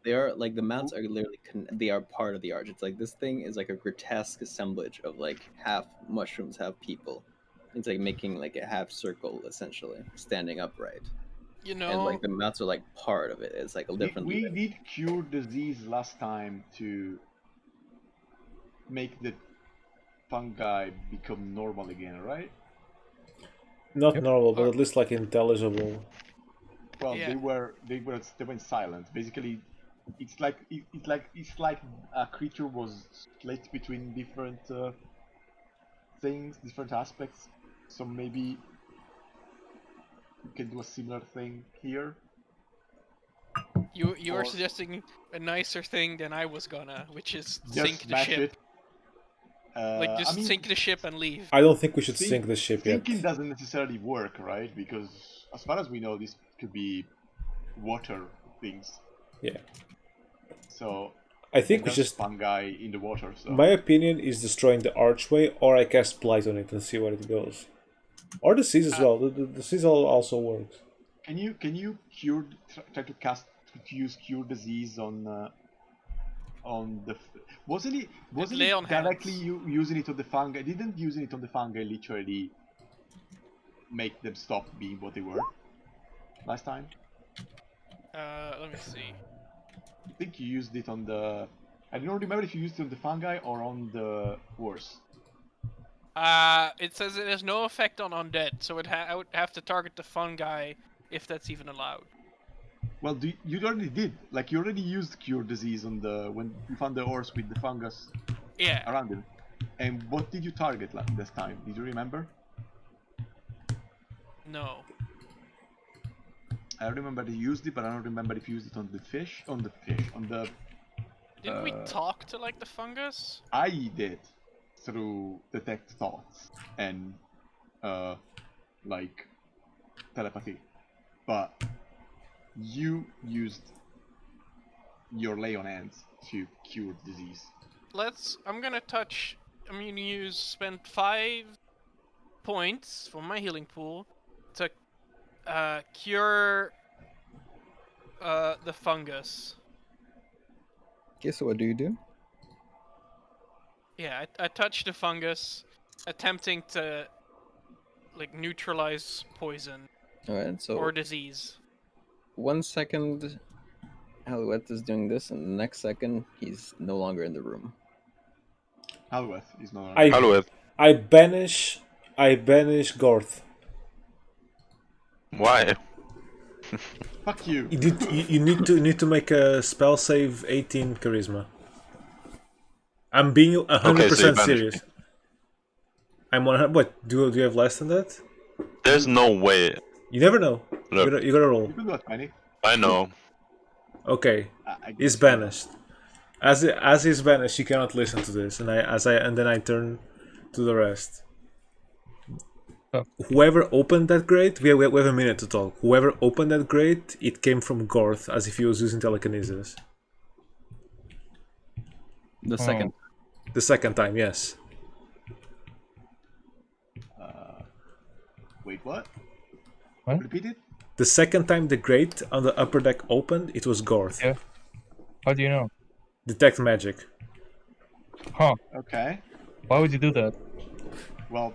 They are like the mounts are literally they are part of the arch. It's like this thing is like a grotesque assemblage of like half mushrooms, half people. It's like making like a half circle essentially, standing upright. You know, And like the mounts are like part of it. It's like a different. We did cure disease last time to make the fungi become normal again, right? Not normal, but at least like intelligible. Well, Yeah. they went silent. Basically, it's like a creature was split between different things, different aspects. So maybe we can do a similar thing here. you are or- suggesting a nicer thing than I was gonna, which is Just sink the smash ship. it. Like just I mean, sink the ship and leave. I don't think we should sink the ship yet. Sinking doesn't necessarily work, right? Because as far as we know, this could be water things. Yeah. So I think And we there's just. fungi in the water. So My opinion is destroying the archway, or I cast Blight on it and see where it goes. Or the Seize as well. The Seize also works. can you cure try to cast to use cure disease on the wasn't lay it on directly hands. you using it on the fungi? Didn't using it on the fungi literally make them stop being what they were last time? Let me see. I think you used it on the. I don't remember if you used it on the fungi or on the horse. It says it has no effect on undead, so I would have to target the fungi if that's even allowed. Well, you already did. Like you already used cure disease on the when you found the horse with the fungus Yeah. around him. And what did you target this time? Did you remember? No. I remember you used it, but I don't remember if you used it on the fish. On the. Didn't we talk to like the fungus? I did through detect thoughts and like telepathy, but you used your lay on hands to cure disease. I'm gonna spend 5 points from my healing pool to cure the fungus. Okay, so what do you do? Yeah, I touch the fungus, attempting to like neutralize poison Alright, so or disease. 1 second, Halueth is doing this, and the next second, he's no longer in the room. Halueth is not. Halueth. I banish Gorth. Why? Fuck you. You need to make a spell save 18 charisma. I'm being 100% banish serious. I'm 100. What? Do you have less than that? There's no way. You never know. Look. You gotta roll. You can do it, Penny. I know. Okay, I he's guess banished. As he's banished, he cannot listen to this, and then I turn to the rest. Oh. Whoever opened that grate, we have a minute to talk. Whoever opened that grate, it came from Gorth, as if he was using telekinesis. The second. The second time, yes. Wait, what? What? Repeat it? The second time the grate on the upper deck opened, it was Gorth. Yeah. How do you know? Detect magic. Huh. Okay. Why would you do that? Well,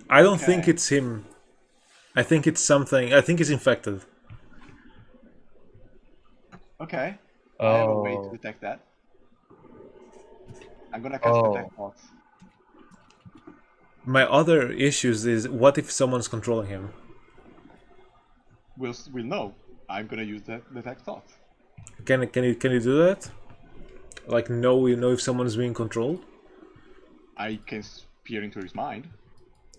I don't think Okay. it's him. I think it's something. I think he's infected. okay. I have a way to Oh. detect that. I'm gonna cast Oh. detect thoughts. My other issues is what if someone's controlling him? We'll know. I'm gonna use that detect thoughts. Can you do that? Like know if someone's being controlled? I can peer into his mind.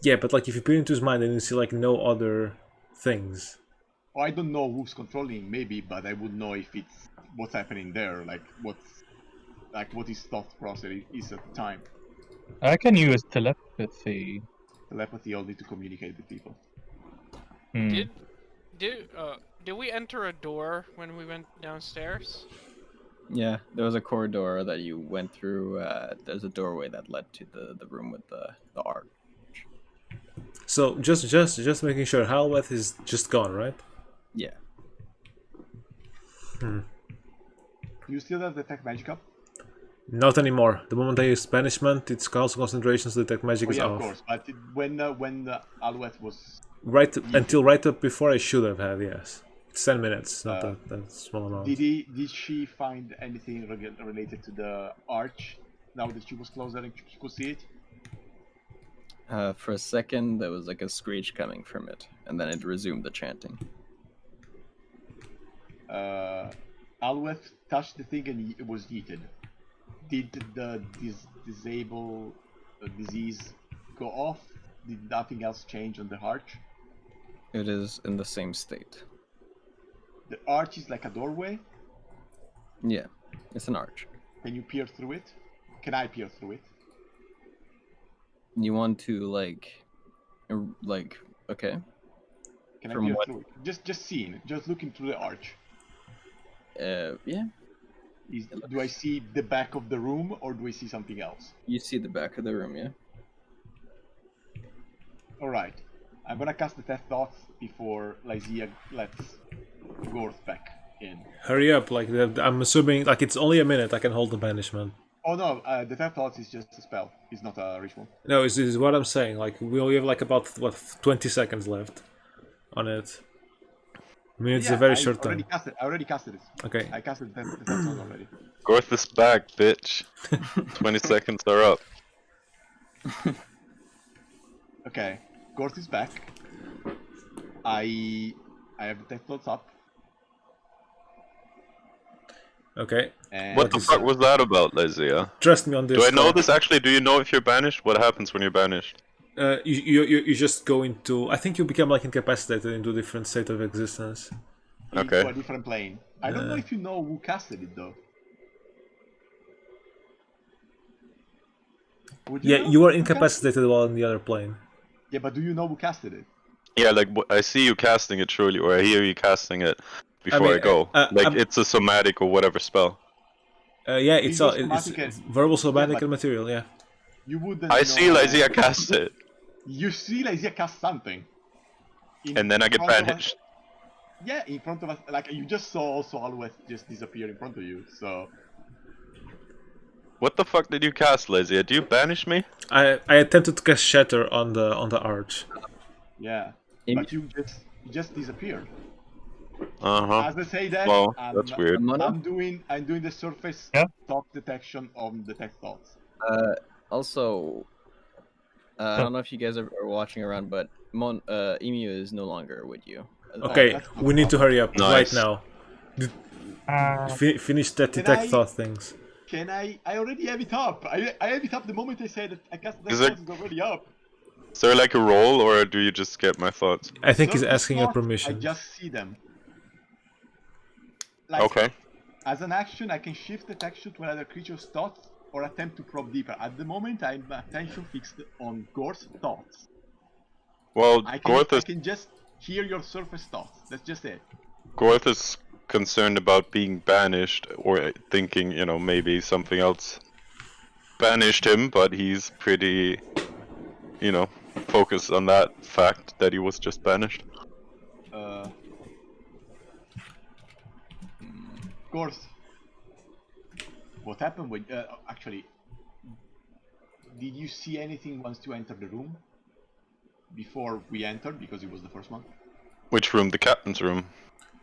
Yeah, but like if you peer into his mind and you see like no other things. Oh, I don't know who's controlling him, maybe, but I would know if it's what's happening there, like what his thought process is at the time. I can use telepathy. Telepathy, I'll need to communicate with people. Hmm. Did we enter a door when we went downstairs? Yeah, there was a corridor that you went through. There's a doorway that led to the room with the art. So just making sure Halueth is just gone, right? Yeah. You still have detect magic up? Not anymore. The moment I use banishment, its also concentration, so detect magic Oh is yeah, off. of course. But when Halueth was Right until right up before I should have had, yes. It's 10 minutes, not that small amount. did she find anything related to the arch now that she was closer and she could see it? For a second, there was like a screech coming from it, and then it resumed the chanting. Halueth touched the thing and it was yeeted. Did the disable disease go off? Did nothing else change on the arch? It is in the same state. The arch is like a doorway. Yeah, it's an arch. Can you peer through it? Can I peer through it? You want to like, okay. Can I From peer what? through it? Just seeing, just looking through the arch. Yeah. Do I see the back of the room or do I see something else? You see the back of the room, yeah. All right, I'm gonna cast the Death Thoughts before Lysea lets Gorth back in. Hurry up, like I'm assuming like it's only a minute I can hold the banishment. Oh no, the Death Thoughts is just a spell. It's not a ritual. No, this is what I'm saying. Like we only have like about 20 seconds left on it. I mean, it's a very short time. I already casted it. Okay. I casted the Death Thoughts already. Gorth is back, bitch. 20 seconds are up. Okay, Gorth is back. I have the Death Thoughts up. Okay. And What the fuck was that about, Lysea? Trust me on this. Do I know card. this actually? Do you know if you're banished? What happens when you're banished? You just go into. I think you become like incapacitated into a different state of existence. Okay. Into a different plane. I don't know if you know who casted it though. Would Yeah, know you are who incapacitated while in the other plane. Yeah, but do you know who casted it? Yeah, like I see you casting it surely, or I hear you casting it before I go. Like it's a somatic or whatever spell. Yeah, it's somatic verbal, somatic, but and material. Yeah. You wouldn't. I see Lysea cast it, You see Lysea cast something. and then I get banished. Yeah, in front of us. Like you just saw also Halueth just disappear in front of you. So. What the fuck did you cast, Lysea? Do you banish me? I attempted to cast Shatter on the arch. Yeah, but you just disappeared. As I say that, well, that's weird. I'm doing the surface thought detection on the Death Thoughts. Also, I don't know if you guys are watching around, but Eemew is no longer with you. Okay, we need to hurry up right Nice. now. Finish that detect thought things. Can I already have it up. I have it up the moment I said that I cast the Is Death Thoughts is already up. Is there like a roll, or do you just get my thoughts? I think he's Surface asking your thoughts, permission. I just see them. Like, Okay. As an action, I can shift attention to another creature's thoughts or attempt to probe deeper. At the moment, I'm attention fixed on Gorth's thoughts. Well, I Gorth can just hear your surface thoughts. That's just it. Gorth is concerned about being banished, or thinking, you know, maybe something else banished him, but he's pretty, you know, focused on that fact that he was just banished. Gorth, what happened when, actually, did you see anything once you entered the room? Before we entered, because it was the first one? Which room? The captain's room?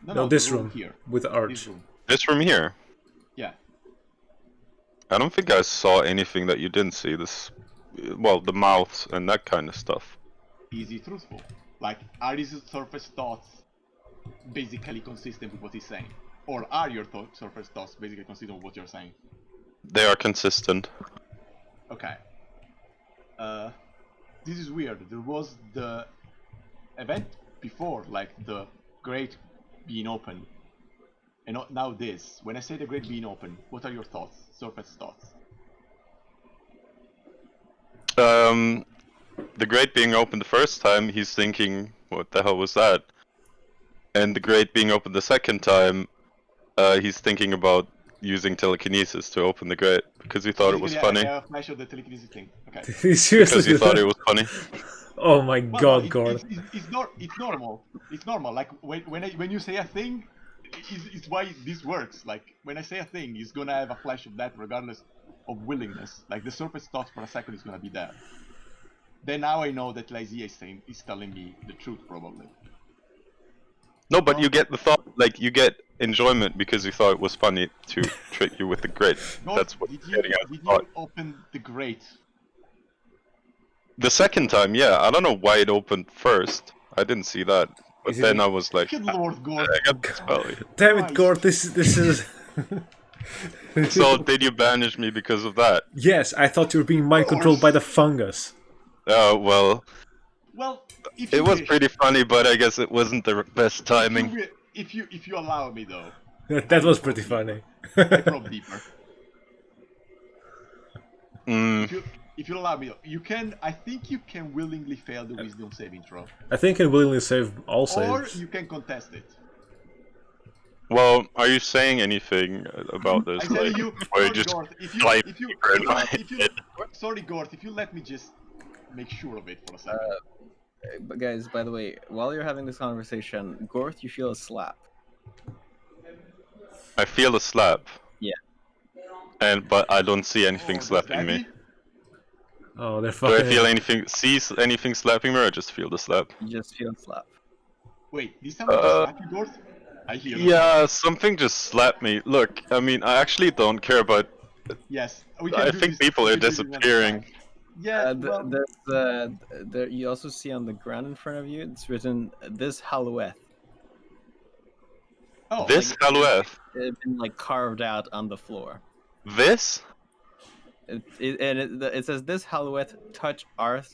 No, this room here. with the arch. This room. This room here? Yeah. I don't think I saw anything that you didn't see. This, well, the mouths and that kind of stuff. Is he truthful? Like, are his surface thoughts basically consistent with what he's saying? Or are your surface thoughts basically consistent with what you're saying? They are consistent. Okay. This is weird. There was the event before, like the Great being open. And now this. When I say the Great being open, what are your thoughts? Surface thoughts? The Great being open the first time, he's thinking, what the hell was that? And the Great being open the second time, he's thinking about using telekinesis to open the Great, because he thought it was funny. Yeah, flash of the telekinesis thing. Okay. Seriously, Because he thought it was funny. Oh my god, Gorth. It's normal. It's normal. Like when you say a thing, it's why this works. Like when I say a thing, it's gonna have a flash of that regardless of willingness. Like the surface thought for a second is gonna be there. Then now I know that Lysea is telling me the truth probably. No, but you get the thought, like you get enjoyment because you thought it was funny to trick you with the Great. That's what you're getting at. Did you open the Great? The second time, yeah. I don't know why it opened first. I didn't see that. But then I was like, Good Lord, Gorth. I got this belly. Damn it, Gorth, this is... So did you banish me because of that? Yes, I thought you were being mind controlled by the fungus. Oh, well, Well, if it you was wish, pretty funny, but I guess it wasn't the best timing. if you allow me though, That was pretty funny. I probe deeper. Mm. If you allow me, you can. I think you can willingly fail the wisdom saving throw, I think I willingly save all or saves. you can contest it. Well, are you saying anything about I this? tell Like, you, or you sorry, just Gorth, type if you, deeper in my if you, head? sorry, Gorth, if you let me just make sure of it for a second. But guys, by the way, while you're having this conversation, Gorth, you feel a slap. I feel a slap. Yeah. But I don't see anything slapping me. Oh, they're Do I fucking. feel anything slapping me, or I just feel the slap? You just feel a slap. Wait, this time I just slap you, Gorth? I hear it. Yeah, something just slapped me. Look, I mean, I actually don't care, but Yes, we can I do think this people are individually one disappearing. time. Yeah, well, There, you also see on the ground in front of you, it's written, this Halueth. oh, This Halueth. It's been like carved out on the floor. This? It says, this Halueth touch arc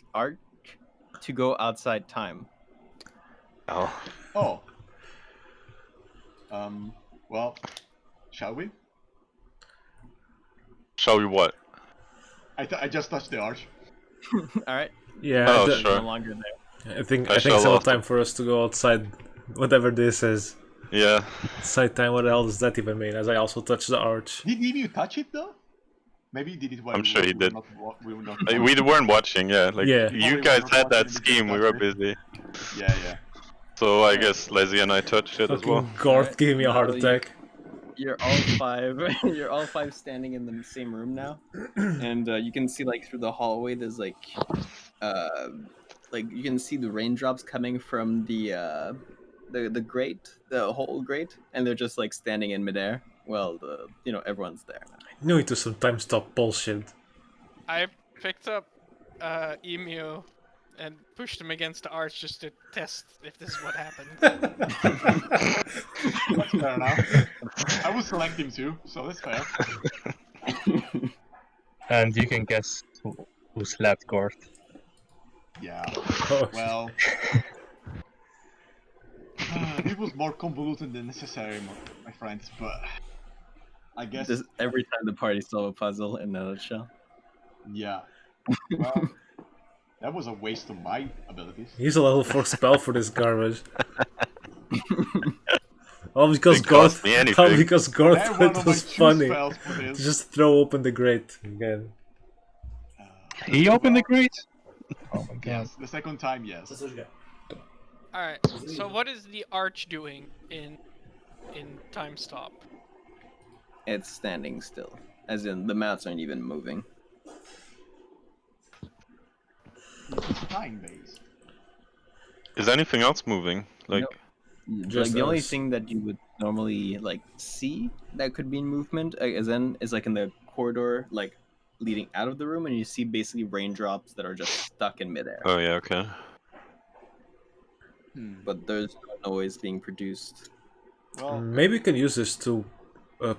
to go outside time. Oh. oh. Well, shall we? Shall we what? I just touched the arch. All right. Yeah, Oh, It's sure. no longer there. I think I it's shall about also- time for us to go outside. Whatever this is. Yeah. Outside time, what the hell does that even mean? As I also touch the arch. Did Eemew touch it though? Maybe he did it while I'm sure he we were did. not we were not. We weren't watching, yeah. Like, Yeah. you we guys were had that watching scheme, we because were that's busy. Yeah. So I guess Lysea and I touched it as Fucking well. Gorth Alright, gave me a heart now attack. You're all five. You're all five standing in the same room now, and you can see like through the hallway. There's like you can see the raindrops coming from the grate, the whole grate, and they're just like standing in midair. Well, everyone's there now. I knew it was some time stop bullshit. I picked up Eemew and pushed him against the arch just to test if this is what happened. That's fair enough. I would select him too, so that's fair. And you can guess who slapped Gorth. Yeah. Oh, Well, it was more convoluted than necessary, my friends. But I guess Just every time the party solve a puzzle in a nutshell. yeah. Well, that was a waste of my abilities. use a level 4 spell for this garbage. All because It cost Gorth. me anything. All because Gorth They're thought one it of my was two funny. spells for To this. just throw open the grate again. He opened the grate? Oh my god. Yes, the second time, yes. Alright, so what is the arch doing in time stop? It's standing still, as in the mats aren't even moving. It's time based. Is anything else moving? Like, Nope. Like Just the only us. thing that you would normally like see that could be in movement, is like in the corridor, like leading out of the room, and you see basically raindrops that are just stuck in midair. oh yeah, okay. But there's no noise being produced. Well, Maybe we can use this to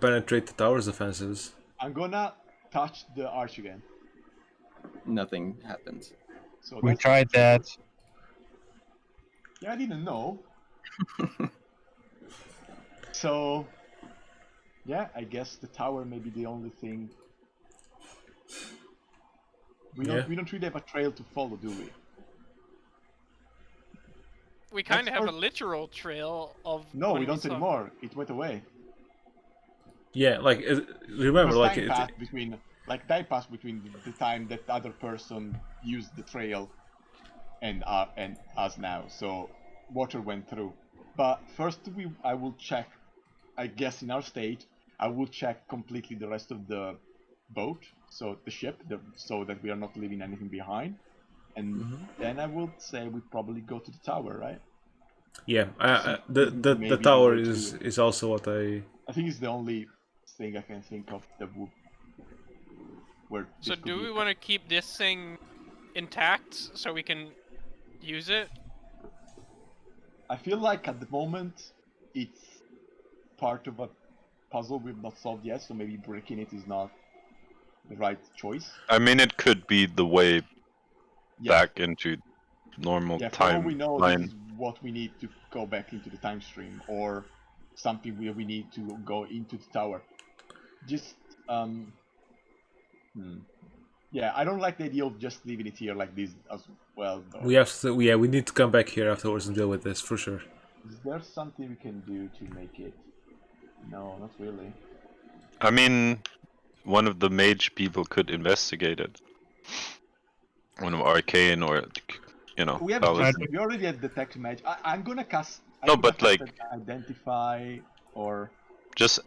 penetrate the tower's defenses. I'm gonna touch the arch again. Nothing happens. So We that's- tried that. Yeah, I didn't know. So, yeah, I guess the tower may be the only thing. We Yeah. don't really have a trail to follow, do we? We kind of That's have a for- literal trail of. No, when we don't saw- anymore. It went away. Yeah, like remember, Because like time passed between, time passed between the time that the other person used the trail and us now. So water went through. But first, I will check. I guess in our state, I will check completely the rest of the boat, so the ship, so that we are not leaving anything behind. And then I will say we probably go to the tower, right? yeah, the Maybe tower go to- is also what I. I think it's the only thing I can think of that would. Where So this could do be- we want to keep this thing intact so we can use it? I feel like at the moment it's part of a puzzle we've not solved yet, so maybe breaking it is not the right choice. I mean, it could be the way Yeah. back into normal Yeah, for all time we know, line. this is what we need to go back into the time stream, or something where we need to go into the tower. Just, yeah, I don't like the idea of just leaving it here like this as well, though. We have to. Yeah, we need to come back here afterwards and deal with this for sure. Is there something we can do to make it No, not really. I mean, one of the mage people could investigate it. One of arcane or, you know, We have paladin. we already have detect match. I'm gonna cast. I'm No, gonna but, cast like- identify or Just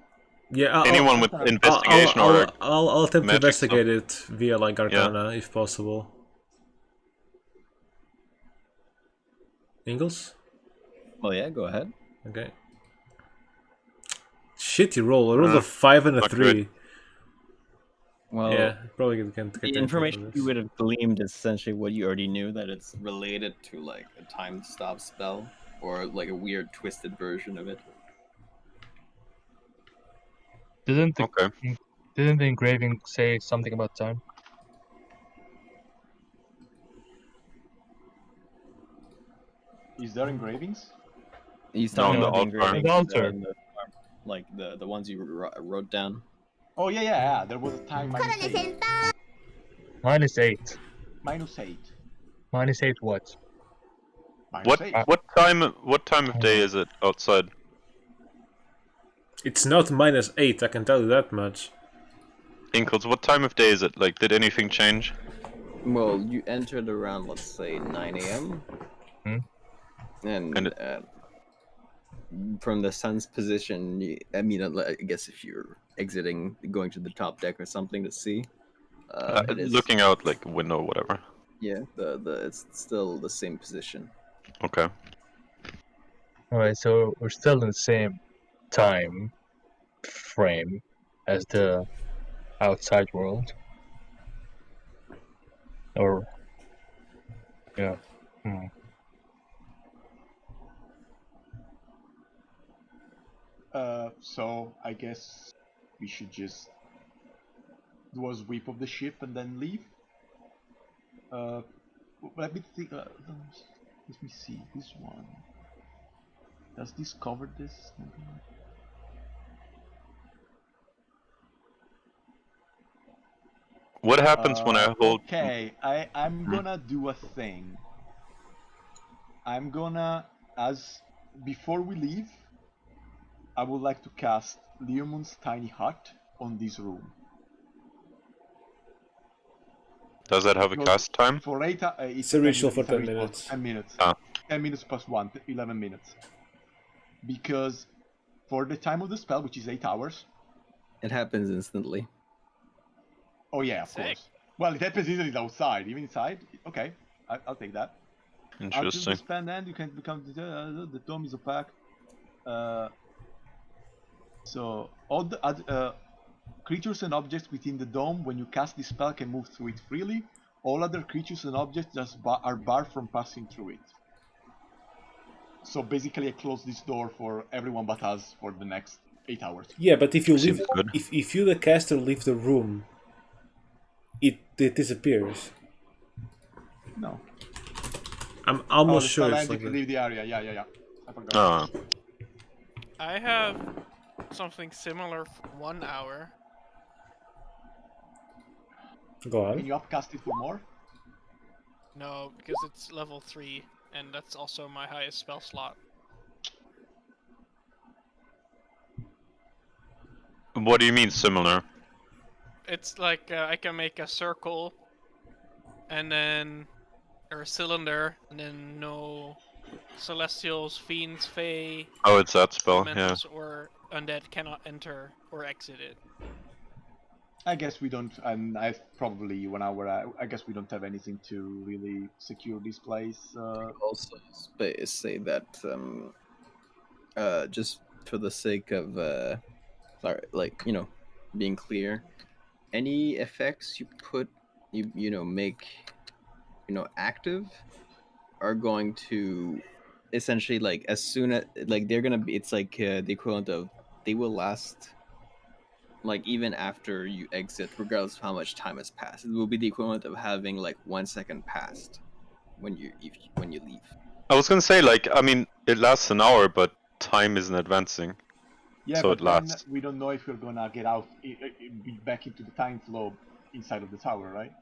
Yeah, anyone with I'll- investigation or I'll attempt to magic investigate it via like Arcana if possible. Ingles? Well, yeah, go ahead. Okay. Shitty roll. I rolled a 5 and a not 3. good. Well, Yeah, probably can't get the anything information from you this. would have gleaned is essentially what you already knew, that it's related to like a time stop spell or like a weird twisted version of it. Didn't the Okay. didn't the engraving say something about time? is there engravings? He's No, talking on the about the altar. engravings On the altar. in the farm, like the ones you wrote down. Oh yeah. There was a time -8. -8. -8. -8 what? -8. What time of day is it outside? It's not -8, I can tell you that much. Inkles, what time of day is it? Like, did anything change? Well, you entered around, let's say, 9 a.m. Hmm? And from the sun's position, I mean, I guess if you're exiting, going to the top deck or something to see, it is, Looking out like a window, whatever. yeah, it's still the same position. Okay. Alright, so we're still in the same time frame as the outside world. Or yeah. So I guess we should just do a sweep of the ship and then leave. Let me think. Let me see. This one. Does this cover this? What happens when I hold? Okay, I'm gonna do a thing. I'm gonna, as before we leave, I would like to cast Leomun's tiny hut on this room. Does that have a Because cast time? For 8 It's a ritual for 10 ritual, minutes. 10 minutes. Ah. 10 minutes plus 1, 11 minutes. Because for the time of the spell, which is 8 hours. It happens instantly. Oh yeah, of Sick. course. Well, it happens easily outside, even inside. Okay, I'll take that. Until Interesting. the spell end, you can become the dome is opaque. So all the creatures and objects within the dome, when you cast this spell, can move through it freely. All other creatures and objects just are barred from passing through it. So basically, I close this door for everyone but us for the next 8 hours. Yeah, but if you Seems leave, good. if you the caster leave the room, it disappears. No. I'm almost the sure spell it's ends like if you that. leave the area. Yeah. I forgot. Ah, I have something similar for 1 hour. Go Can on. you upcast it for more? No, because it's level 3, and that's also my highest spell slot. what do you mean similar? It's like I can make a circle, and then or a cylinder, and then no celestials, fiends, fae, Oh, it's that spell. Yeah. elementals, or undead cannot enter or exit it. I guess we don't, and I probably 1 hour. I guess we don't have anything to really secure this place. Also, say that just for the sake of sorry, like being clear, any effects you put make active are going to essentially, like, as soon as, like, they're gonna be, it's like the equivalent of, they will last like even after you exit, regardless of how much time has passed. It will be the equivalent of having like 1 second passed when you leave. I was gonna say, like, I mean, it lasts an hour, but time isn't advancing. Yeah, So but it then lasts. we don't know if we're gonna get out, back into the time flow inside of the tower, right?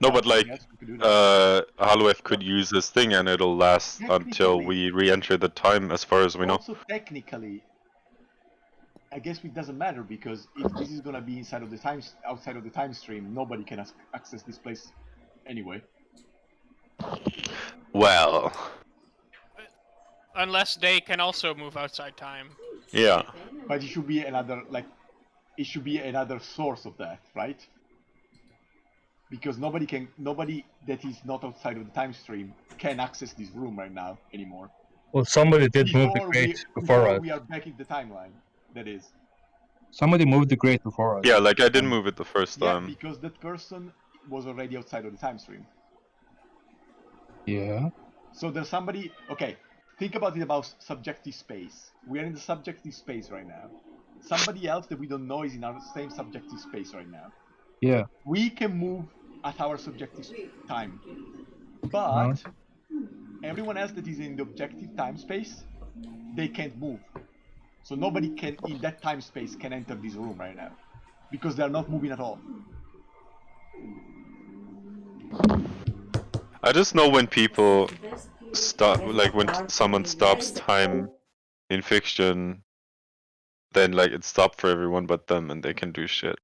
No, Yeah, but like, yes, we could do that. Halueth could use this thing and it'll last until Technically. we re-enter the time, as far as we know. Also, technically, I guess it doesn't matter because if this is gonna be outside of the time stream, nobody can access this place anyway. Well, Unless they can also move outside time. yeah. But it should be another source of that, right? Because nobody that is not outside of the time stream can access this room right now anymore. Well, somebody did move the crate before us. We are back in the timeline. That is. Somebody moved the crate before us. Yeah, like I didn't move it the first Yeah, time. because that person was already outside of the time stream. Yeah. So there's somebody. Okay, think about it about subjective space. We are in the subjective space right now. Somebody else that we don't know is in our same subjective space right now. Yeah. We can move at our subjective time, but everyone else that is in the objective time space, they can't move. So nobody can in that time space can enter this room right now because they are not moving at all. I just know when people stop, like when someone stops time in fiction, then like it stopped for everyone but them, and they can do shit.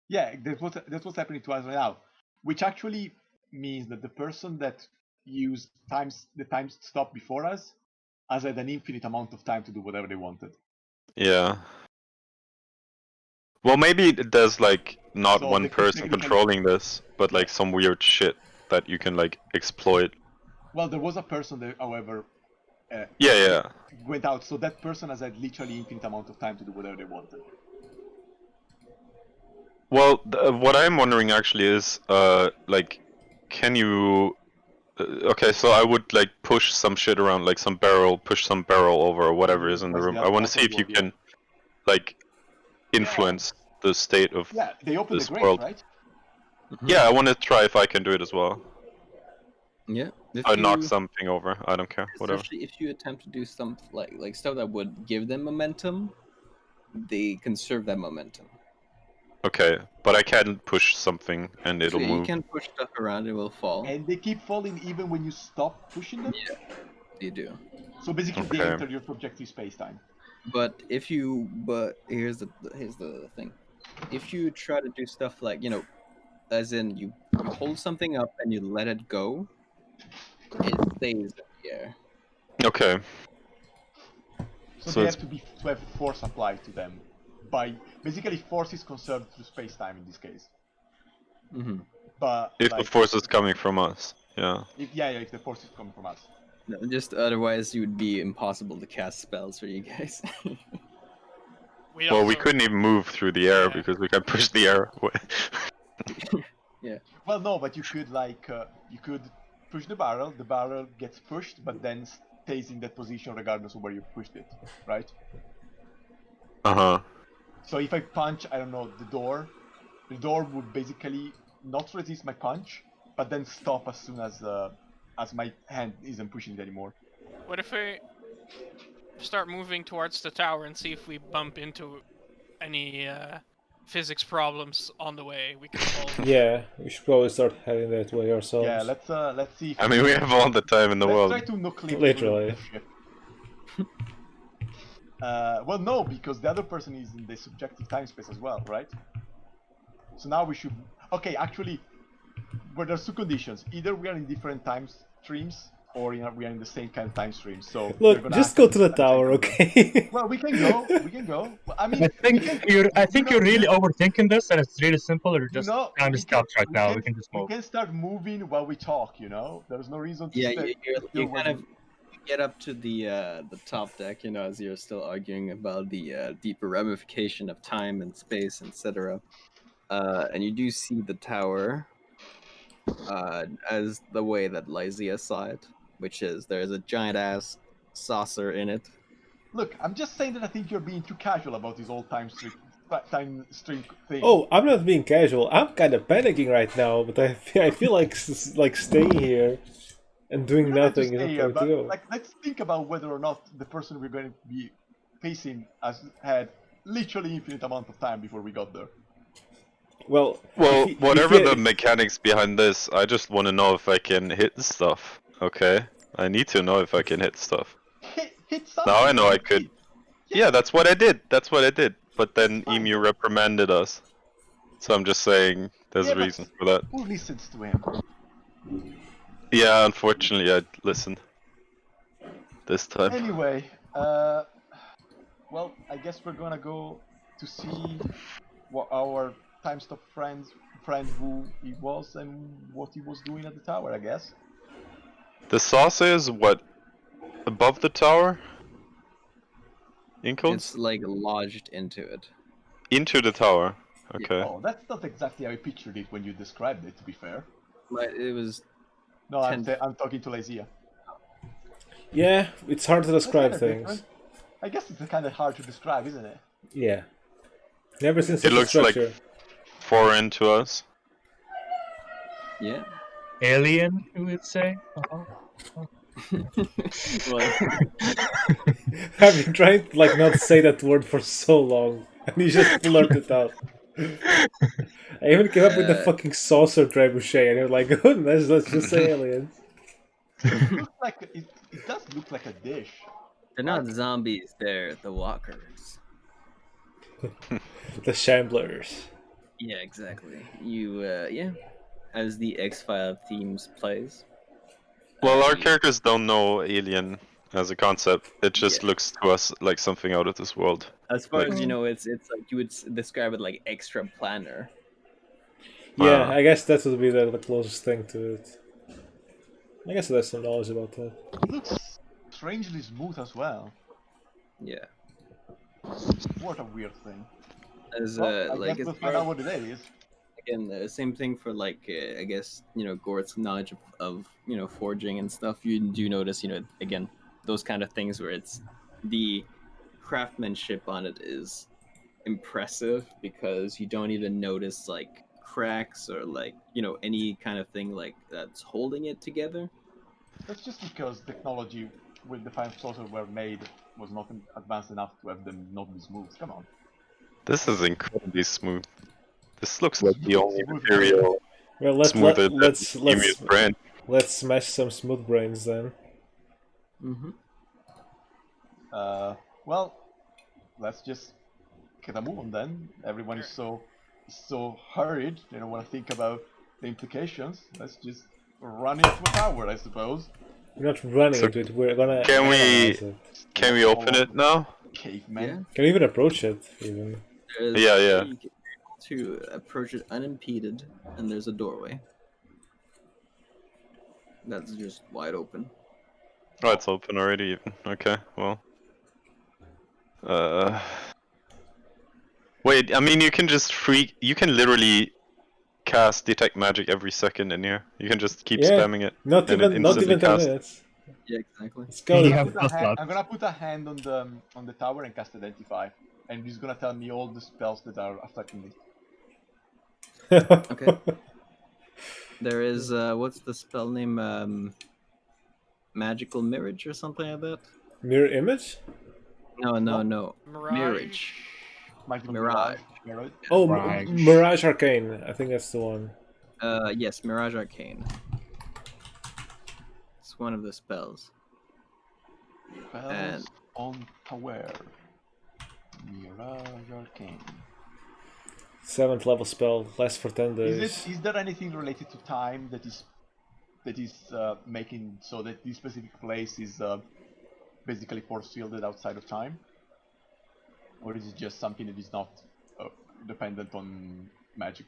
Yeah, that's what's happening to us right now, which actually means that the person that used the time stop before us has had an infinite amount of time to do whatever they wanted. Yeah. Well, maybe there's like not So one they could person technically- controlling this, but like some weird shit that you can like exploit. Well, there was a person that, however, Yeah. went out, so that person has had literally infinite amount of time to do whatever they wanted. Well, what I'm wondering actually is, like, can you? Okay, so I would like push some shit around, like push some barrel over or whatever is in the room. I want to see if you can, like, influence the state of. Yeah, they opened This the grate, world. right? Yeah, I want to try if I can do it as well. Yeah. If I knock you- something over. I don't care. Whatever. Especially if you attempt to do some like stuff that would give them momentum, they conserve that momentum. Okay, but I can push something and it'll So move. you can push stuff around, it will fall. And they keep falling even when you stop pushing them. You do. So basically, they Okay. enter your subjective space-time. But here's the thing. If you try to do stuff like, as in you hold something up and you let it go, it stays in the air. Okay. So, So they it's- have to have force applied to them. Basically, force is conserved through space-time in this case. Mm-hmm. But If the force is coming from us, yeah. if the force is coming from us. No, just otherwise it would be impossible to cast spells for you guys. Well, we couldn't even move through the air because we can push the air away. Well, no, but you could you could push the barrel gets pushed, but then stays in that position regardless of where you pushed it, right? Uh-huh. So if I punch, I don't know, the door would basically not resist my punch, but then stop as soon as my hand isn't pushing it anymore. What if we start moving towards the tower and see if we bump into any physics problems on the way? We can solve. Yeah, we should probably start heading that way ourselves. Yeah, let's see. If I mean, we have all the time in the let's world. try to nuclear Literally. the ship. Well, no, because the other person is in the subjective time space as well, right? So now we should. Okay, actually, but there's two conditions. Either we are in different time streams, or we are in the same kind of time stream. So we're Look, gonna just have go to the tower, okay? Well, we can go. Well, I mean, I think you're really overthinking this, and it's really simple. Or you just know, time we stops right now. can- We can just move. We can start moving while we talk. There's no reason to Yeah, stay. you still kind of get up to the top deck, as you're still arguing about the deeper ramification of time and space, etc. And you do see the tower as the way that Lysea saw it, which is there's a giant ass saucer in it. Look, I'm just saying that I think you're being too casual about this whole time stream thing. Oh, I'm not being casual. I'm kind of panicking right now, but I feel like staying here and doing You don't have to nothing is stay not here, going to go. but let's think about whether or not the person we're going to be facing has had literally infinite amount of time before we got there. Well, Whatever the mechanics behind this, I just want to know if I can hit stuff. Okay, I need to know if I can hit stuff. Hit something. Now I know I could. Yeah, that's what I did. but then Eemew reprimanded us. So I'm just saying there's a but reason for that. Who listens to him? Yeah, unfortunately I listened. This time. Anyway, well, I guess we're gonna go to see what our time stop friend who he was and what he was doing at the tower, I guess. The sauce is what? Above the tower? In codes? It's like lodged into it. Into the tower. Okay. Oh, that's not exactly how I pictured it when you described it, to be fair. But it was. No, I'm talking to Lysea. Yeah, it's hard to describe That's kinda things. different. I guess it's kind of hard to describe, isn't it? Yeah. Never seen It such a looks like structure. foreign to us. Yeah. Alien, you would say? Well, I've been trying to like not say that word for so long, and you just blurted it out. I even came up with the fucking saucer trebuchet, and you're like, goodness, let's just say aliens. It looks like it does look like a dish. they're not zombies, they're the walkers. The Shamblers. Yeah, exactly. You, yeah. As the X-File themes plays. Well, our characters don't know alien as a concept. It just looks to us like something out of this world. As far as you know, it's like you would describe it like extra planner. Yeah, I guess that would be the closest thing to it. I guess there's some knowledge about that. It looks strangely smooth as well. Yeah. What a weird thing. As Well, I like guess as we'll far find out what it is. again, the same thing for like I guess Gorth's knowledge of forging and stuff. You do notice again those kind of things where it's the craftsmanship on it is impressive because you don't even notice like cracks or like any kind of thing like that's holding it together. That's just because technology with the time saucers were made was not advanced enough to have them not be smooth. Come on. This is incredibly smooth. This looks like the only material Well, let's Eemew's brain. let's smash some smooth brains then. Mm-hmm. Well, let's just get a move on then. Everyone is so hurried. They don't want to think about the implications. Let's just run into a tower, I suppose. We're not running So into it. We're gonna. Can analyze it. we open it now? Caveman. Yeah. Can we even approach it? Even. Yeah. You get to approach it unimpeded, and there's a doorway that's just wide open. Oh, it's open already even. Okay, well. Wait, I mean you can just you can literally cast detect magic every second in here. You can just keep spamming it. Not and it even 10 instantly casts. minutes. Yeah, exactly. Let's go. Yeah. I'm gonna put a hand on the tower and cast Identify, and he's gonna tell me all the spells that are affecting it. Okay. There is what's the spell name? Magical Mirage or something like that? Mirror image? No. Mirage. Magical Mirage. Mirage. Oh, Mirage. Mirage Arcane. I think that's the one. Yes, Mirage Arcane. It's one of the spells. Spells And- on tower. Mirage Arcane. 7th level spell, lasts for 10 days. Is there anything related to time that is making so that this specific place is basically force fielded outside of time, or is it just something that is not dependent on magic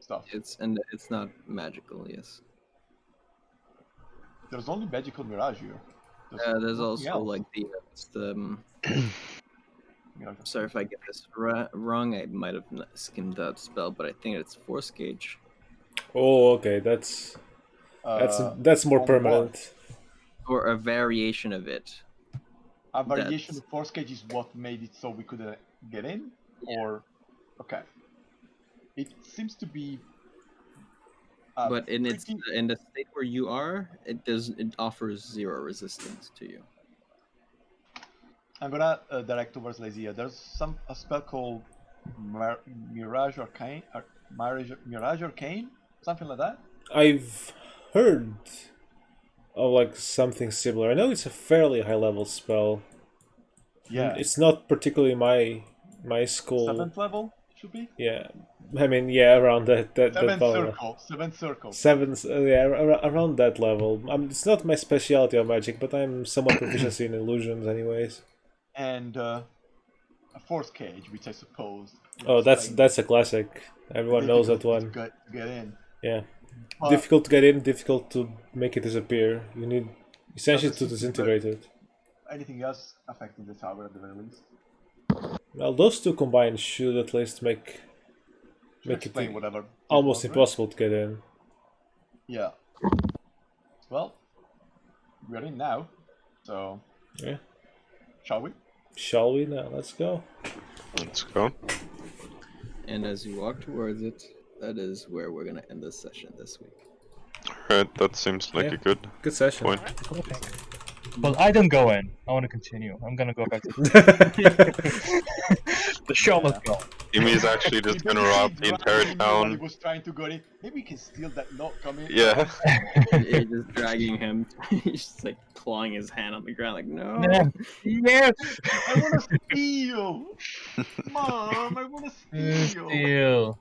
stuff? It's not magical. Yes. There's only magical mirage here. There's nothing also else. like the Mirage. sorry if I get this wrong. I might have skimmed that spell, but I think it's Force Gauge. Oh, okay, that's more on permanent. Or a variation of it. A variation That's- of force cage is what made it so we couldn't get in, or okay. It seems to be. But in its pretty- in the state where you are, it offers 0 resistance to you. I'm gonna direct towards Lysea. There's a spell called Mirage Arcane, Mirage Arcane, something like that. I've heard of like something similar. I know it's a fairly high level spell. Yeah. It's not particularly my My school. 7th level should be. Yeah, I mean, yeah, around that 7th level. circle. 7th circle. Seventh, yeah, around that level. It's not my specialty of magic, but I'm somewhat proficiency in illusions, anyways. And a 4th cage, which I suppose. Oh, is that's a classic. Everyone knows that difficult one. to get in. Yeah, But difficult to get in, difficult to make it disappear. You need essentially That's to a super- disintegrate it. anything else affecting the tower at the very least? Well, those two combined should at least make it Explain whatever. it almost was, right? impossible to get in. Yeah. Well, we're in now, so Yeah. shall we? Shall we now? Let's go. Let's go. And as you walk towards it, that is where we're gonna end this session this week. Alright, that seems like Yeah. a good Good session. point. Well, I didn't go in. I want to continue. I'm gonna go back to the show must go. Eemew's actually just gonna rob the entire While he town. was trying to go in. Maybe we can steal that note. Come in. Yeah. You're just dragging him. He's just like clawing his hand on the ground, like no. Yeah. I want to steal. Mom, I want to steal. Steal.